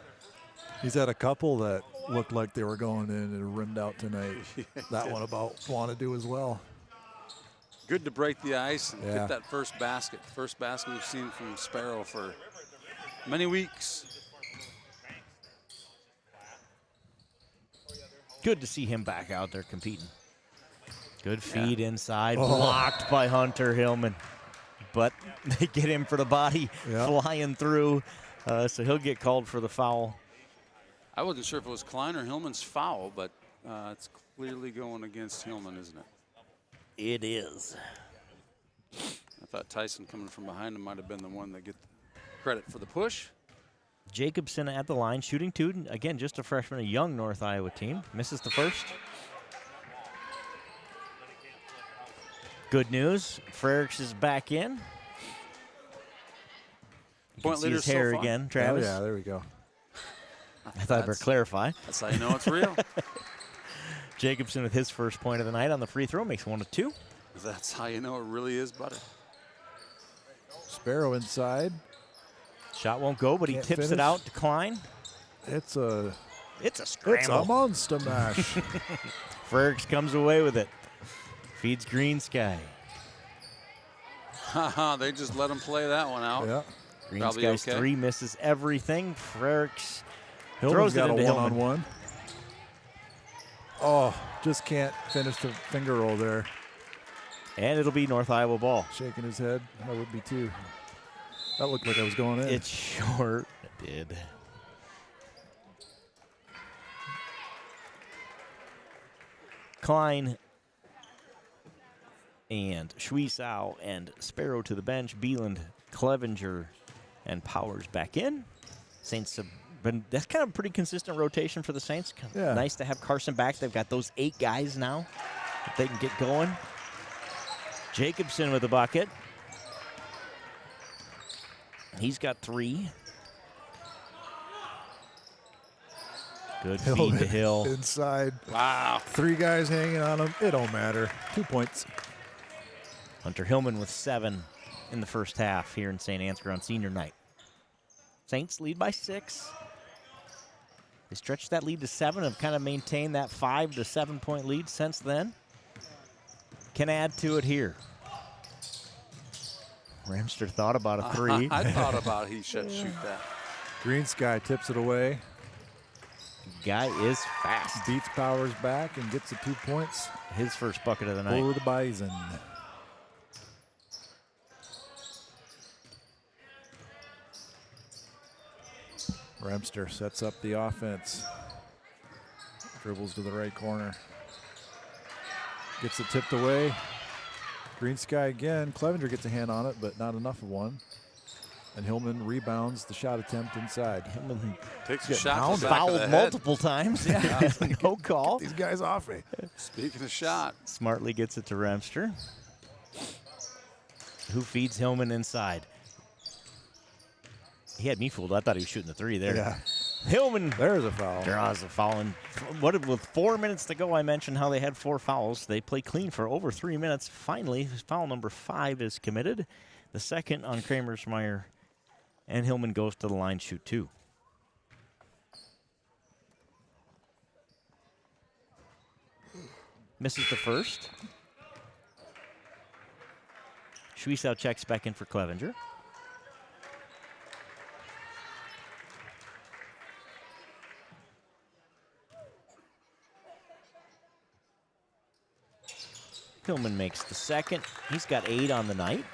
He's had a couple that looked like they were going in and rimmed out tonight. That one about wanted to as well. Good to break the ice and get that first basket. First basket we've seen from Sparrow for many weeks. Good to see him back out there competing. Good feed inside, blocked by Hunter Hillman. But they get him for the body, flying through, so he'll get called for the foul. I wasn't sure if it was Klein or Hillman's foul, but it's clearly going against Hillman, isn't it? It is. I thought Tyson coming from behind him might have been the one that get credit for the push. Jacobson at the line, shooting two. Again, just a freshman, a young North Iowa team. Misses the first. Good news, Frericks is back in. You Point can see leader his hair so far. again, Travis. Oh, yeah, there we go. I thought I'd better clarify. That's how you know it's real. Jacobson with his first point of the night on the free throw, makes 1 of 2. That's how you know it really is butter. Sparrow inside. Shot won't go, but he Can't tips finish. it out to Klein. It's a scramble. It's a monster mash. Frericks comes away with it. Feeds Green Sky. They just let him play that one out. Yeah. Green Probably Sky's okay. 3 misses everything. Frericks Hillman's throws it got into a Hillman. one-on-one. Oh, just can't finish the finger roll there. And it'll be North Iowa ball. Shaking his head. That would be 2. That looked like I was going in. It's short. It did. Klein and Schwiesau and Sparrow to the bench. Beeland, Clevenger, and Powers back in. Saints have been, that's kind of a pretty consistent rotation for the Saints. Yeah. Nice to have Carson back. They've got those 8 guys now that they can get going. Jacobson with the bucket. He's got 3. Good feed to Hill. Inside. Wow. 3 guys hanging on him. It don't matter. 2 points. Hunter Hillman with 7 in the first half here in St. Ansgar on senior night. Saints lead by 6. They stretched that lead to 7, have kind of maintained that 5 to 7 point lead since then. Can add to it here. Ramster thought about a 3. I thought about he should shoot that. Green Sky tips it away. Guy is fast. Beats Powers back and gets the 2 points. His first bucket of the night. For the Bison. Ramster sets up the offense. Dribbles to the right corner. Gets it tipped away. Green Sky again. Clevenger gets a hand on it, but not enough of one. And Hillman rebounds the shot attempt inside. Hillman takes a shot. Fouled multiple times. Yeah. No call. Get these guys off me. Speaking of shot. Smartly gets it to Ramster, who feeds Hillman inside. He had me fooled. I thought he was shooting the 3 there. Yeah. Hillman. There's a foul. Draws a foul. And with 4 minutes to go, I mentioned how they had 4 fouls. They play clean for over 3 minutes. Finally, foul number 5 is committed. The second on Kramersmeyer. And Hillman goes to the line, shoot 2. Misses the first. Schwiesau checks back in for Clevenger. Hillman makes the second. He's got 8 on the night.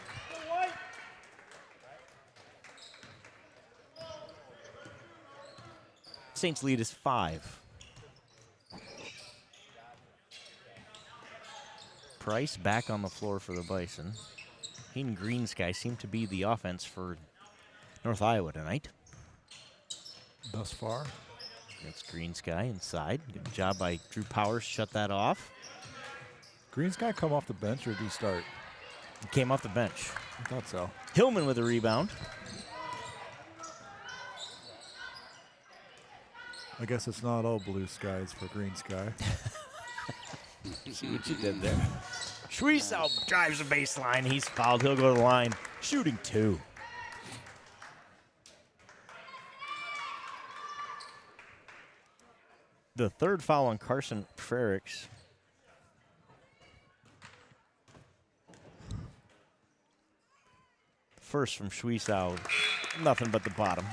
Saints lead is 5. Price back on the floor for the Bison. He and Green Sky seem to be the offense for North Iowa tonight. Thus far. It's Green Sky inside. Good job by Drew Powers, shut that off. Green Sky come off the bench or did he start? He came off the bench. I thought so. Hillman with a rebound. I guess it's not all blue skies for Green Sky. See what you did there. Schwiesow drives the baseline. He's fouled. He'll go to the line. Shooting 2. The third foul on Carson Frericks. First from Schwiesow. Nothing but the bottom.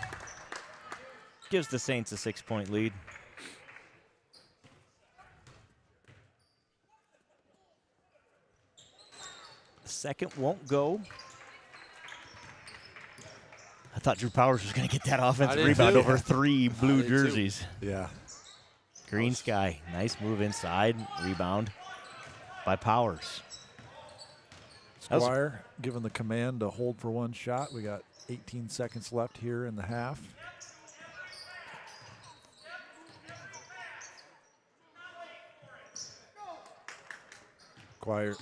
Gives the Saints a 6-point lead. The second won't go. I thought Drew Powers was going to get that offensive rebound over 3 blue jerseys. Yeah. Green sky. Nice move inside. Rebound by Powers. Squire given the command to hold for 1 shot. We got 18 seconds left here in the half.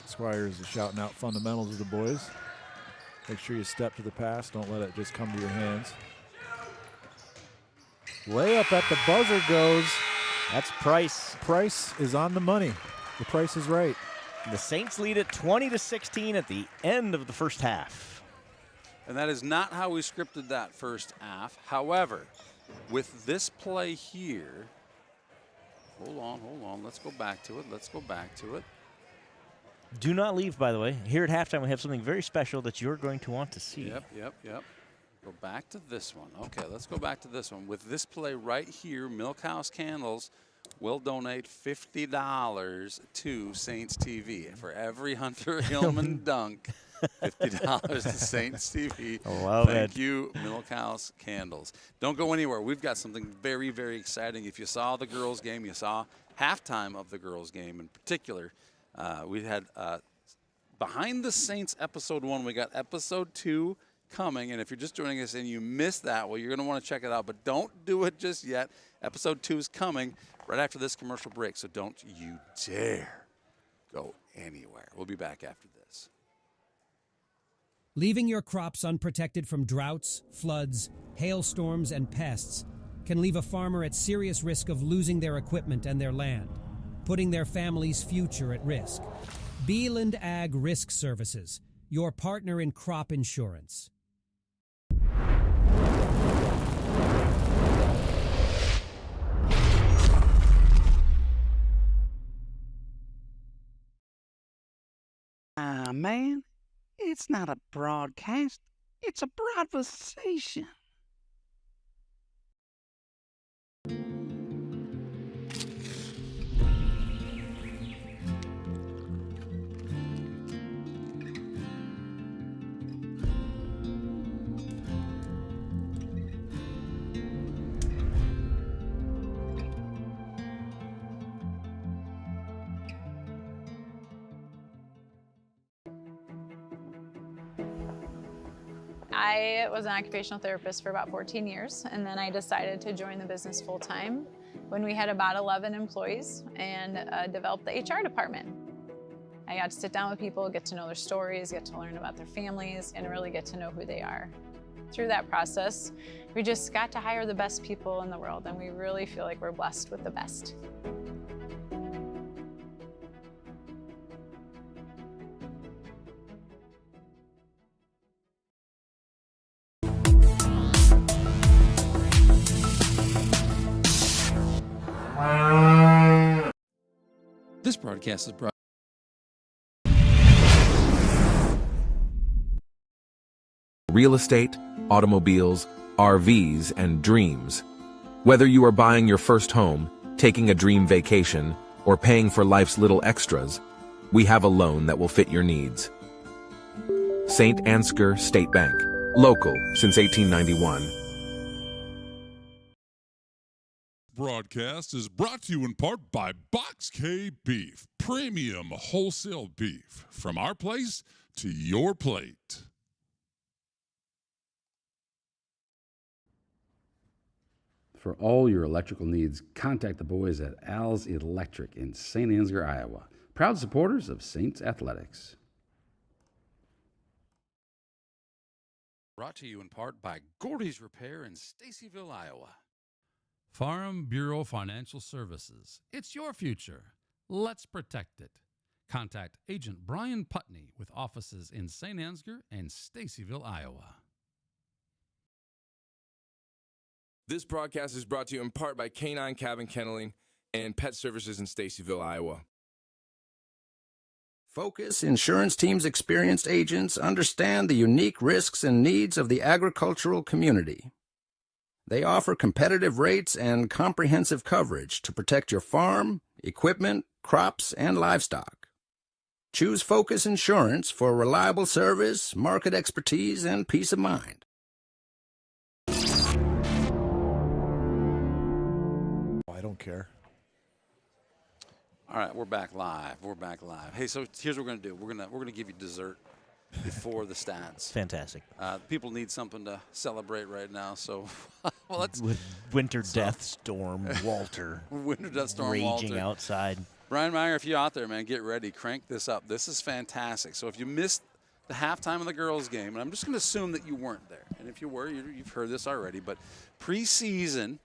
Squires is shouting out fundamentals of the boys. Make sure you step to the pass. Don't let it just come to your hands. Layup at the buzzer goes. That's Price. Price is on the money. The price is right. The Saints lead at 20-16 at the end of the first half. And that is not how we scripted that first half. However, with this play here, hold on. Let's go back to it. Do not leave, by the way. Here at halftime, we have something very special that you're going to want to see. Yep. Go back to this one. Okay, let's go back to this one. With this play right here, Milkhouse Candles will donate $50 to Saints TV. For every Hunter Hillman dunk, $50 to Saints TV. Thank you, Milkhouse Candles. Don't go anywhere. We've got something very, very exciting. If you saw the girls' game, you saw halftime of the girls' game in particular. We had Behind the Saints episode 1. We got episode 2 coming. And if you're just joining us and you missed that, well, you're going to want to check it out. But don't do it just yet. Episode 2 is coming right after this commercial break. So don't you dare go anywhere. We'll be back after this. Leaving your crops unprotected from droughts, floods, hailstorms, and pests can leave a farmer at serious risk of losing their equipment and their land, putting their family's future at risk. Beeland Ag Risk Services, your partner in crop insurance. Man, it's not a broadcast, it's a broadversation. I was an occupational therapist for about 14 years, and then I decided to join the business full-time when we had about 11 employees and developed the HR department. I got to sit down with people, get to know their stories, get to learn about their families, and really get to know who they are. Through that process, we just got to hire the best people in the world, and we really feel like we're blessed with the best. This broadcast is brought. Real estate, automobiles, RVs, and dreams. Whether you are buying your first home, taking a dream vacation, or paying for life's little extras, we have a loan that will fit your needs. St. Ansgar State Bank, local since 1891. Broadcast is brought to you in part by Box K Beef, premium wholesale beef. From our place to your plate. For all your electrical needs, contact the boys at Al's Electric in St. Ansgar, Iowa. Proud supporters of Saints Athletics. Brought to you in part by Gordy's Repair in Stacyville, Iowa. Farm Bureau Financial Services. It's your future. Let's protect it. Contact Agent Brian Putney with offices in St. Ansgar and Stacyville, Iowa. This broadcast is brought to you in part by Canine Cabin Kenneling and Pet Services in Stacyville, Iowa. Focus Insurance Team's experienced agents understand the unique risks and needs of the agricultural community. They offer competitive rates and comprehensive coverage to protect your farm, equipment, crops, and livestock. Choose Focus Insurance for reliable service, market expertise, and peace of mind. I don't care. All right, we're back live. Hey, so here's what we're gonna do. We're gonna give you dessert before the stats. Fantastic. People need something to celebrate right now, so well, let's. With Winter Death Storm Walter. Winter Death Storm raging Walter. outside. Brian Meyer, if you're out there, man, get ready. Crank this up. This is fantastic. So if you missed the halftime of the girls' game, and I'm just going to assume that you weren't there, and if you were, you've heard this already, but preseason.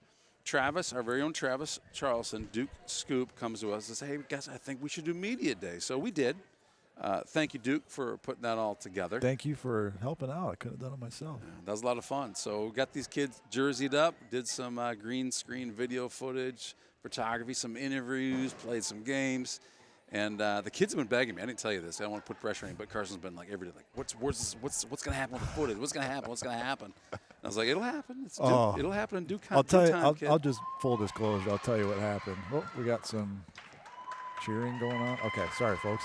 Travis, our very own Travis Charleston, Duke Scoop, comes to us and says, hey, guys, I think we should do Media Day. So we did. Thank you, Duke, for putting that all together. Thank you for helping out. I could have done it myself. That was a lot of fun. So we got these kids jerseyed up, did some green screen video footage, photography, some interviews, played some games. And the kids have been begging me. I didn't tell you this. I don't want to put pressure on you, but Carson's been like every day, like, what's going to happen with the footage? What's going to happen? What's going to happen? And I was like, it'll happen. It'll happen in due time. I'll tell you. Time, I'll just full disclosure. I'll tell you what happened. Oh, we got some cheering going on. Okay, sorry, folks.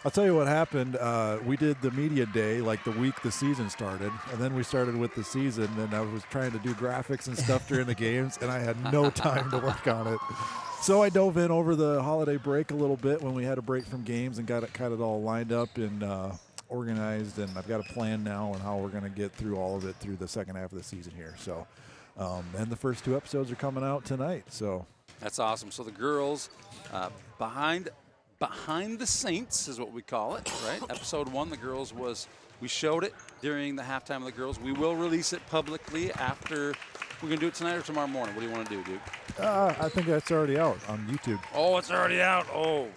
I'll tell you what happened. We did the media day like the week the season started, and then we started with the season, and I was trying to do graphics and stuff during the games, and I had no time to work on it. So I dove in over the holiday break a little bit when we had a break from games and got it kind of all lined up and organized, and I've got a plan now on how we're going to get through all of it through the second half of the season here. So, and the first 2 episodes are coming out tonight. So that's awesome. So the girls behind the Saints is what we call it, right? Episode 1, the girls we showed it during the halftime of the girls. We will release it publicly after. We're going to do it tonight or tomorrow morning. What do you want to do, Duke? I think that's already out on YouTube. Oh, it's already out. Oh,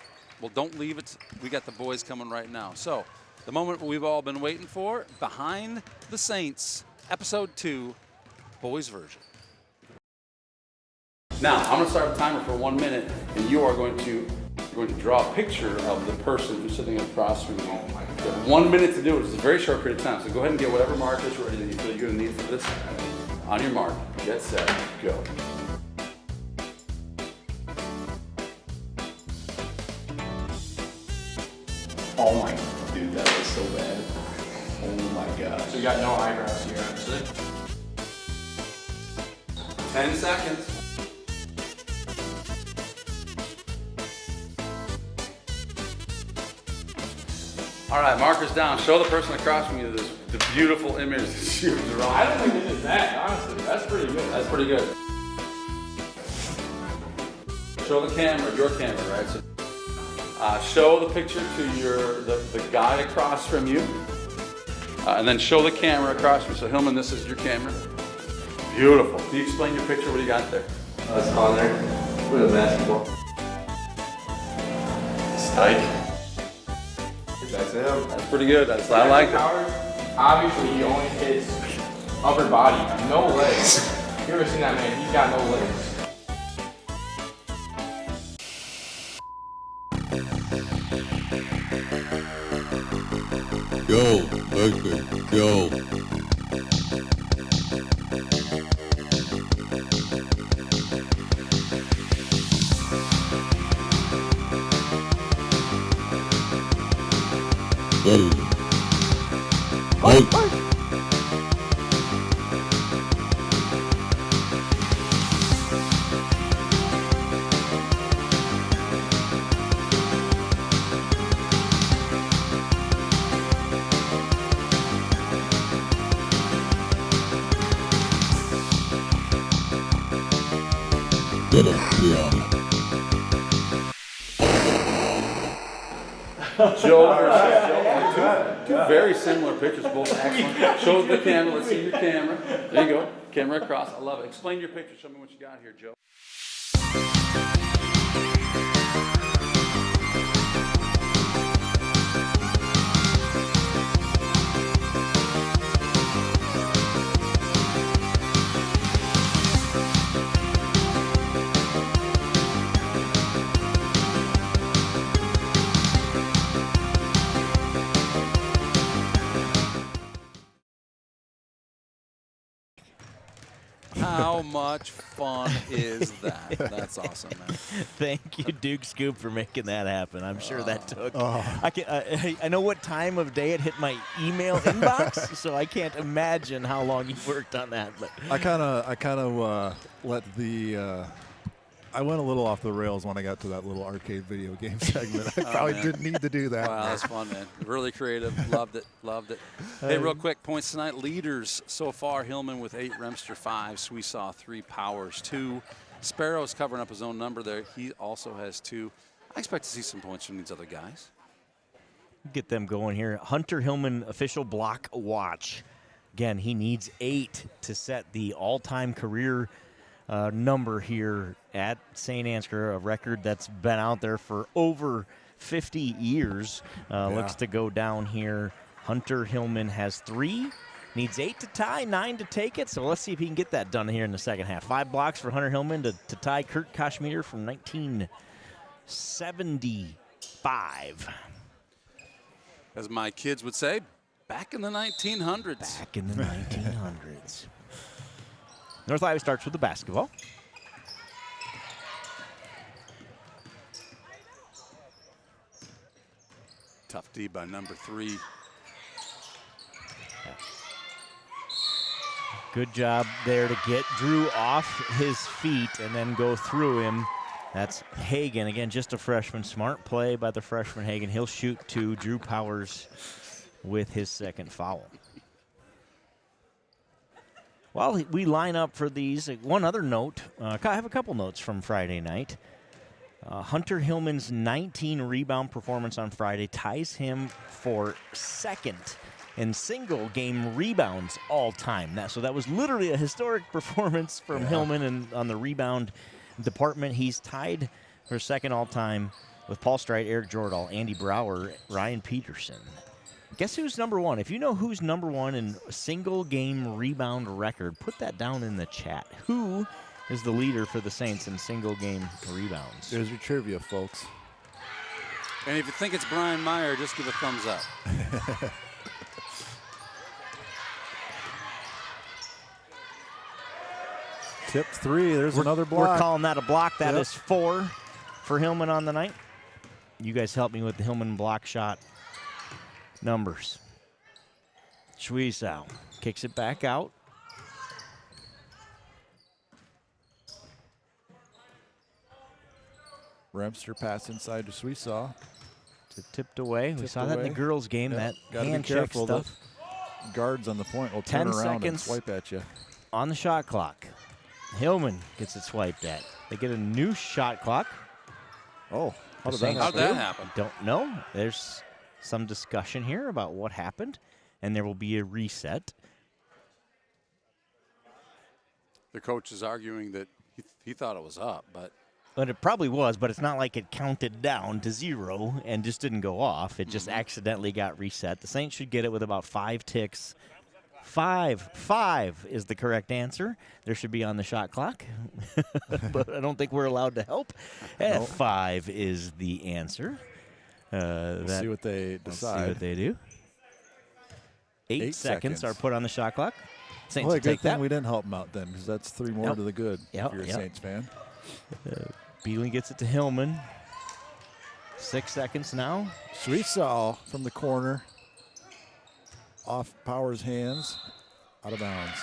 well, don't leave it. We got the boys coming right now. So the moment we've all been waiting for, Behind the Saints, Episode 2, boys version. Now, I'm going to start the timer for 1 minute, and you're going to draw a picture of the person who's sitting across from you. You have 1 minute to do it. It's a very short period of time, so go ahead and get whatever markers ready that you feel you're going to need for this. On your mark, get set, go. Oh my, dude, that was so bad. Oh my god. So you got no eyebrows here, honestly. 10 seconds. All right, markers down. Show the person across from you the beautiful image that you're drawing. I don't think it is that, honestly. That's pretty good. That's pretty good. Show the camera, your camera, right? So, show the picture to the guy across from you, and then show the camera across from you. So Hillman, this is your camera. Beautiful. Can you explain your picture? What do you got there? That's Connor with a basketball. Stike. That's him. That's pretty good. I like it. Obviously, he only hits upper body, no legs. You ever seen that man? He's got no legs. Go, Buster, go. Joe, two very similar pictures, both excellent. Show the camera. Let's see your camera. There you go. Camera across. I love it. Explain your picture. Show me what you got here, Joe. How much fun is that? That's awesome, man. Thank you, Duke Scoop, for making that happen. I'm sure that took. I know what time of day it hit my email inbox, so I can't imagine how long you worked on that. But I kind of let the. I went a little off the rails when I got to that little arcade video game segment. I probably didn't need to do that. Wow, that's fun, man. Really creative. Loved it. Loved it. Hey, real quick, points tonight. Leaders so far, Hillman with 8, Remster 5, Sweesaw 3, Powers 2. Sparrow's covering up his own number there. He also has 2. I expect to see some points from these other guys. Get them going here. Hunter Hillman official block watch. Again, he needs 8 to set the all-time career number here at St. Ansgar, a record that's been out there for over 50 years. Looks to go down here. Hunter Hillman has 3, needs 8 to tie, 9 to take it. So let's see if he can get that done here in the second half. 5 blocks for Hunter Hillman to tie Kurt Kashmir from 1975. As my kids would say, back in the 1900s. Back in the 1900s. North Iowa starts with the basketball. Tough D by number 3. Good job there to get Drew off his feet and then go through him. That's Hagan. Again, just a freshman. Smart play by the freshman Hagan. He'll shoot 2. Drew Powers with his second foul. While we line up for these, one other note. I have a couple notes from Friday night. Hunter Hillman's 19 rebound performance on Friday ties him for second in single game rebounds all time. So that was literally a historic performance from Hillman and on the rebound department. He's tied for second all time with Paul Streit, Eric Jordahl, Andy Brower, Ryan Peterson. Guess who's number 1? If you know who's number 1 in single game rebound record, put that down in the chat. Who is the leader for the Saints in single game rebounds? There's your trivia, folks. And if you think it's Brian Meyer, just give a thumbs up. Tipped 3. There's another block. We're calling that a block. That is 4 for Hillman on the night. You guys help me with the Hillman block shot numbers. Schwiesow kicks it back out. Remster pass inside to Sweesaw. Tipped away. We saw that in the girls' game, that hand check stuff. Guards on the point will turn around and swipe at you. On the shot clock. Hillman gets it swiped at. They get a new shot clock. Oh, how'd that happen? Don't know. There's some discussion here about what happened, and there will be a reset. The coach is arguing that he thought it was up, but it probably was, but it's not like it counted down to 0 and just didn't go off. It just accidentally got reset. The Saints should get it with about 5 ticks. 5 is the correct answer. There should be on the shot clock, but I don't think we're allowed to help. 5 is the answer. Let's see what they decide. Let's see what they do. 8 seconds are put on the shot clock. Saints well, will take good thing that. we didn't help them out then, because that's 3 more to the good if you're a Saints fan. Beasley gets it to Hillman. 6 seconds now. Sweesaw from the corner. Off Powers' hands. Out of bounds.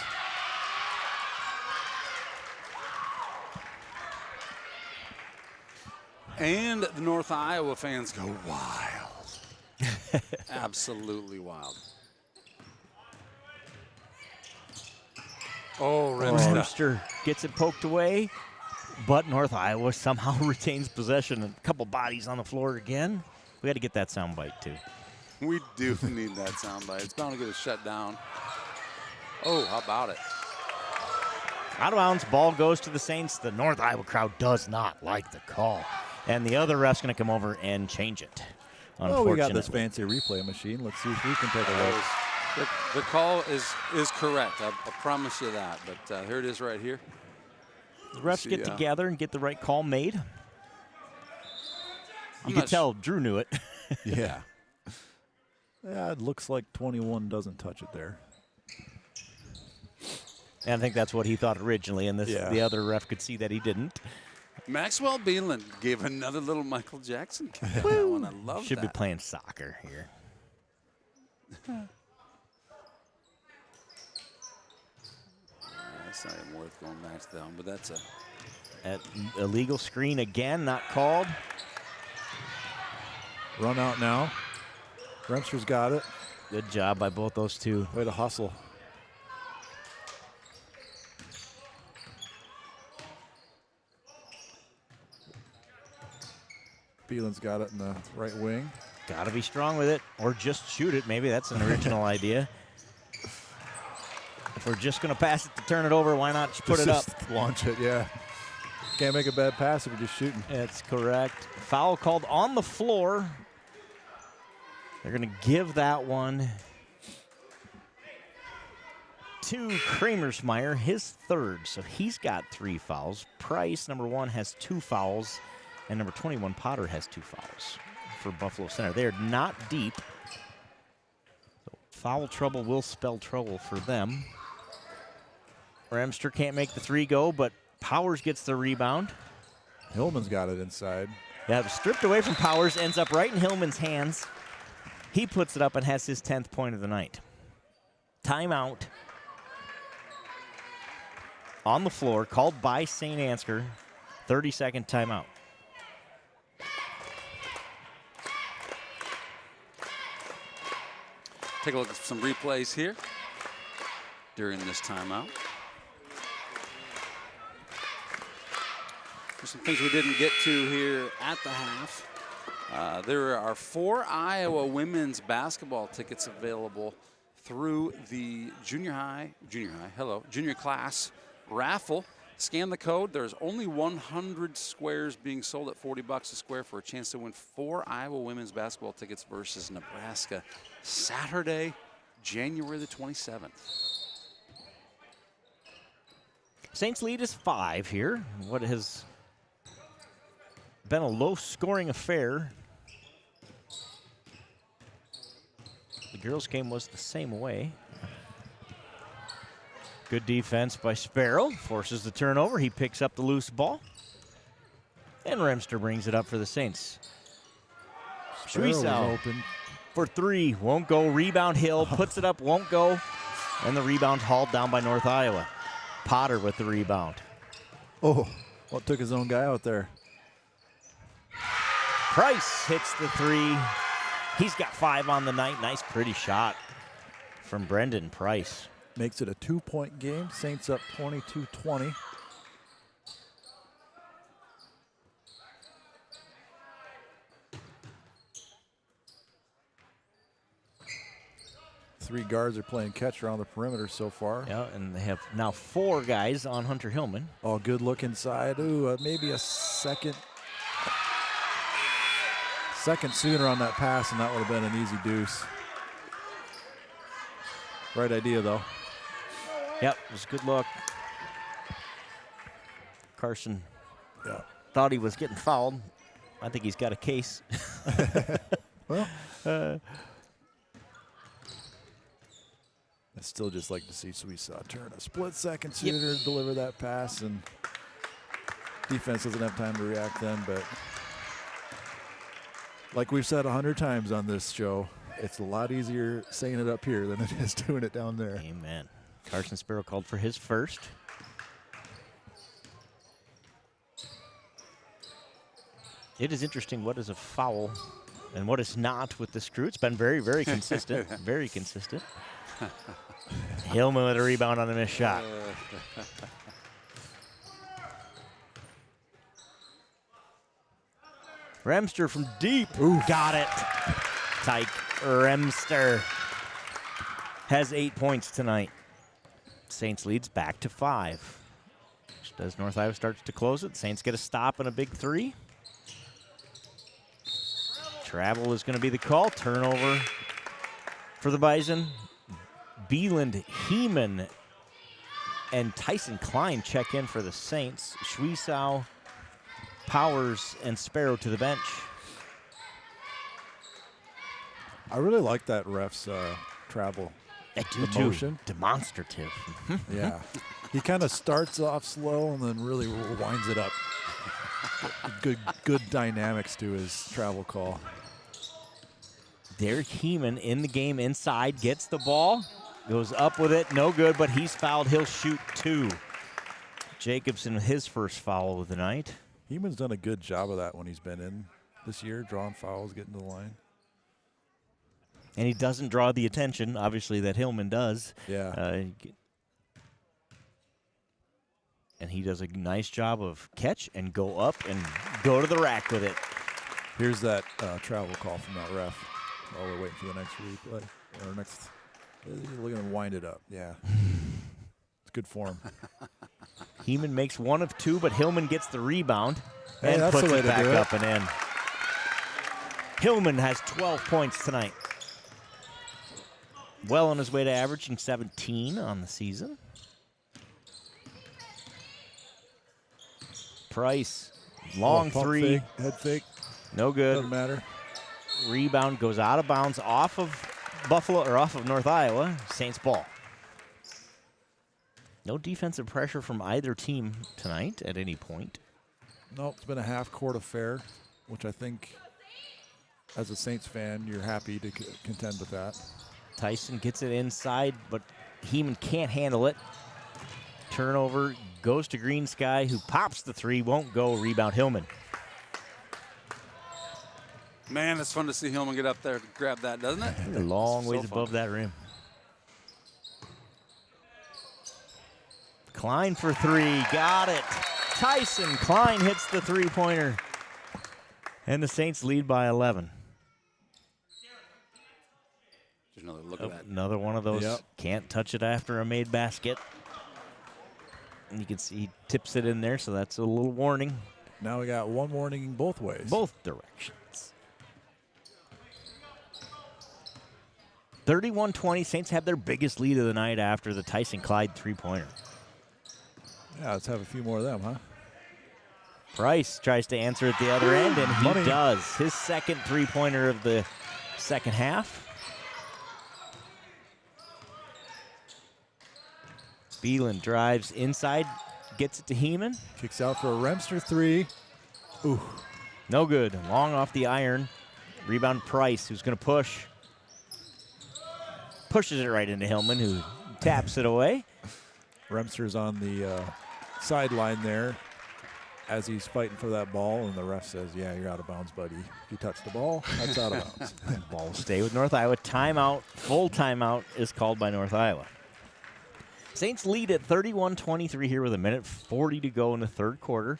And the North Iowa fans go wild. Absolutely wild. Oh, Remster gets it poked away, but North Iowa somehow retains possession. A couple bodies on the floor again. We got to get that soundbite, too. We do need that soundbite. It's bound to get us shut down. Oh, how about it? Out of bounds, ball goes to the Saints. The North Iowa crowd does not like the call. And the other ref's going to come over and change it. Well, we got this fancy replay machine. Let's see if we can take a look. The call is correct. I promise you that. But here it is right here. The refs get together and get the right call made. You can tell Drew knew it. Yeah. Yeah, it looks like 21 doesn't touch it there. And I think that's what he thought originally, and the other ref could see that he didn't. Maxwell Beeland gave another little Michael Jackson kick on that one. I love Should that. be playing soccer here. That's not even worth going back to that one, but that's a... At illegal screen again, not called. Run out now. Remster's got it. Good job by both those two. Way to hustle. Beeland's got it in the right wing. Got to be strong with it, or just shoot it. Maybe that's an original idea. If we're just going to pass it to turn it over, why not just put it up? Launch it, yeah. Can't make a bad pass if you're just shooting. That's correct. Foul called on the floor. They're going to give that one to Kramersmeyer, his third. So he's got 3 fouls. Price, number 1, has 2 fouls. And number 21, Potter, has 2 fouls for Buffalo Center. They're not deep. So foul trouble will spell trouble for them. Remster can't make the 3 go, but Powers gets the rebound. Hillman's got it inside. Yeah, stripped away from Powers, ends up right in Hillman's hands. He puts it up and has his 10th point of the night. Timeout on the floor, called by St. Ansgar. 30-second timeout. Take a look at some replays here during this timeout. There's some things we didn't get to here at the half. There are 4 Iowa women's basketball tickets available through the junior class raffle. Scan the code. There's only 100 squares being sold at $40 a square for a chance to win 4 Iowa women's basketball tickets versus Nebraska Saturday, January the 27th. Saints lead is 5 here. What has been a low-scoring affair. The girls' game was the same way. Good defense by Sparrow. Forces the turnover. He picks up the loose ball. And Remster brings it up for the Saints. Schwiesau open for 3. Won't go. Rebound Hill. Puts it up. Won't go. And the rebound hauled down by North Iowa. Potter with the rebound. Oh, well, took his own guy out there. Price hits the 3. He's got 5 on the night. Nice, pretty shot from Brendan Price. Makes it a 2-point game. Saints up 22-20. Three guards are playing catcher on the perimeter so far. Yeah, and they have now 4 guys on Hunter Hillman. Oh, good look inside. Ooh, maybe a second sooner on that pass, and that would have been an easy deuce. Right idea, though. Yep, it was a good look. Carson thought he was getting fouled. I think he's got a case. Well, I'd still just like to see Schwiesau turn a split second sooner, deliver that pass, and defense doesn't have time to react then. But like we've said 100 times on this show, it's a lot easier saying it up here than it is doing it down there. Amen. Carson Sparrow called for his first. It is interesting what is a foul and what is not with this crew. It's been very, very consistent. Very consistent. Hillman with a rebound on a missed shot. Remster from deep. Ooh, got it. Tyke Remster has 8 points tonight. Saints leads back to 5. As North Iowa starts to close it, Saints get a stop and a big 3. Travel is going to be the call. Turnover for the Bison. Beeland, Heeman, and Tyson Klein check in for the Saints. Schwiesau, Powers, and Sparrow to the bench. I really like that ref's travel. I do too. Demonstrative. Yeah. He kind of starts off slow and then really winds it up. Good dynamics to his travel call. Derek Heeman in the game inside, gets the ball, goes up with it, no good, but he's fouled. He'll shoot 2. Jacobson, his first foul of the night. Heeman's done a good job of that when he's been in this year, drawing fouls, getting to the line. And he doesn't draw the attention, obviously, that Hillman does. Yeah. And he does a nice job of catch and go up and go to the rack with it. Here's that travel call from that ref. While we're waiting for the next replay. Or next. Look at him wind it up. Yeah. It's good form. Heeman makes 1 of 2, but Hillman gets the rebound and that's puts the way it to back do it. up and in. Hillman has 12 points tonight. Well on his way to averaging 17 on the season. Price, long pump 3. Fake, head fake. No good. Doesn't matter. Rebound goes out of bounds off of Buffalo, or off of North Iowa. Saints ball. No defensive pressure from either team tonight at any point. No, it's been a half-court affair, which I think, as a Saints fan, you're happy to contend with that. Tyson gets it inside, but Heeman can't handle it. Turnover goes to Green Sky, who pops the 3, won't go. Rebound Hillman. Man, it's fun to see Hillman get up there to grab that, doesn't it? A long So ways fun. above that rim. Klein for 3, got it. Tyson Klein hits the 3-pointer. And the Saints lead by 11. There's another look at that. Another one of those. Yep. Can't touch it after a made basket. And you can see he tips it in there, so that's a little warning. Now we got one warning both ways. Both directions. 31-20, Saints have their biggest lead of the night after the Tyson Clyde 3-pointer. Yeah, let's have a few more of them, huh? Price tries to answer at the other end, and he Money. does. His second 3-pointer of the second half. Beelan drives inside, gets it to Heeman. Kicks out for a Remster 3. Ooh. No good. Long off the iron. Rebound Price, who's going to push. Pushes it right into Hillman, who taps it away. Remster's on the sideline there as he's fighting for that ball, and the ref says, yeah, you're out of bounds, buddy. If you touch the ball, that's out of bounds. Ball will stay with North Iowa. Timeout, full timeout is called by North Iowa. Saints lead at 31-23 here with 1:40 to go in the third quarter.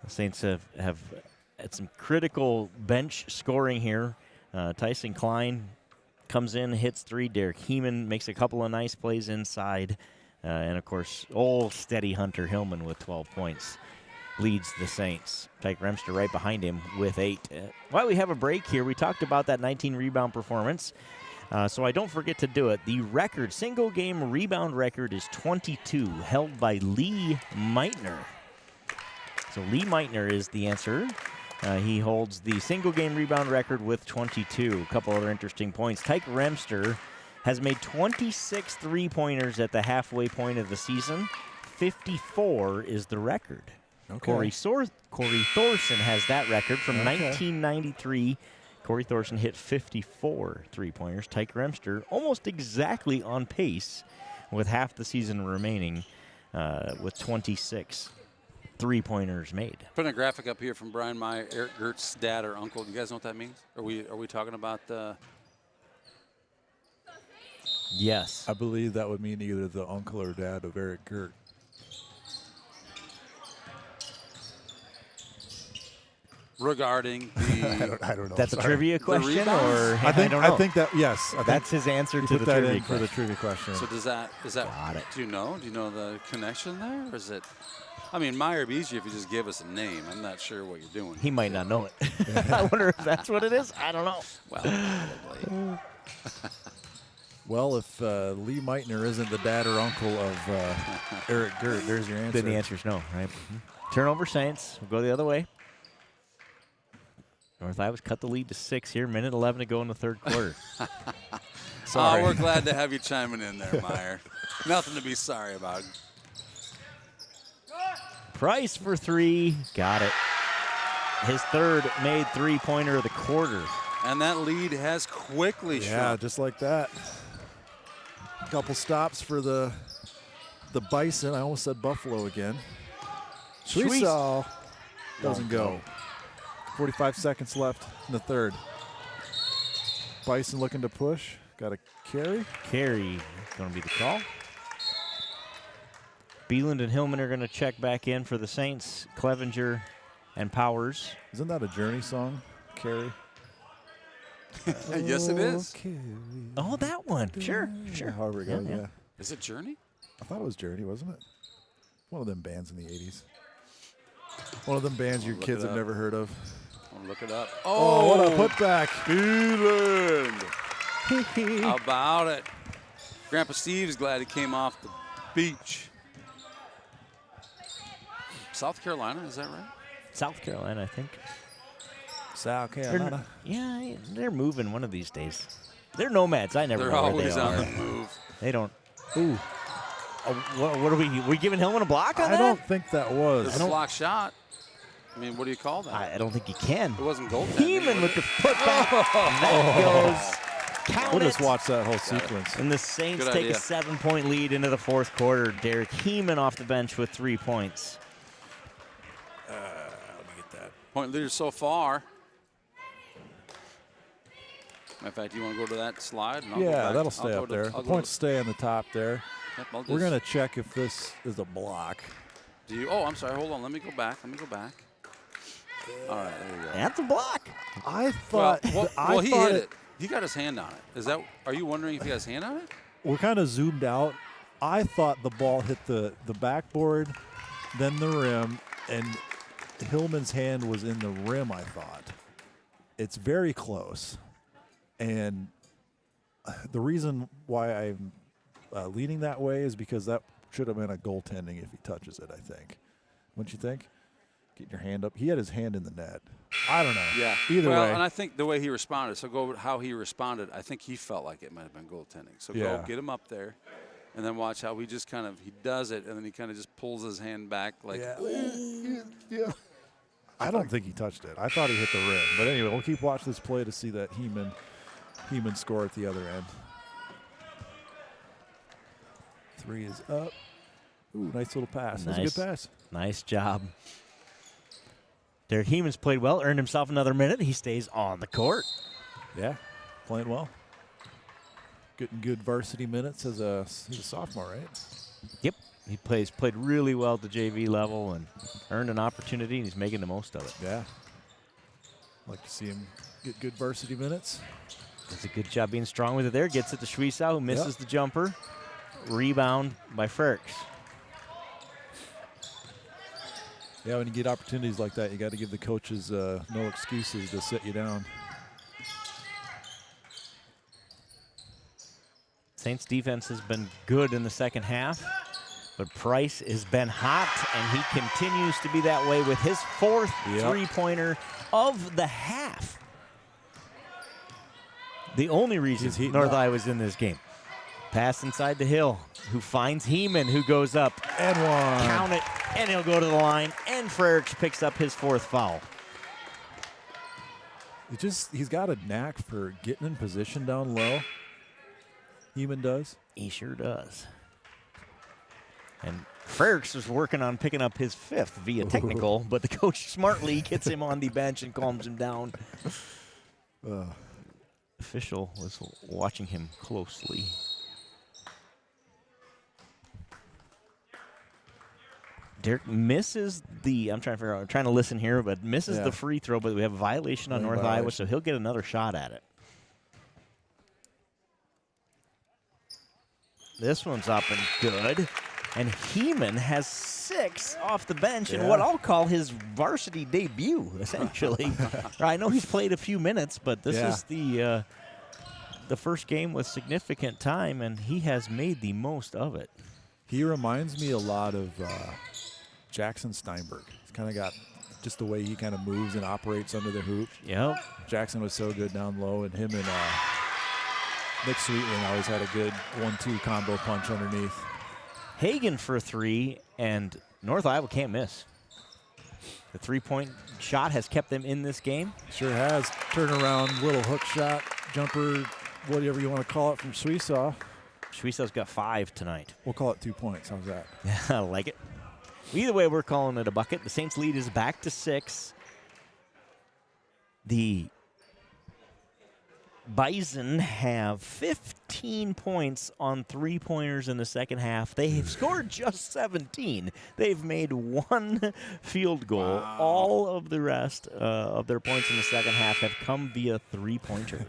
The Saints have had some critical bench scoring here. Tyson Klein comes in, hits 3. Derek Heeman makes a couple of nice plays inside. And, of course, old steady Hunter Hillman with 12 points leads the Saints. Tyke Remster right behind him with 8. While we have a break here, we talked about that 19-rebound performance. So I don't forget to do it. The record, single-game rebound record is 22, held by Lee Meitner. So Lee Meitner is the answer. He holds the single-game rebound record with 22. A couple other interesting points. Tyke Remster has made 26 3-pointers at the halfway point of the season. 54 is the record. Okay. Corey Thorson has that record from 1993. Corey Thorson hit 54 3-pointers. Tyke Remster almost exactly on pace with half the season remaining with 26 3-pointers made. Putting a graphic up here from Brian Meyer, Eric Gertz's dad or uncle. Do you guys know what that means? Are we talking about the? Yes. I believe that would mean either the uncle or dad of Eric Gert. Regarding the, I don't know. That's Sorry. a trivia question, or I don't know. think that yes. That's his answer you to put the that trivia in for the trivia question. So is that? Got it. Do you know? Do you know the connection there, or is it? I mean, Meyer would be easier if you just give us a name. I'm not sure what you're doing. He might not know it. I wonder if that's what it is. I don't know. Well, probably. Well, if Lee Meitner isn't the dad or uncle of Eric Gert, there's your answer. Then the answer is no, right? Turnover Saints. We'll go the other way. North Iowa's cut the lead to 6 here. 1:11 to go in the third quarter. Oh, we're glad to have you chiming in there, Meyer. Nothing to be sorry about. Price for three. Got it. His third made three-pointer of the quarter. And that lead has quickly shrunk. Yeah, just like that. Couple stops for the Bison. I almost said Buffalo again. Schwiesel doesn't go. 45 seconds left in the third. Bison looking to push. Got a carry. Carry going to be the call. Beeland and Hillman are going to check back in for the Saints. Clevenger and Powers. Isn't that a Journey song? Carry. Yes, it is. Oh, that one. Sure. However it goes, yeah. Is it Journey? I thought it was Journey, wasn't it? One of them bands in the 80s. One of them bands your kids have never heard of. I'll look it up. Oh, what a putback. Beeland. How about it? Grandpa Steve's glad he came off the beach. South Carolina, is that right? South Carolina, I think. South Carolina. They're moving one of these days. They're nomads. I never know where they are. They're always on the move. They don't. Ooh. Oh, what are we giving Hillman a block on that? I don't think that was. It's a block shot. I mean, what do you call that? I don't think you can. It wasn't goaltending. Heeman with the putback. That goes. Count We'll it. just watch that whole sequence. And the Saints Good take idea. a 7-point lead into the fourth quarter. Derek Heeman off the bench with 3 points. Let me get that. Point leader so far. Matter of fact, you want to go to that slide? And I'll go Yeah, back. that'll stay up there. The points stay on the top there. Yep, I'll We're just- going to check if this is a block. Do you? Oh, I'm sorry. Hold on. Let me go back. All right, there you go. That's a block. I thought. Well, he hit it. He got his hand on it. Is that? Are you wondering if he got his hand on it? We're kind of zoomed out. I thought the ball hit the backboard, then the rim, and Hillman's hand was in the rim, I thought. It's very close. And the reason why I'm leaning that way is because that should have been a goaltending if he touches it, I think. Wouldn't you think? Getting your hand up. He had his hand in the net. I don't know. Yeah. Either way. And I think the way he responded, so go with how he responded, I think he felt like it might have been goaltending. So Yeah. go get him up there, and then watch how he just kind of, he does it, and then he kind of just pulls his hand back like. Yeah. I don't think he touched it. I thought he hit the rim. But anyway, we'll keep watching this play to see that Heeman score at the other end. 3 is up. Ooh, nice little pass. That's a good pass. Nice job. Derek Heeman's played well, earned himself another minute. He stays on the court. Yeah, playing well. Getting good varsity minutes as he's a sophomore, right? Yep. He played really well at the JV level and earned an opportunity, and he's making the most of it. Yeah. Like to see him get good varsity minutes. Does a good job being strong with it there. Gets it to Schwiesau, who misses the jumper. Rebound by Ferks. Yeah, when you get opportunities like that, you got to give the coaches no excuses to sit you down. Saints defense has been good in the second half, but Price has been hot, and he continues to be that way with his fourth three-pointer of the half. The only reason North Iowa's in this game. Pass inside the Hill, who finds Heeman, who goes up. And one. Count it, and he'll go to the line, and Frerich picks up his fourth foul. He's got a knack for getting in position down low. Heeman does. He sure does. And Frerich is working on picking up his fifth via technical, but the coach smartly gets him on the bench and calms him down. Official was watching him closely. Derek misses the, I'm trying to listen here, but misses the free throw, but we have a violation on North Iowa, so he'll get another shot at it. This one's up and good. And Heeman has 6 off the bench in what I'll call his varsity debut, essentially. I know he's played a few minutes, but this is the first game with significant time, and he has made the most of it. He reminds me a lot of Jackson Steinberg. He's kind of got just the way he kind of moves and operates under the hoop. Yep. Jackson was so good down low, and him and Nick Sweetling always had a good 1-2 combo punch underneath. Hagan for 3, and North Iowa can't miss. The three-point shot has kept them in this game. Sure has. Turnaround, little hook shot, jumper, whatever you want to call it, from Suisaw. Suisaw's got 5 tonight. We'll call it 2 points. How's that? I like it. Either way, we're calling it a bucket. The Saints' lead is back to 6. The Bison have 15 points on three-pointers in the second half. They have scored just 17. They've made 1 field goal. Wow. All of the rest of their points in the second half have come via three-pointer.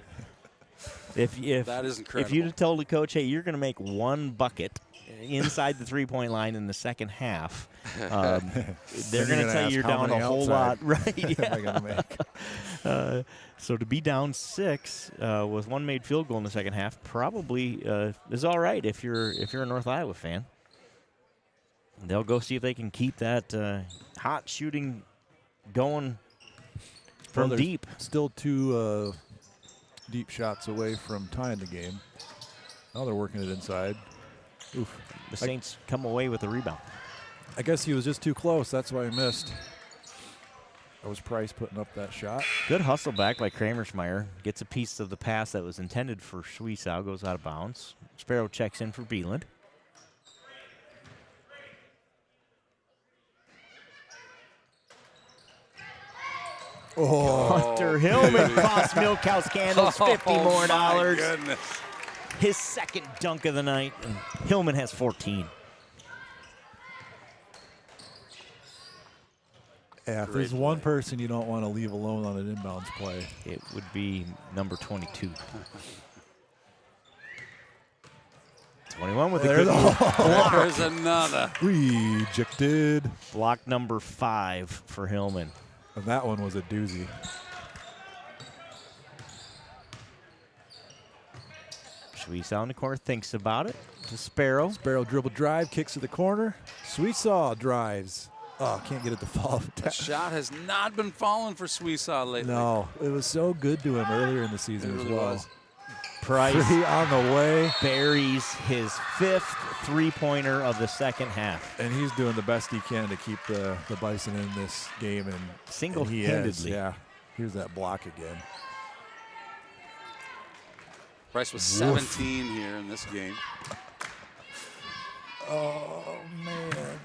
That is incredible. If you'd have told the coach, hey, you're going to make 1 bucket inside the three-point line in the second half, they're going to tell you you're down a whole lot. Right, yeah. So to be down 6 with 1 made field goal in the second half probably is all right if you're a North Iowa fan. They'll go see if they can keep that hot shooting going from deep. Still 2 deep shots away from tying the game. Now they're working it inside. Oof. The Saints come away with a rebound. I guess he was just too close. That's why he missed. That was Price putting up that shot. Good hustle back by Kramersmeyer. Gets a piece of the pass that was intended for Suisaw. Goes out of bounds. Sparrow checks in for Beeland. Hunter Hillman cost Milkhouse Candles $50 more. My goodness. His second dunk of the night, and Hillman has 14. Yeah, if there's one person you don't want to leave alone on an inbounds play, it would be number 22. 21 with a good block. There's another. Rejected. Block number 5 for Hillman. And that one was a doozy. Suisaw in the corner thinks about it. To Sparrow. Sparrow dribble drive, kicks to the corner. Suisaw drives. Oh, can't get it to fall. The shot has not been falling for Suisaw lately. No, it was so good to him earlier in the season as well. Was. Price 3 on the way. Buries his 5th three-pointer of the second half. And he's doing the best he can to keep the Bison in this game. And single-handedly. Yeah, here's that block again. Price was 17 here in this game. Oh, man.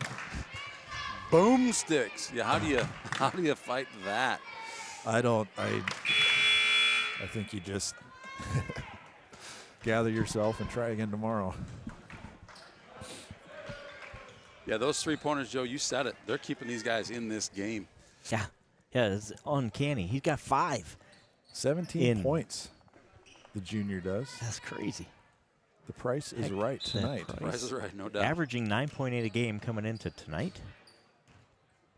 Boomsticks. Yeah, how do you fight that? I think you just gather yourself and try again tomorrow. Yeah, those three-pointers, Joe, you said it. They're keeping these guys in this game. Yeah, it's uncanny. He's got 5. 17 points, the junior does. That's crazy. The price is right tonight. The price is right, no doubt. Averaging 9.8 a game coming into tonight.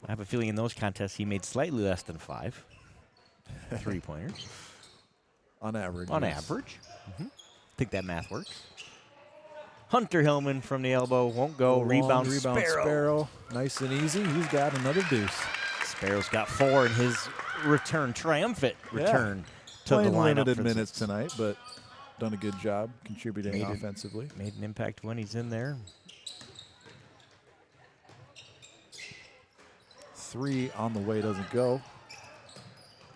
I have a feeling in those contests he made slightly less than 5 three-pointers. On average. On average. I think that math works. Hunter Hillman from the elbow won't go. Rebound Sparrow. Nice and easy. He's got another deuce. Sparrow's got 4 in his return, triumphant return to the lineup. Limited minutes tonight, but done a good job contributing offensively. Made an impact when he's in there. 3 on the way, doesn't go.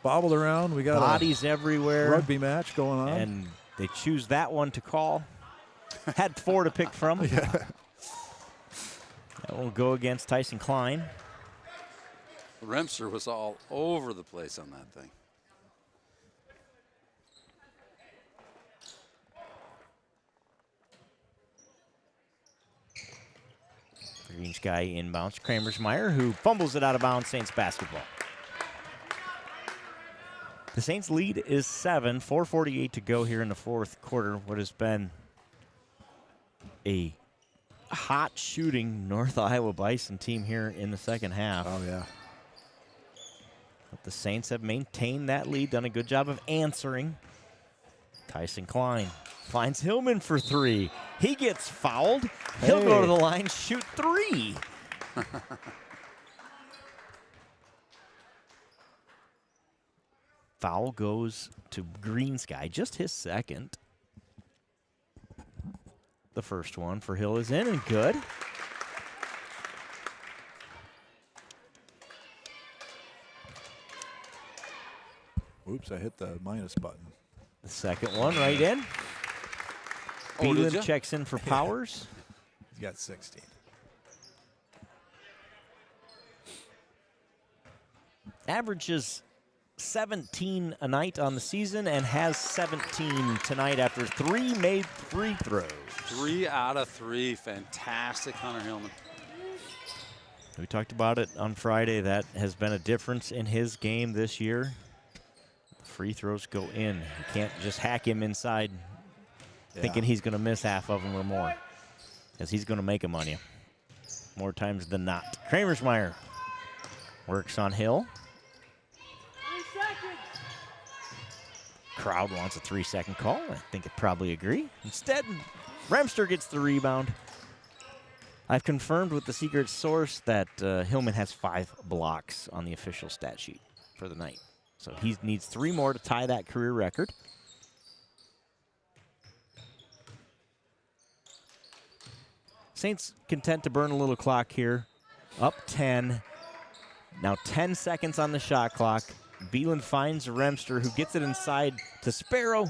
Bobbled around. We got bodies everywhere. Rugby match going on. And they choose that one to call. Had 4 to pick from. Yeah. That will go against Tyson Klein. Remser was all over the place on that thing. Green Sky inbounds. Kramersmeyer, who fumbles it out of bounds. Saints basketball. The Saints lead is 7. 4:48 to go here in the fourth quarter. What has been a hot shooting North Iowa Bison team here in the second half. Oh, yeah. But the Saints have maintained that lead, done a good job of answering. Tyson Klein finds Hillman for 3. He gets fouled. He'll go to the line, shoot 3. Foul goes to Green Sky, just his second. The first one for Hill is in and good. Oops, I hit the minus button. The second one right in. Oh, did Beeland ya? checks in for Powers. He's got 16. Averages 17 a night on the season and has 17 tonight after 3 made free throws. 3 out of 3. Fantastic, Hunter Hillman. We talked about it on Friday. That has been a difference in his game this year. Free throws go in. You can't just hack him inside thinking he's going to miss half of them or more, because he's going to make them on you more times than not. Kramersmeyer works on Hill. Crowd wants a 3-second call. I think it probably agree. Instead, Remster gets the rebound. I've confirmed with the secret source that Hillman has 5 blocks on the official stat sheet for the night. So he needs 3 more to tie that career record. Saints content to burn a little clock here. Up 10. Now 10 seconds on the shot clock. Beeland finds Remster, who gets it inside to Sparrow.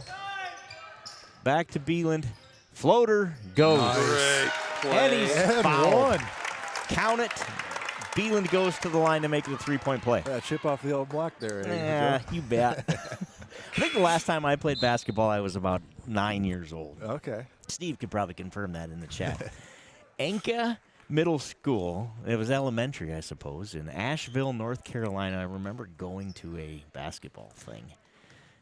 Back to Beeland. Floater goes. Great play. And he's And fouled. one. Count it. Beeland goes to the line to make it a 3-point play. Yeah, chip off the old block there. Yeah, you bet. I think the last time I played basketball, I was about 9 years old. Okay. Steve could probably confirm that in the chat. Enka Middle School, it was elementary, I suppose, in Asheville, North Carolina. I remember going to a basketball thing.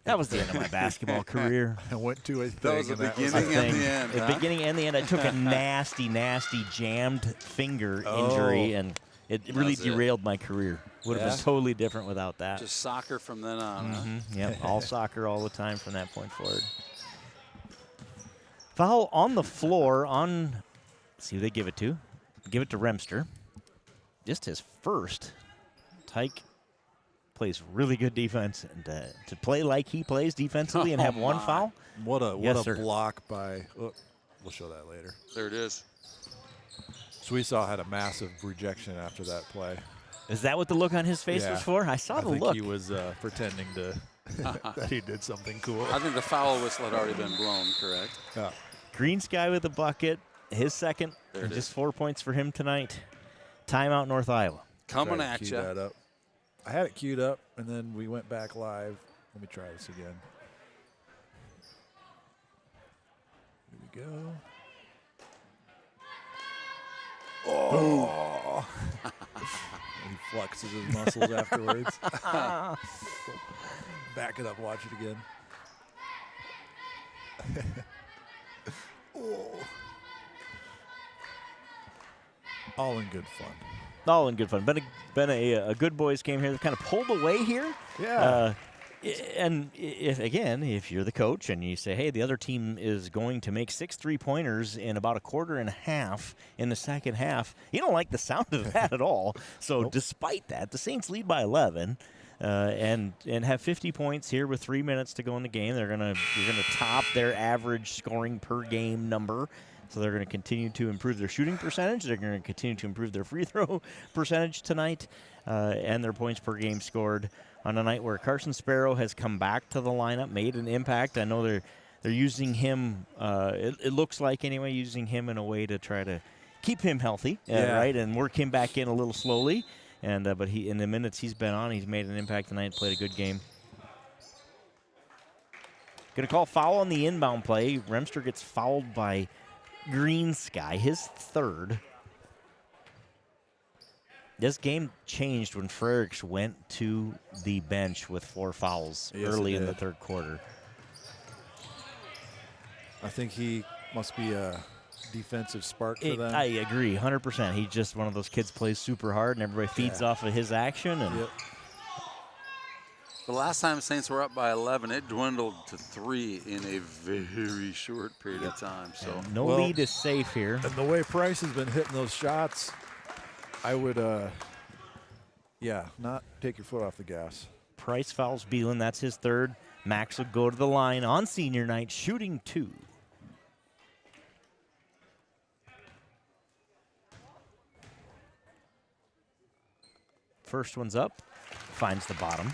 That was the end of my basketball career. I went to a thing. That was the beginning and the end. The beginning and the end. I took a nasty, nasty jammed finger injury, and it really derailed my career. Would have been totally different without that. Just soccer from then on. Huh? Yep, all soccer all the time from that point forward. Foul on the floor on, let's see who they give it to. Give it to Remster. Just his first. Tyke plays really good defense, and to play like he plays defensively and have one foul. What a Yes, sir. block by. Oh, we'll show that later. There it is. Suisaw had a massive rejection after that play. Is that what the look on his face was for? I saw the think look. he was pretending to that he did something cool. I think the foul whistle had already been blown, correct? Yeah. Green Sky with a bucket. His second. There And it just is. 4 points for him tonight. Timeout, North Iowa. Coming Tried to at cue you. that up. I had it queued up, and then we went back live. Let me try this again. Here we go. Oh! He flexes his muscles afterwards. Back it up, watch it again. Oh. All in good fun. All in good fun. Been a good boys game here. They've kind of pulled away here. Yeah. And if you're the coach and you say, hey, the other team is going to make 6 3-pointers in about a quarter and a half in the second half, you don't like the sound of that at all. So despite that, the Saints lead by 11 and have 50 points here with 3 minutes to go in the game. You're gonna top their average scoring per game number. So they're going to continue to improve their shooting percentage. They're going to continue to improve their free throw percentage tonight and their points per game scored on a night where Carson Sparrow has come back to the lineup, made an impact. I know they're using him, it looks like anyway, using him in a way to try to keep him healthy, right, and work him back in a little slowly. And but he, in the minutes he's been on, he's made an impact tonight, played a good game. Going to call foul on the inbound play. Remster gets fouled by Green Sky, his third. This game changed when Frerichs went to the bench with 4 fouls early in the third quarter. I think he must be a defensive spark for them. I agree, 100%. He's just one of those kids plays super hard, and everybody feeds off of his action. And The last time Saints were up by 11, it dwindled to 3 in a very short period of time. So no lead is safe here. And the way Price has been hitting those shots, I would, not take your foot off the gas. Price fouls Beeland. That's his third. Max will go to the line on senior night, shooting 2. First one's up, finds the bottom.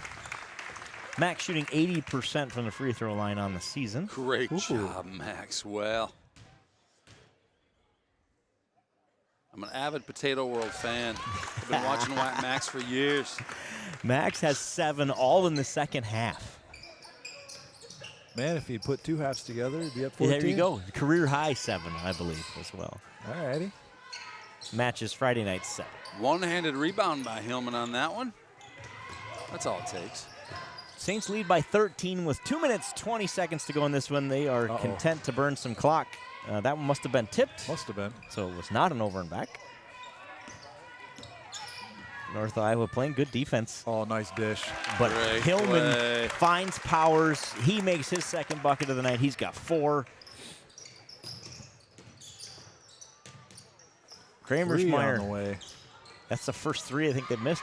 Max shooting 80% from the free throw line on the season. Great job, Maxwell. I'm an avid Potato World fan. I've been watching Max for years. Max has 7, all in the second half. Man, if he'd put 2 halves together, he'd be up 14. There you go. Career high 7, I believe, as well. All righty. Matches Friday night 7. One-handed rebound by Hillman on that one. That's all it takes. Saints lead by 13 with 2 minutes, 20 seconds to go in this one. They are content to burn some clock. That one must have been tipped. Must have been. So it was not an over and back. North Iowa playing good defense. Oh, nice dish. But Hillman finds Powers. He makes his second bucket of the night. He's got 4. Kramersmeyer. On the way. That's the first 3 I think they missed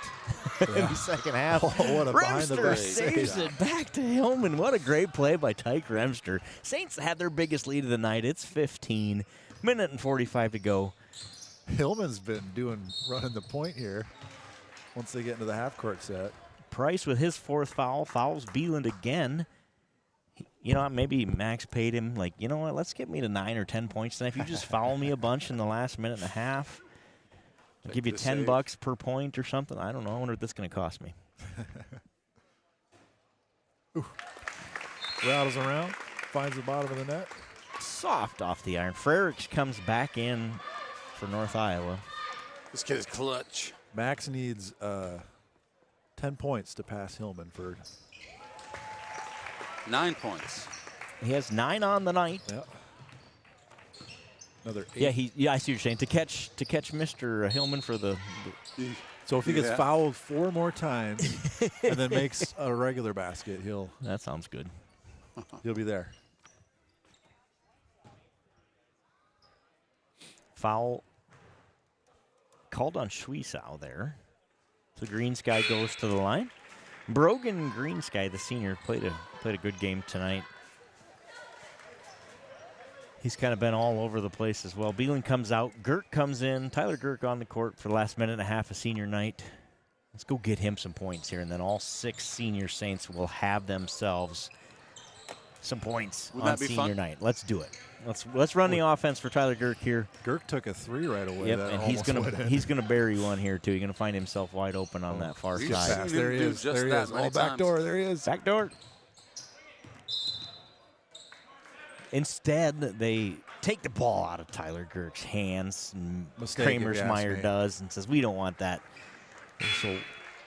in the second half. Oh, what a behind-the-back saves it back to Hillman. What a great play by Tyke Remster. Saints had their biggest lead of the night. It's 15. Minute and 45 to go. Hillman's been running the point here once they get into the half-court set. Price with his 4th foul. Fouls Beeland again. You know, maybe Max paid him, like, you know what, let's get me to 9 or 10 points tonight. If you just foul me a bunch in the last minute and a half, I'll give you $10 per point or something. I don't know. I wonder what this is going to cost me. Rattles around, finds the bottom of the net. Soft off the iron. Frericks comes back in for North Iowa. This kid is clutch. Max needs 10 points to pass Hillman for 9 points. He has 9 on the night. Yep. Another 8. Yeah, I see what you're saying. To catch Mr. Hillman for the so if he gets fouled 4 more times and then makes a regular basket, that sounds good. He'll be there. Foul called on Schwiesau there. So Green Sky goes to the line. Brogan Green Sky, the senior, played a good game tonight. He's kind of been all over the place as well. Beeland comes out. Girk comes in. Tyler Girk on the court for the last minute and a half of senior night. Let's go get him some points here, and then all 6 senior Saints will have themselves some points on senior night. Let's do it. Let's run the offense for Tyler Girk here. Girk took a 3 right away. Yep, and he's gonna bury one here too. He's gonna find himself wide open on that far side. There he is. There he is. Oh, back door. There he is. Back door. Instead, they take the ball out of Tyler Girk's hands. And Kramersmeyer does and says, we don't want that. And so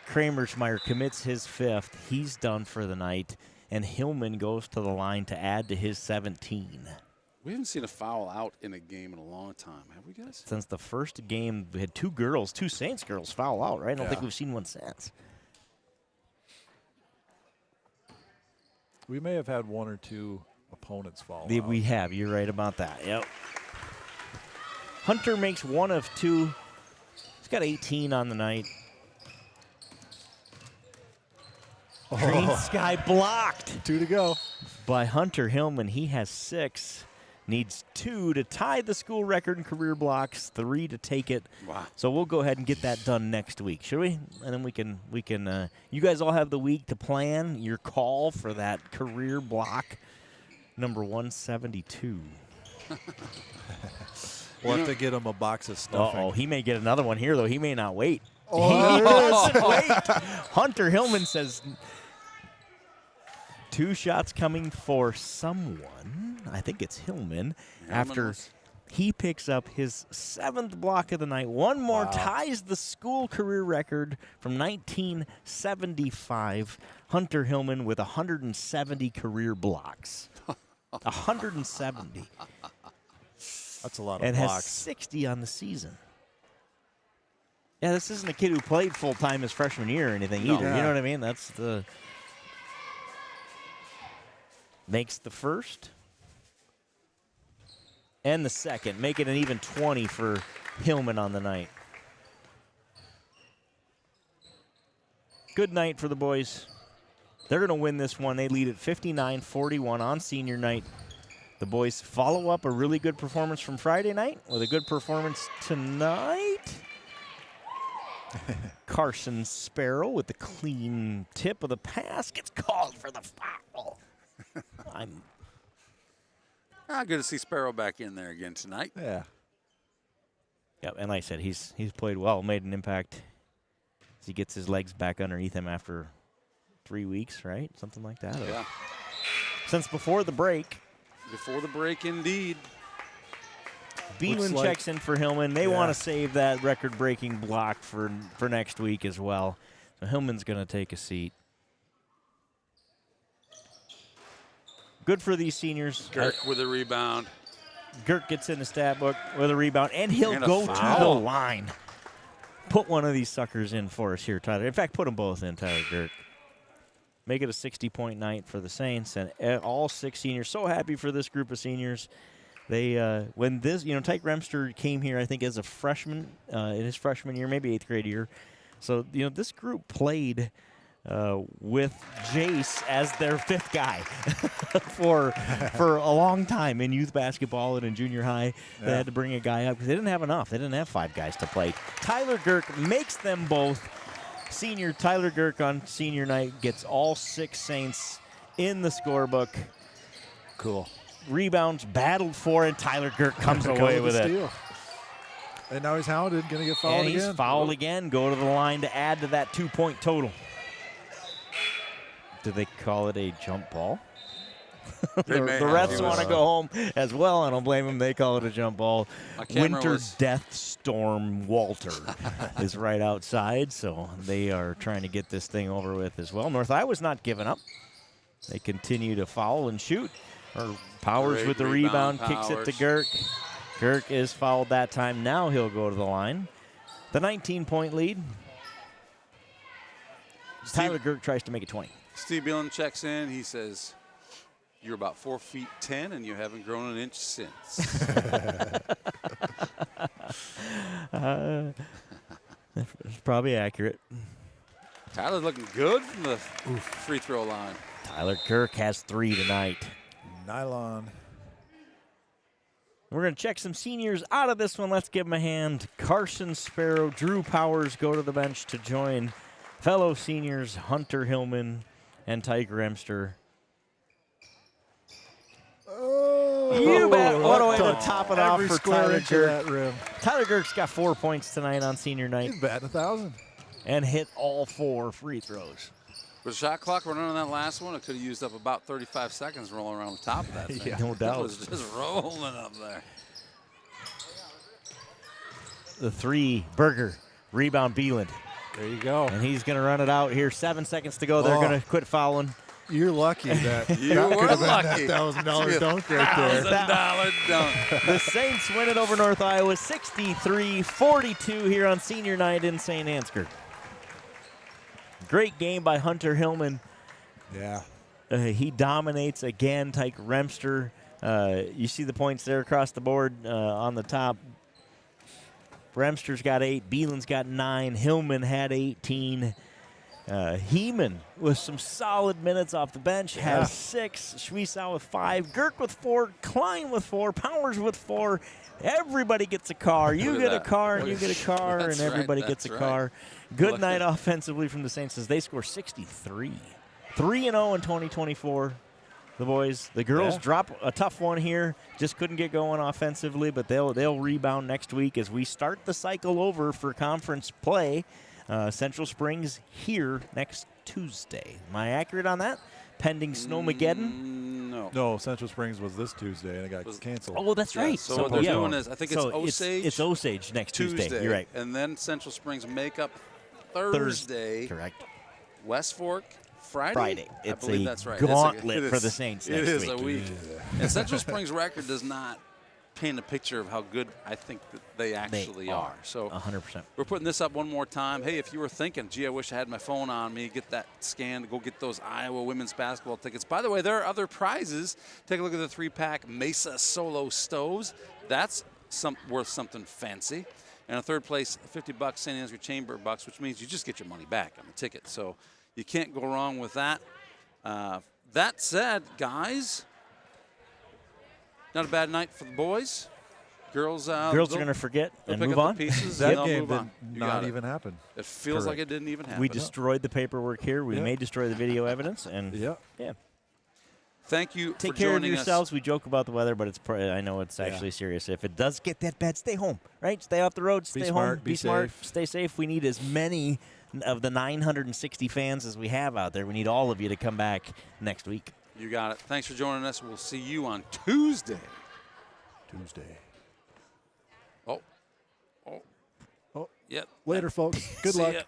Kramersmeyer commits his 5th. He's done for the night. And Hillman goes to the line to add to his 17. We haven't seen a foul out in a game in a long time, have we, guys? Since the first game, we had 2 Saints girls foul out, right? I don't think we've seen one since. We may have had 1 or 2 opponents fall out. We have. You're right about that. Yep. Hunter makes 1 of 2. He's got 18 on the night. Green Sky blocked. 2 to go. By Hunter Hillman. He has 6. Needs 2 to tie the school record in career blocks, 3 to take it. Wow. So we'll go ahead and get that done next week, should we? And then we can you guys all have the week to plan your call for that career block number 172. We'll have to get him a box of stuffing. Uh-oh, he may get another one here, though. He may not wait. Oh, he doesn't wait. Hunter Hillman says 2 shots coming for someone. I think it's Hillman. After he picks up his 7th block of the night. 1 more ties the school career record from 1975. Hunter Hillman with 170 career blocks. 170. That's a lot of and blocks. Has 60 on the season. Yeah, this isn't a kid who played full-time his freshman year or anything either. You know what I mean? That's the... Makes the 1st. And the 2nd. Make it an even 20 for Hillman on the night. Good night for the boys. They're going to win this one. They lead at 59-41 on senior night. The boys follow up a really good performance from Friday night with a good performance tonight. Carson Sparrow with the clean tip of the pass. Gets called for the foul. Good to see Sparrow back in there again tonight. Yeah. Yep, and like I said, he's played well, made an impact. As he gets his legs back underneath him after 3 weeks, right? Something like that. Yeah. Since before the break. Before the break, indeed. Beelan checks in for Hillman. They want to save that record-breaking block for next week as well. So Hillman's going to take a seat. Good for these seniors. Girk with a rebound. Girk gets in the stat book with a rebound, and he'll And a go to the foul. line. Put one of these suckers in for us here, Tyler. In fact, put them both in, Tyler Girk. Make it a 60-point night for the Saints, and all 6 seniors. So happy for this group of seniors. They when this, Tyke Remster came here, I think, as a freshman in his freshman year, maybe 8th grade year. So, this group played with Jace as their 5th guy for a long time in youth basketball and in junior high. They had to bring a guy up because they didn't have enough. They didn't have 5 guys to play. Tyler Girk makes them both. Senior Tyler Girk on senior night gets all 6 Saints in the scorebook. Cool. Rebounds battled for, and Tyler Girk comes away with it. Steal. And now he's hounded, going to get fouled and again. He's fouled again. Go to the line to add to that 2-point total. Do they call it a jump ball? The refs want to go home as well. I don't blame them. They call it a jump ball. Winter Death Storm Walter is right outside, so they are trying to get this thing over with as well. North Iowa's not giving up. They continue to foul and shoot. Powers with the rebound, kicks it to Girk. Girk is fouled that time. Now he'll go to the line. The 19-point lead. Tyler Girk tries to make it 20. Steve Beelan checks in. He says, "You're about 4'10", and you haven't grown an inch since." It's probably accurate. Tyler's looking good from the free throw line. Tyler Girk has 3 tonight. Nylon. We're going to check some seniors out of this one. Let's give them a hand. Carson Sparrow, Drew Powers go to the bench to join fellow seniors Hunter Hillman and Tyke Remster. Oh, you bet. What a way to top it off every for square Tyler inch of Girk. that rim. Tyler Girk's got 4 points tonight on senior night. He's batting 1,000. And hit all 4 free throws. With the shot clock running on that last one, it could have used up about 35 seconds rolling around the top of that thing. Yeah, no doubt. It was just rolling up there. The 3, Berger. Rebound, Beeland. There you go. And he's going to run it out here. 7 seconds to go. They're going to quit fouling. You're lucky that you that were could have been lucky. that $1,000 dunk right there. $1,000 dunk. The Saints win it over North Iowa 63-42 here on senior night in St. Ansgar. Great game by Hunter Hillman. Yeah. He dominates again. Tyke Remster. You see the points there across the board on the top. Remster's got 8. Beelan's got 9. Hillman had 18. Heeman with some solid minutes off the bench has 6. Schwiesow with 5. Girk with 4. Klein with 4. Powers with 4. Everybody gets a car. You get a car, and you get a car, and everybody gets a car. Good night offensively from the Saints as they score 63. 3-0 in 2024. The boys. The girls drop a tough one here. Just couldn't get going offensively, but they'll rebound next week as we start the cycle over for conference play. Central Springs here next Tuesday. Am I accurate on that? Pending Snowmageddon? No, Central Springs was this Tuesday, and it got canceled. Oh, that's right. So what they're doing is, I think it's Osage. It's Osage next Tuesday. You're right. And then Central Springs make up Thursday. Correct. West Fork Friday. I It's believe a that's right. gauntlet for the Saints next week. It is a week. And Central Springs' record does not paint a picture of how good I think that they actually are. So 100%. We're putting this up one more time. Hey, if you were thinking, gee, I wish I had my phone on me, get that scan to go get those Iowa women's basketball tickets. By the way, there are other prizes. Take a look at the 3-pack Mesa Solo Stoves. That's worth something fancy. And a third place, $50 St. Ansgar Chamber bucks, which means you just get your money back on the ticket. So you can't go wrong with that. That said, guys, not a bad night for the boys. Girls are going to forget and move on. Pieces that and game move on. did not even happen. It feels like it didn't even happen. We destroyed the paperwork here. We may destroy the video evidence. And yeah. Thank you Take for care joining of yourselves. us. We joke about the weather, but I know it's actually serious. If it does get that bad, stay home, right? Stay off the road, stay home, be smart, stay safe. We need as many of the 960 fans as we have out there. We need all of you to come back next week. You got it. Thanks for joining us. We'll see you on Tuesday. Oh. Oh. Yep. Later, folks. Good luck. Ya.